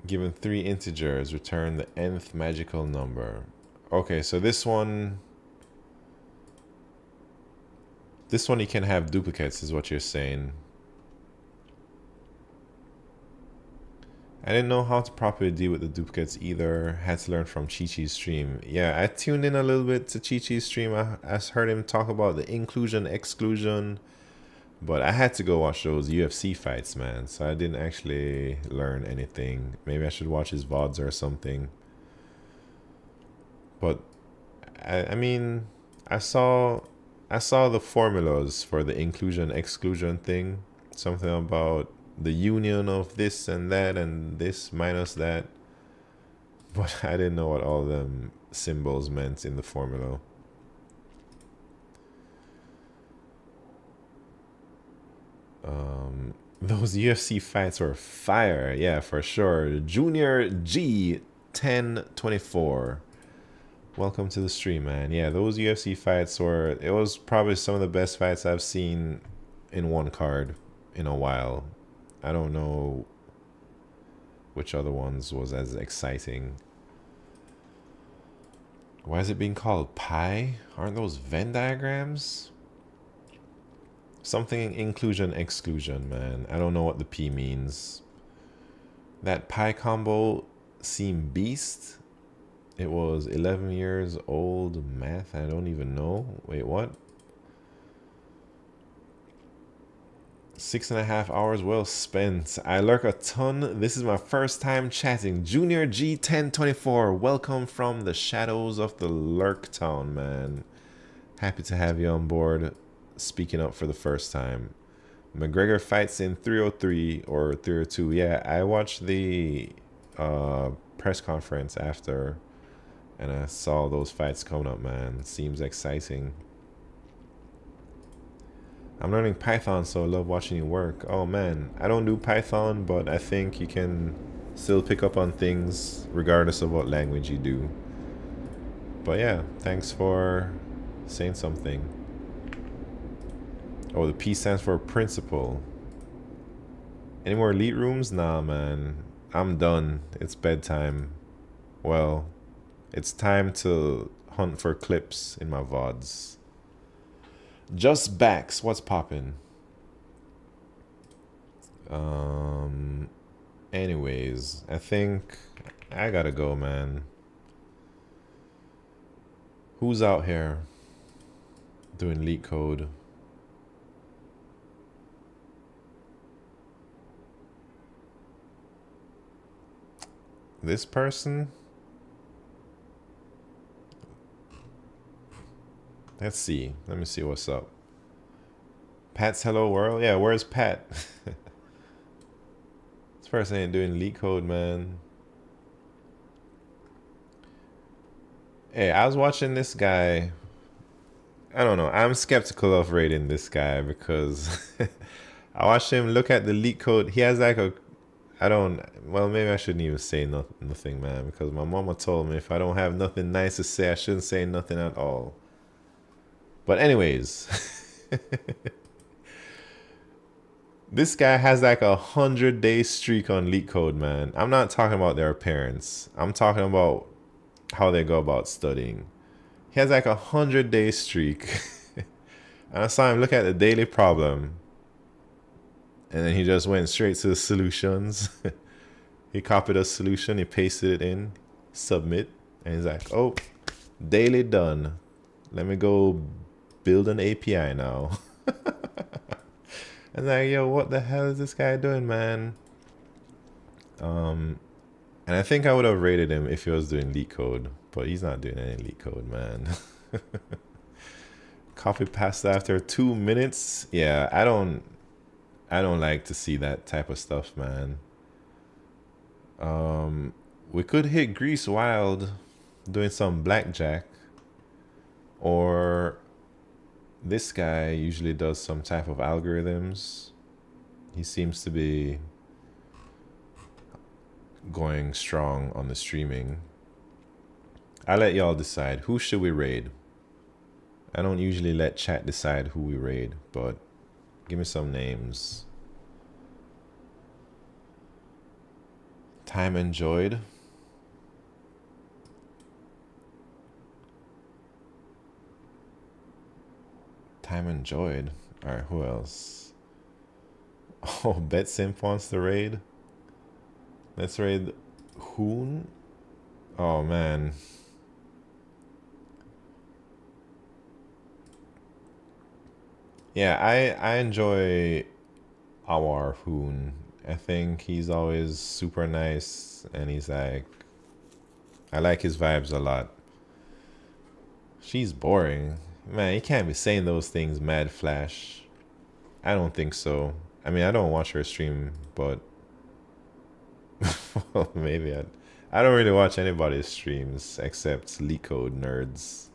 given 3 integers, return the nth magical number. Okay, so this one you can have duplicates is what you're saying. I didn't know how to properly deal with the duplicates either. Had to learn from Chi-Chi's stream. Yeah, I tuned in a little bit to Chi-Chi's stream. I heard him talk about the inclusion, exclusion. But I had to go watch those UFC fights, man. So I didn't actually learn anything. Maybe I should watch his VODs or something. But, I mean, I saw the formulas for the inclusion, exclusion thing. Something about the union of this and this minus that, but I didn't know what all them symbols meant in the formula. Those UFC fights were fire, yeah, for sure. Junior G 1024, welcome to the stream, man. Yeah, those UFC fights it was probably some of the best fights I've seen in one card in a while. I don't know which other ones was as exciting. Why is it being called pi? Aren't those Venn diagrams? Something inclusion, exclusion, man. I don't know what the P means. That pi combo seemed beast. It was 11 years old math. I don't even know. Wait, what? 6.5 hours well spent. I lurk a ton. This is my first time chatting. Junior G 1024. Welcome from the shadows of the Lurk Town, man. Happy to have you on board. Speaking up for the first time. McGregor fights in 303 or 302. Yeah, I watched the press conference after, and I saw those fights coming up, man. Seems exciting. I'm learning Python, so I love watching you work. Oh man, I don't do Python, but I think you can still pick up on things regardless of what language you do. But yeah, thanks for saying something. Oh, the P stands for principal. Any more LeetRooms? Nah, man. I'm done. It's bedtime. Well, it's time to hunt for clips in my VODs. Just Backs, what's poppin'? Anyways, I think I gotta go, man. Who's out here doing LeetCode? This person? Let's see. Let me see what's up. Pat's Hello World? Yeah, where's Pat? This person ain't doing LeetCode, man. Hey, I was watching this guy I don't know. I'm skeptical of rating this guy because I watched him look at the LeetCode. He has like a, I don't, well, maybe I shouldn't even say nothing, man, because my mama told me if I don't have nothing nice to say, I shouldn't say nothing at all. But anyways, this guy has like 100-day streak on LeetCode, man. I'm not talking about their appearance. I'm talking about how they go about studying. He has like 100-day streak. And I saw him look at the daily problem. And then he just went straight to the solutions. He copied a solution, he pasted it in, submit, and he's like, oh, daily done. Let me go build an API now. And like, yo, what the hell is this guy doing, man? And I think I would have rated him if he was doing LeetCode, but he's not doing any LeetCode, man. Copy pasta after 2 minutes. Yeah, I don't like to see that type of stuff, man. We could hit Grease Wild doing some blackjack, or this guy usually does some type of algorithms. He seems to be going strong on the streaming. I let y'all decide. Who should we raid? I don't usually let chat decide who we raid, but give me some names. Time enjoyed. Time enjoyed. Alright, who else? Oh, BetSimp wants to raid. Let's raid Hoon. Oh man. Yeah, I enjoy our Hoon. I think he's always super nice, and he's like, I like his vibes a lot. She's boring. Man, you can't be saying those things, Mad Flash. I don't think so. I mean, I don't watch her stream, but well, maybe I don't really watch anybody's streams except LeetCode nerds.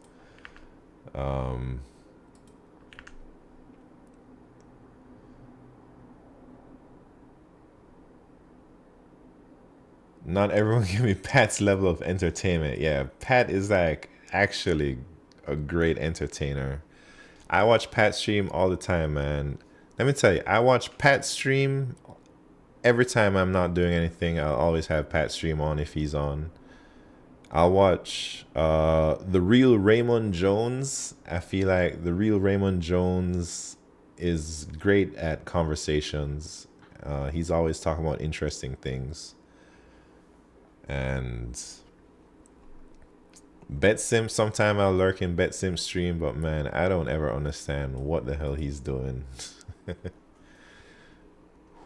Not everyone can be Pat's level of entertainment. Yeah, Pat is like actually a great entertainer. I watch Pat stream all the time, man. Let me tell you, I watch Pat stream every time I'm not doing anything. I'll always have Pat stream on if he's on. I'll watch the real Raymond Jones. I feel like the real Raymond Jones is great at conversations. He's always talking about interesting things. And BetSim, sometime I'll lurk in BetSim stream, but man, I don't ever understand what the hell he's doing.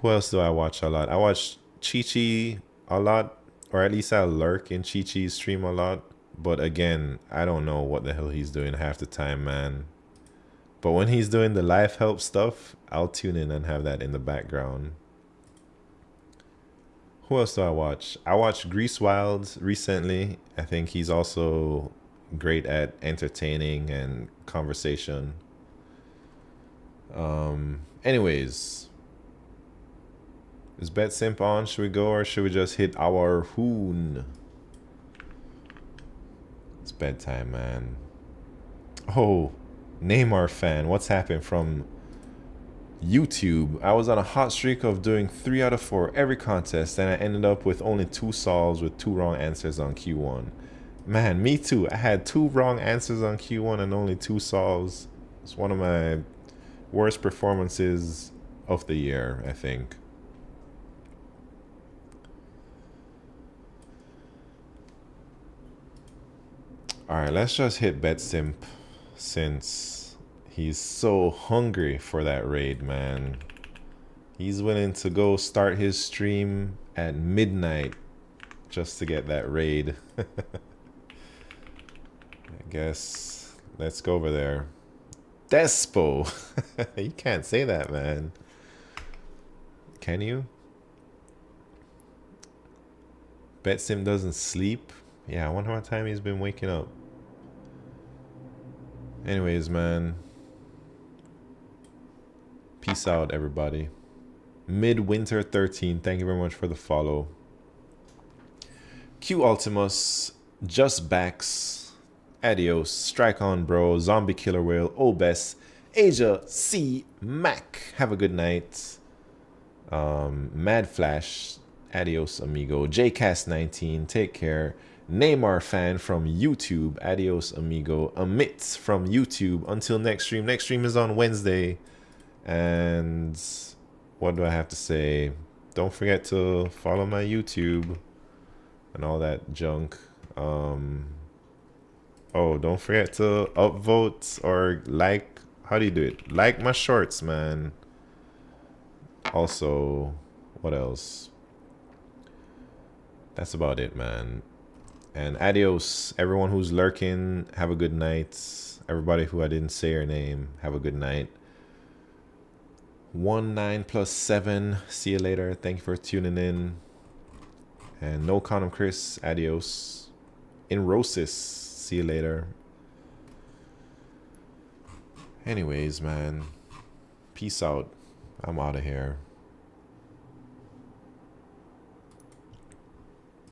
Who else do I watch a lot? I watch Chi Chi a lot, or at least I lurk in Chi Chi's stream a lot. But again, I don't know what the hell he's doing half the time, man. But when he's doing the life help stuff, I'll tune in and have that in the background. Who else do I watch? I watched Grease Wild recently. I think he's also great at entertaining and conversation. Anyways, is BetSimp on? Should we go, or should we just hit our Hoon? It's bedtime, man. Oh, Neymar fan. What's happened from YouTube? I was on a hot streak of doing 3 out of 4 every contest, and I ended up with only 2 solves with 2 wrong answers on Q1. Man, me too. I had 2 wrong answers on Q1 and only 2 solves. It's one of my worst performances of the year, I think. Alright, let's just hit BetSimp since he's so hungry for that raid, man. He's willing to go start his stream at midnight just to get that raid. I guess let's go over there. Despo! You can't say that, man. Can you? BetSim doesn't sleep? Yeah, I wonder what time he's been waking up. Anyways, man. Peace out, everybody. Midwinter 13, thank you very much for the follow. Q Ultimus, Just Backs, Adios, Strike On Bro, Zombie Killer Whale, Obes, Asia C Mac. Have a good night. Mad Flash, Adios amigo. JCast19, take care. Neymar fan from YouTube, adios amigo. Amit from YouTube, until next stream. Next stream is on Wednesday. And what do I have to say? Don't forget to follow my YouTube and all that junk. Oh, don't forget to upvote or like. How do you do it? Like my shorts, man. Also, what else? That's about it, man. And adios, everyone who's lurking. Have a good night. Everybody who I didn't say your name, have a good night. 19 + 7. See you later. Thank you for tuning in. And no condom Chris. Adios. Inrosis. See you later. Anyways, man. Peace out. I'm out of here.